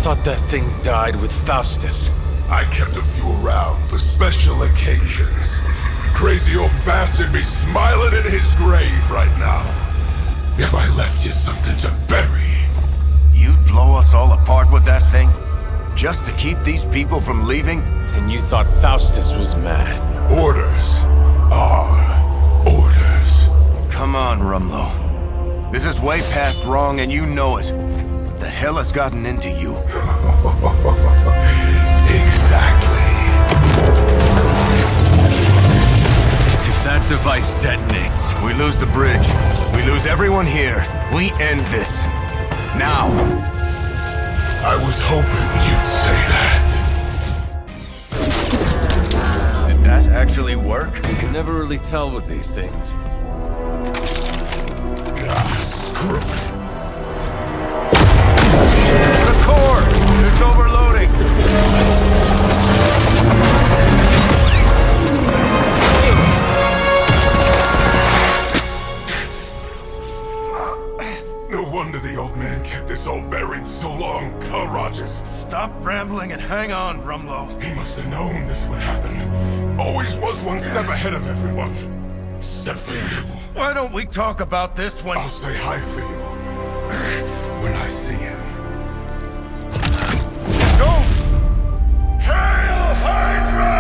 thought that thing died with Faustus. I kept a few around for special occasions. Crazy old bastard be smiling in his grave right now. If I left you something to bury. You'd blow us all apart with that thing? Just to keep these people from leaving? And you thought Faustus was mad. Orders are orders. Come on, Rumlow. This is way past wrong and you know it. What the hell has gotten into you? Exactly. If that device detonates, we lose the bridge. We lose everyone here. We end this. Now. I was hoping you'd say that. Did that actually work? You can never really tell with these things. Screw it. The core! It's overloading! No wonder the old man kept this all buried so long, huh, Rogers? Stop rambling and hang on, Rumlow. He must have known this would happen. Always was one step ahead of everyone. Except for you. Why don't we talk about this when... I'll say hi for you. When I see him. Go! Hail Hydra!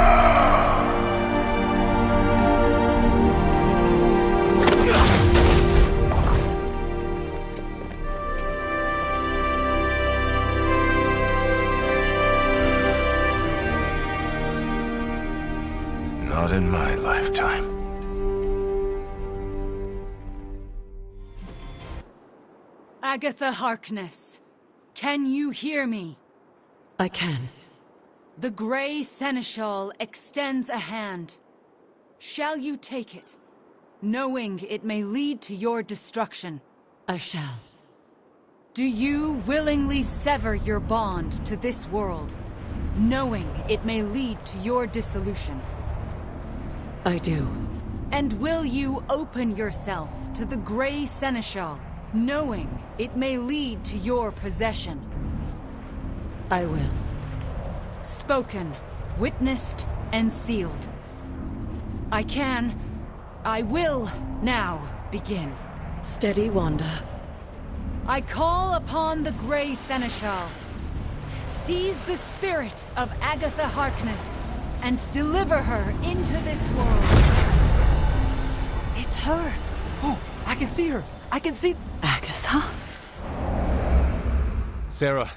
Not in my lifetime. Agatha Harkness, can you hear me? I can. The Grey Seneschal extends a hand. Shall you take it, knowing it may lead to your destruction? I shall. Do you willingly sever your bond to this world, knowing it may lead to your dissolution? I do. And will you open yourself to the Grey Seneschal, knowing it may lead to your possession? I will. Spoken, witnessed, and sealed. I will now begin. Steady, Wanda. I call upon the Grey Seneschal. Seize the spirit of Agatha Harkness and deliver her into this world. It's her. Oh, I can see her. I can see... Agatha? Sarah,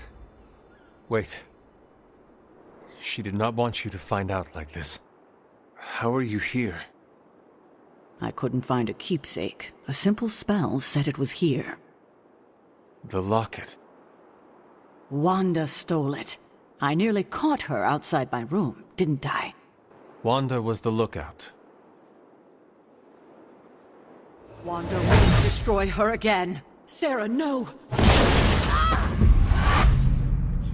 wait. She did not want you to find out like this. How are you here? I couldn't find a keepsake. A simple spell said it was here. The locket. Wanda stole it. I nearly caught her outside my room, didn't I? Wanda was the lookout. Wanda will destroy her again. Sarah, no!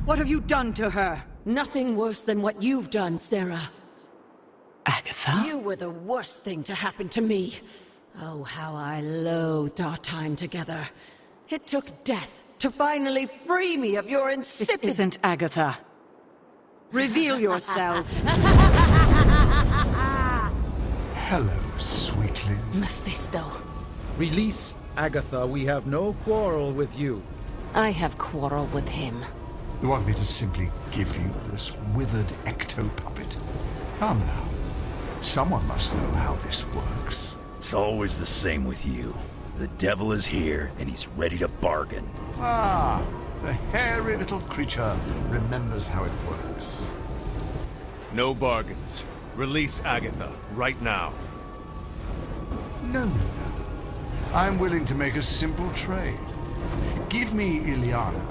What have you done to her? Nothing worse than what you've done, Sarah. Agatha? You were the worst thing to happen to me. Oh, how I loathed our time together. It took death to finally free me of your insipid... This isn't Agatha. Reveal yourself. Hello, sweetling. Mephisto. Release Agatha. We have no quarrel with you. I have quarrel with him. You want me to simply give you this withered ecto-puppet? Come now. Someone must know how this works. It's always the same with you. The devil is here, and he's ready to bargain. Ah, the hairy little creature remembers how it works. No bargains. Release Agatha, right now. No. I'm willing to make a simple trade. Give me Ileana,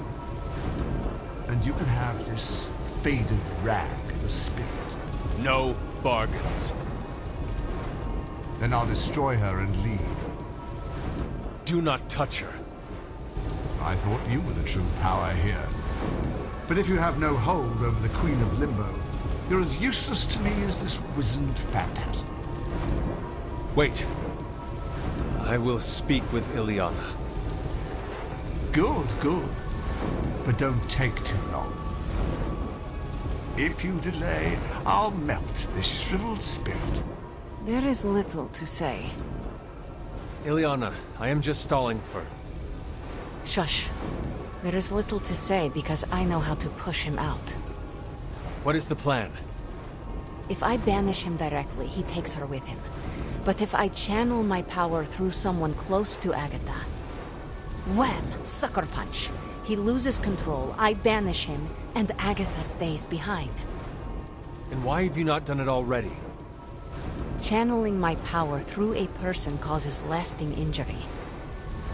and you can have this faded rag of a spirit. No bargains. Then I'll destroy her and leave. Do not touch her. I thought you were the true power here. But if you have no hold over the Queen of Limbo, you're as useless to me as this wizened phantasm. Wait. I will speak with Ileana. Good. but don't take too long. If you delay, I'll melt this shriveled spirit. There is little to say. Ileana, I am just stalling for... Shush. There is little to say because I know how to push him out. What is the plan? If I banish him directly, he takes her with him. But if I channel my power through someone close to Agatha... Wham! Sucker punch! He loses control, I banish him, and Agatha stays behind. And why have you not done it already? Channeling my power through a person causes lasting injury.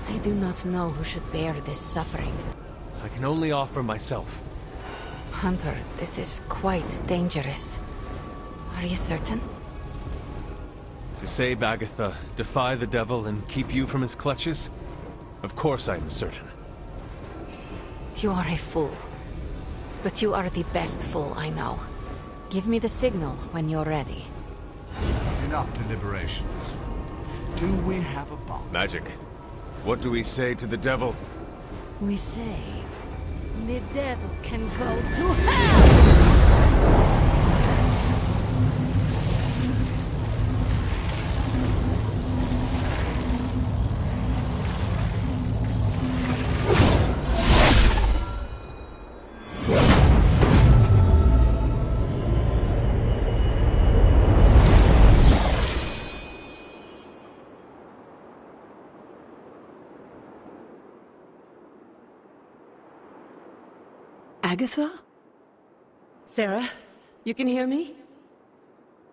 I do not know who should bear this suffering. I can only offer myself. Hunter, this is quite dangerous. Are you certain? To save Agatha, defy the devil, and keep you from his clutches? Of course I am certain. You are a fool. But you are the best fool I know. Give me the signal when you're ready. Enough deliberations. Do we have a bomb? Magic. What do we say to the devil? We say... the devil can go to hell! Agatha? Sarah, you can hear me?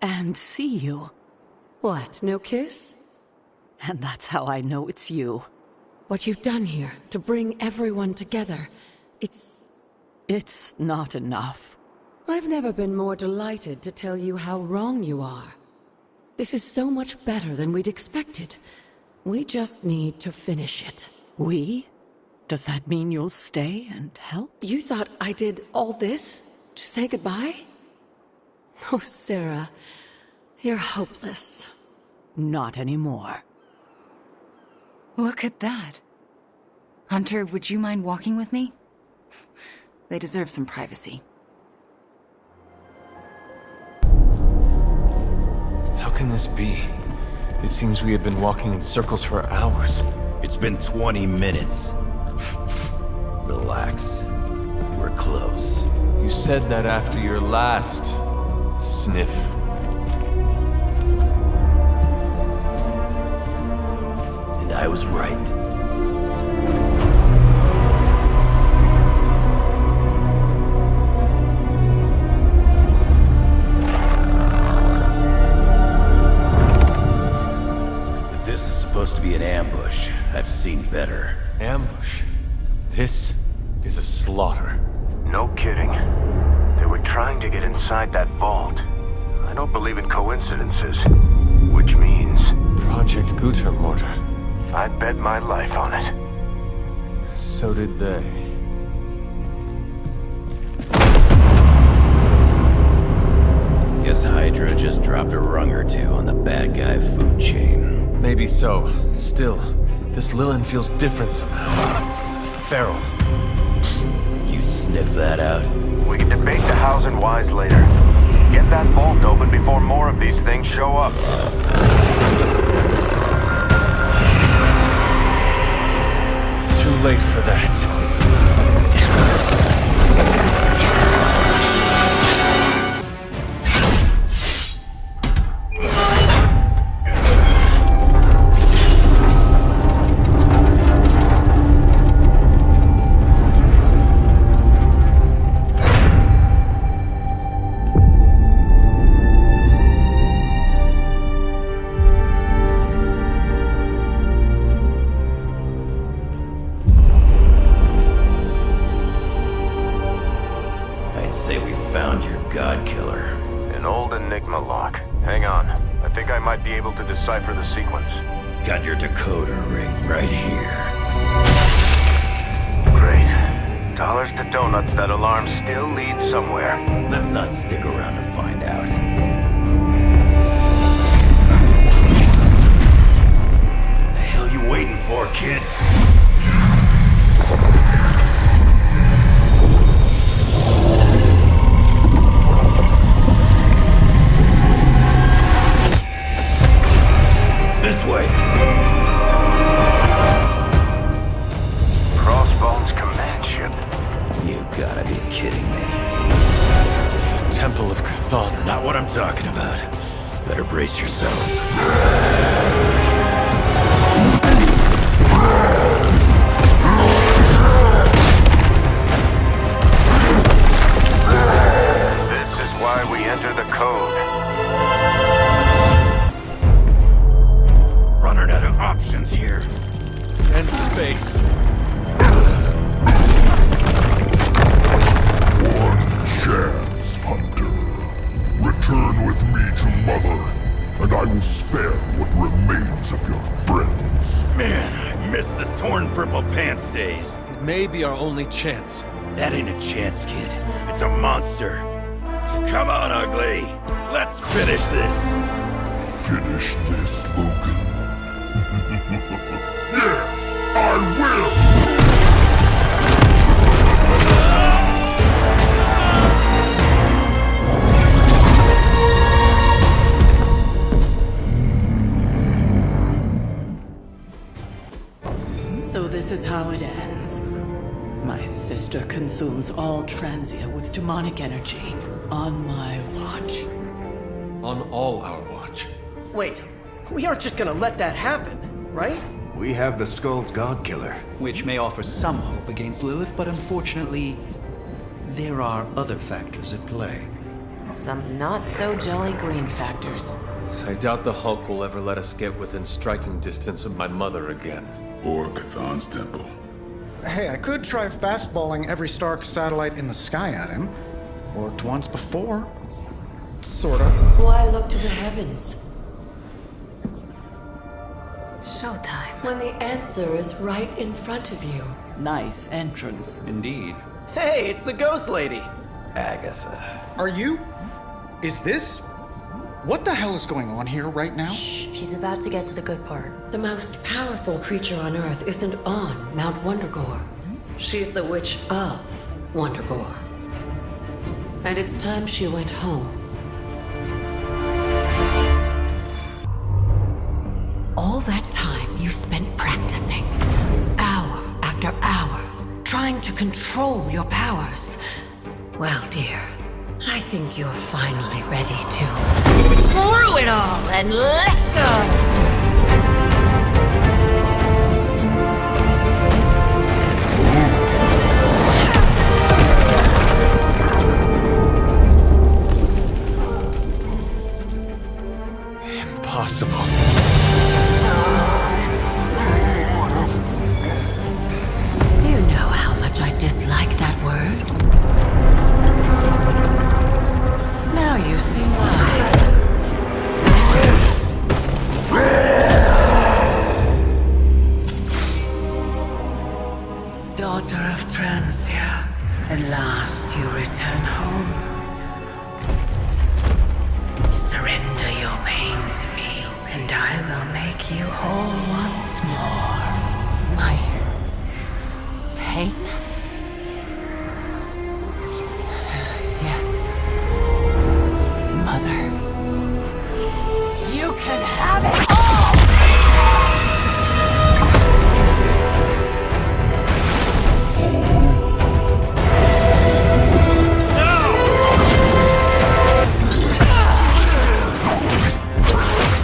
And see you. What, no kiss? And that's how I know it's you. What you've done here, to bring everyone together, it's not enough. I've never been more delighted to tell you how wrong you are. This is so much better than we'd expected. We just need to finish it. We? Does that mean you'll stay and help? You thought I did all this to say goodbye? Oh, Sarah, you're hopeless. Not anymore. Look at that. Hunter, would you mind walking with me? They deserve some privacy. How can this be? It seems we have been walking in circles for hours. It's been 20 minutes. Relax. We're close. You said that after your last sniff. And I was right. If this is supposed to be an ambush, I've seen better. Ambush? This is a slaughter. No kidding. They were trying to get inside that vault. I don't believe in coincidences. Which means... Project Gutermortar. I'd bet my life on it. So did they. Guess Hydra just dropped a rung or two on the bad guy food chain. Maybe so. Still, this Lilin feels different somehow. Feral. You sniff that out? We can debate the hows and whys later. Get that vault open before more of these things show up. Too late for that. Decipher the sequence. Got your decoder ring right here. Great. Dollars to donuts, that alarm still leads somewhere. Let's not stick around to find out. The hell you waiting for, kid? gotta be kidding me. The Temple of Cthon. Not what I'm talking about. Better brace yourselves. This is why we enter the code. Running out of options here. And space. One chance, Hunter. Return with me to Mother, and I will spare what remains of your friends. Man, I miss the torn purple pants days. It may be our only chance. That ain't a chance, kid. It's a monster. So come on, ugly. Let's finish this. Finish this, Logan. Yes, I will! So this is how it ends. My sister consumes all Transia with demonic energy on my watch. On all our watch. Wait, we aren't just gonna let that happen, right? We have the Skull's God-Killer. Which may offer some hope against Lilith, but unfortunately, there are other factors at play. Some not-so-jolly green factors. I doubt the Hulk will ever let us get within striking distance of my mother again. Or Cthon's temple. Hey, I could try fastballing every Stark satellite in the sky at him. Worked once before. Sorta. Why look to the heavens? Showtime. When the answer is right in front of you. Nice entrance. Indeed. Hey, it's the Ghost Lady. Agatha. Are you? Is this? What the hell is going on here right now? Shh, she's about to get to the good part. The most powerful creature on Earth isn't on Mount Wondergore. She's the Witch of Wondergore. And it's time she went home. All that time you spent practicing, hour after hour, trying to control your powers. Well, dear, I think you're finally ready to screw it all and let go! Impossible. You know how much I dislike that word. Now you see why. Daughter of Transia, at last you return home. Surrender your pain to me, and I will make you whole once more. My pain? Yes. Mother. You can have it all!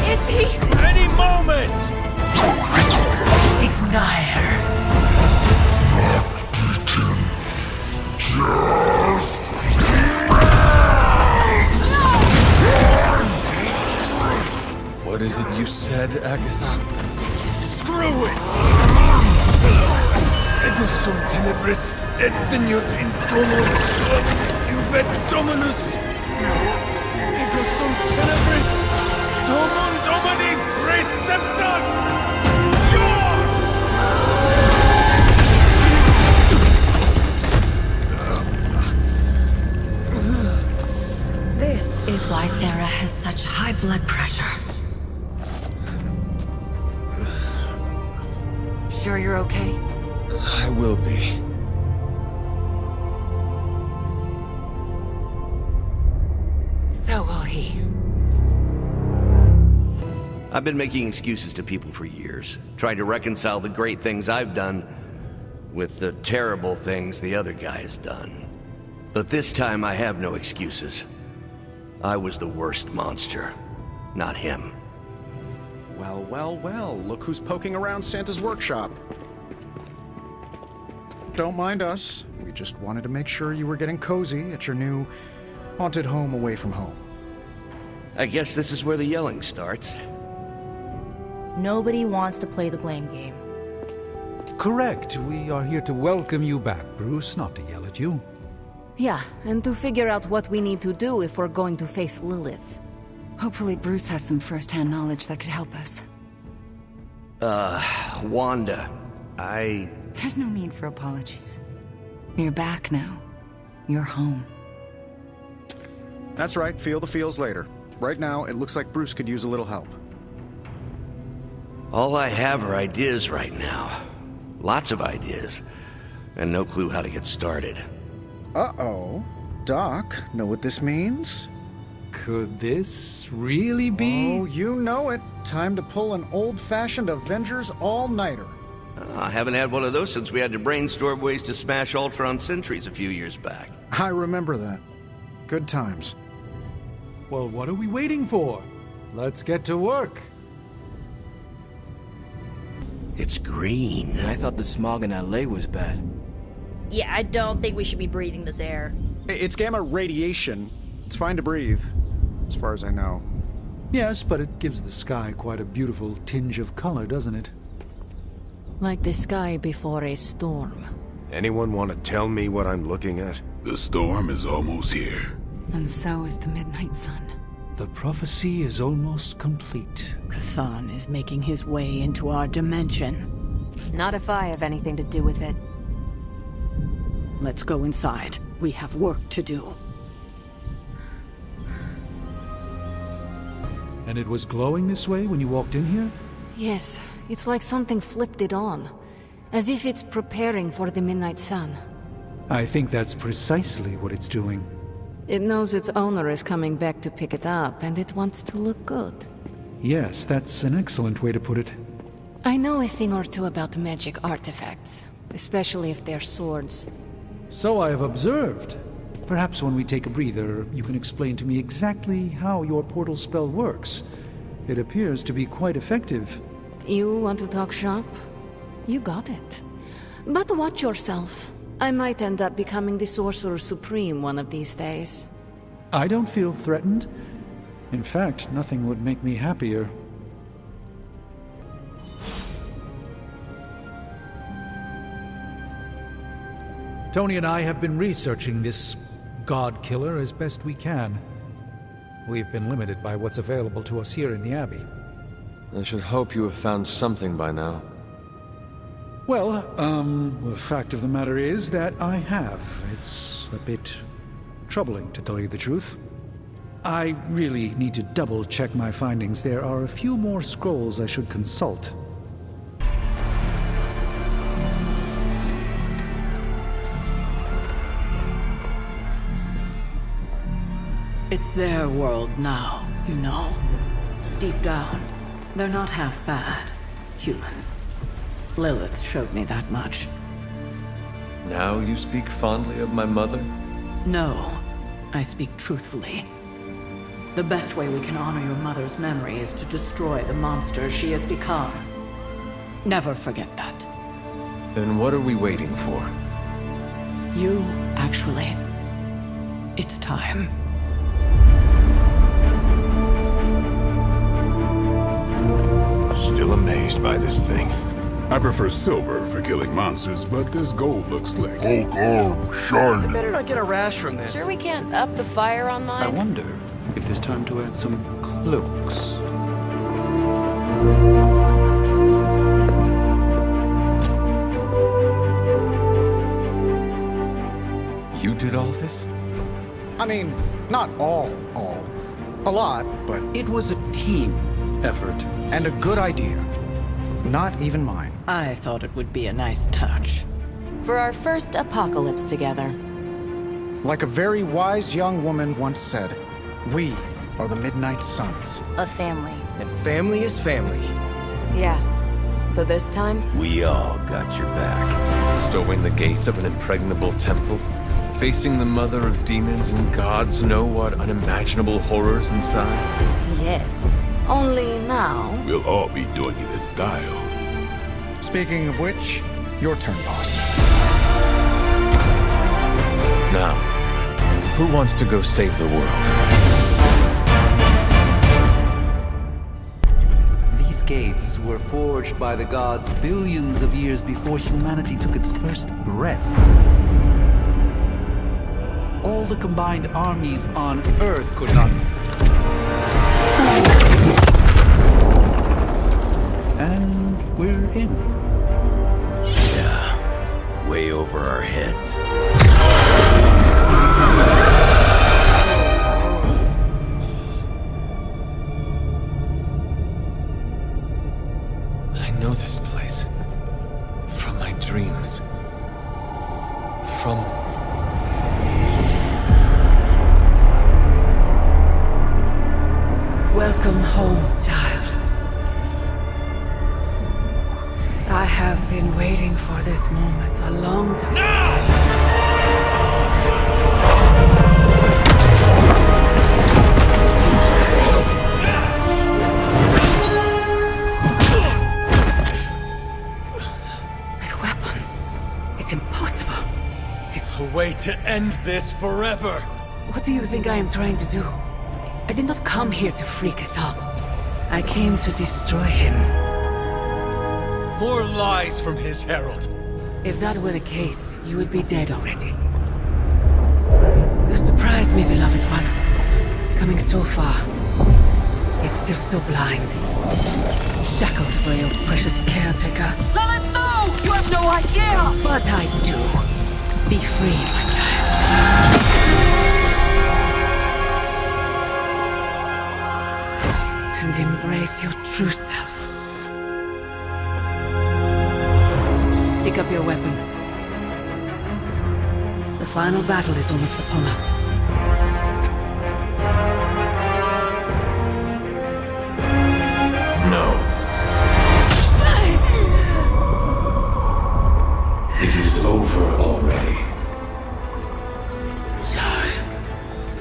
Is he? Any moment! Ignite her. What is it you said, Agatha? Screw it! Ego sum tenebris, et veniut in domum suam, iubet dominus. Ego sum tenebris, domum domini preceptor! This is why Sarah has such high blood pressure. Sure you're okay? I will be. So will he. I've been making excuses to people for years, trying to reconcile the great things I've done with the terrible things the other guy has done. But this time I have no excuses. I was the worst monster, not him. Well, well, well, look who's poking around Santa's workshop. Don't mind us. We just wanted to make sure you were getting cozy at your new haunted home away from home. I guess this is where the yelling starts. Nobody wants to play the blame game. Correct. We are here to welcome you back, Bruce, not to yell at you. Yeah, and to figure out what we need to do if we're going to face Lilith. Hopefully Bruce has some first-hand knowledge that could help us. Wanda, There's no need for apologies. You're back now. You're home. That's right, feel the feels later. Right now, it looks like Bruce could use a little help. All I have are ideas right now. Lots of ideas. And no clue how to get started. Uh-oh. Doc, know what this means? Could this really be? Oh, you know it. Time to pull an old-fashioned Avengers all-nighter. I haven't had one of those since we had to brainstorm ways to smash Ultron sentries a few years back. I remember that. Good times. Well, what are we waiting for? Let's get to work. It's green. I thought the smog in LA was bad. Yeah, I don't think we should be breathing this air. It's gamma radiation. It's fine to breathe, as far as I know. Yes, but it gives the sky quite a beautiful tinge of color, doesn't it? Like the sky before a storm. Anyone want to tell me what I'm looking at? The storm is almost here. And so is the midnight sun. The prophecy is almost complete. K'than is making his way into our dimension. Not if I have anything to do with it. Let's go inside. We have work to do. And it was glowing this way when you walked in here? Yes, it's like something flipped it on. As if it's preparing for the midnight sun. I think that's precisely what it's doing. It knows its owner is coming back to pick it up, and it wants to look good. Yes, that's an excellent way to put it. I know a thing or two about magic artifacts, especially if they're swords. So I have observed. Perhaps when we take a breather, you can explain to me exactly how your portal spell works. It appears to be quite effective. You want to talk shop? You got it. But watch yourself. I might end up becoming the Sorcerer Supreme one of these days. I don't feel threatened. In fact, nothing would make me happier. Tony and I have been researching this God Killer as best we can. We've been limited by what's available to us here in the Abbey. I should hope you have found something by now. Well, the fact of the matter is that I have. It's a bit troubling, to tell you the truth. I really need to double-check my findings. There are a few more scrolls I should consult. It's their world now, you know. Deep down, they're not half bad. Humans. Lilith showed me that much. Now you speak fondly of my mother? No, I speak truthfully. The best way we can honor your mother's memory is to destroy the monster she has become. Never forget that. Then what are we waiting for? You, actually. It's time. Still amazed by this thing. I prefer silver for killing monsters, but this gold looks slick. Hulk arm, shiny. I better not get a rash from this. Sure we can't up the fire on mine? I wonder if there's time to add some cloaks. You did all this? I mean, not all. A lot, but It was a team effort. and a good idea. Not even mine. I thought it would be a nice touch. For our first apocalypse together. Like a very wise young woman once said, we are the Midnight Suns. A family. And family is family. Yeah. So this time? We all got your back. Storming the gates of an impregnable temple? Facing the mother of demons and gods know what unimaginable horrors inside? Yes. Only now. We'll all be doing it in style. Speaking of which, your turn, boss. Now, who wants to go save the world? These gates were forged by the gods billions of years before humanity took its first breath. All the combined armies on Earth could not... And we're in. Yeah, way over our heads. I know this place. From my dreams. From... Welcome home, child. I have been waiting for this moment a long time. That weapon. It's impossible. It's a way to end this forever. What do you think I am trying to do? I did not come here to free Cathal. I came to destroy him. More lies from his herald. If that were the case, you would be dead already. You surprised me, beloved one. Coming so far, yet still so blind. Shackled by your precious caretaker. Lilith, no! You have no idea! But I do. Be free, my child. And embrace your true self. Pick up your weapon. The final battle is almost upon us. No. It is over already. Child.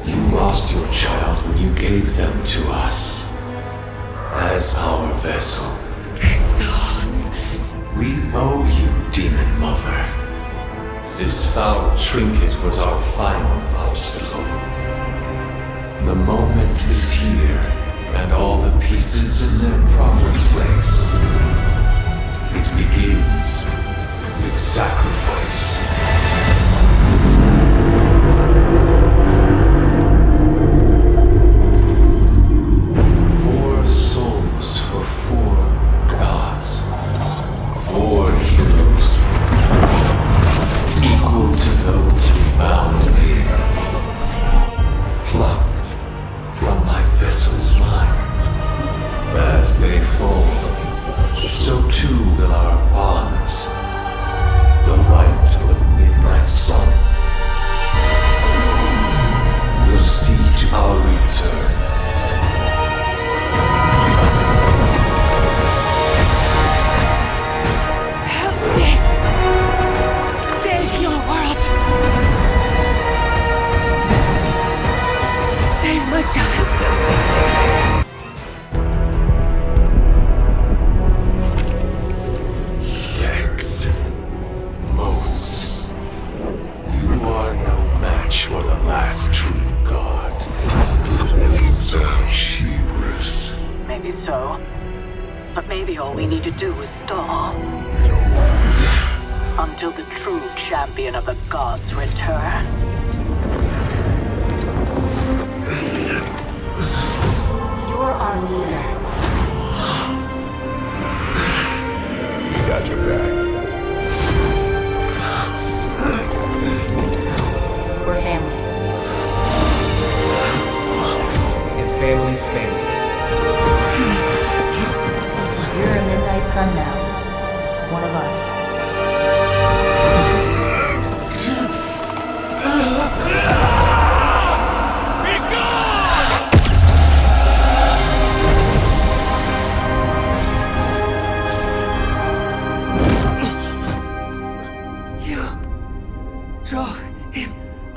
You lost your child when you gave them to us. As our vessel. We owe you, Demon Mother. This foul trinket was our final obstacle. The moment is here, and all the pieces in their proper place. It begins with sacrifice. For 4 gods. 4 heroes. Equal to those who bound me. Plucked from my vessel's mind. As they fall, so too will our bonds. The light of the midnight sun will see to our return. My child. Specs. Motes. You are no match for the last true god. Hubris. Maybe so. But maybe all we need to do is stall. Until the true champion of the gods return. You're our leader. We got your back. We're family. And family's family. You're a midnight sun now. One of us.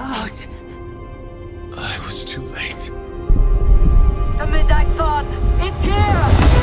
Out. I was too late. The Midnight Sun! It's here!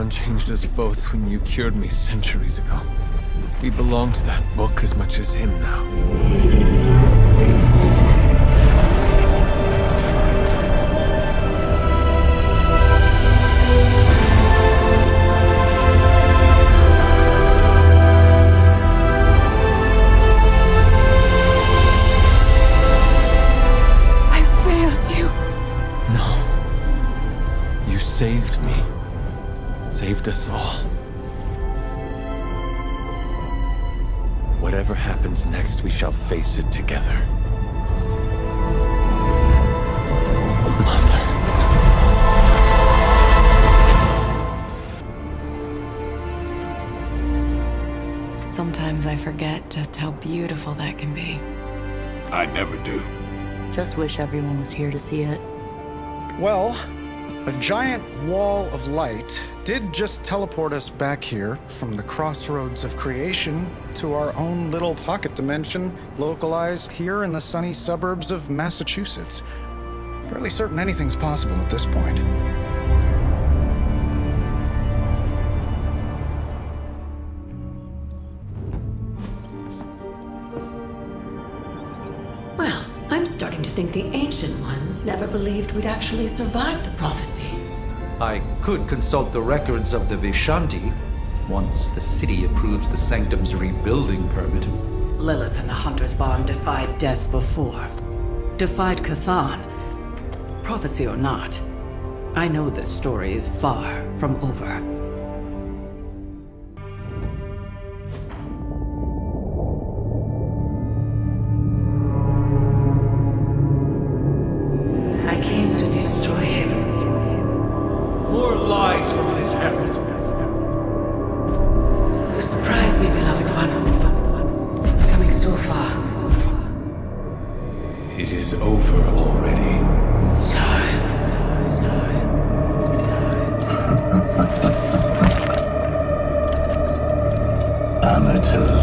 changed us both when you cured me centuries ago. We belong to that book as much as him now. Saved me. Saved us all. Whatever happens next, we shall face it together. Mother. Sometimes I forget just how beautiful that can be. I never do. Just wish everyone was here to see it. Well, a giant wall of light did just teleport us back here from the crossroads of creation to our own little pocket dimension localized here in the sunny suburbs of Massachusetts. Fairly certain anything's possible at this point. Well, I'm starting to think the Ancient Ones never believed we'd actually survive the prophecy. I could consult the records of the Vishanti once the city approves the Sanctum's rebuilding permit. Lilith and the Hunter's Bond defied death before. Defied Cthon. Prophecy or not, I know this story is far from over. far. It is over already. Amateurs.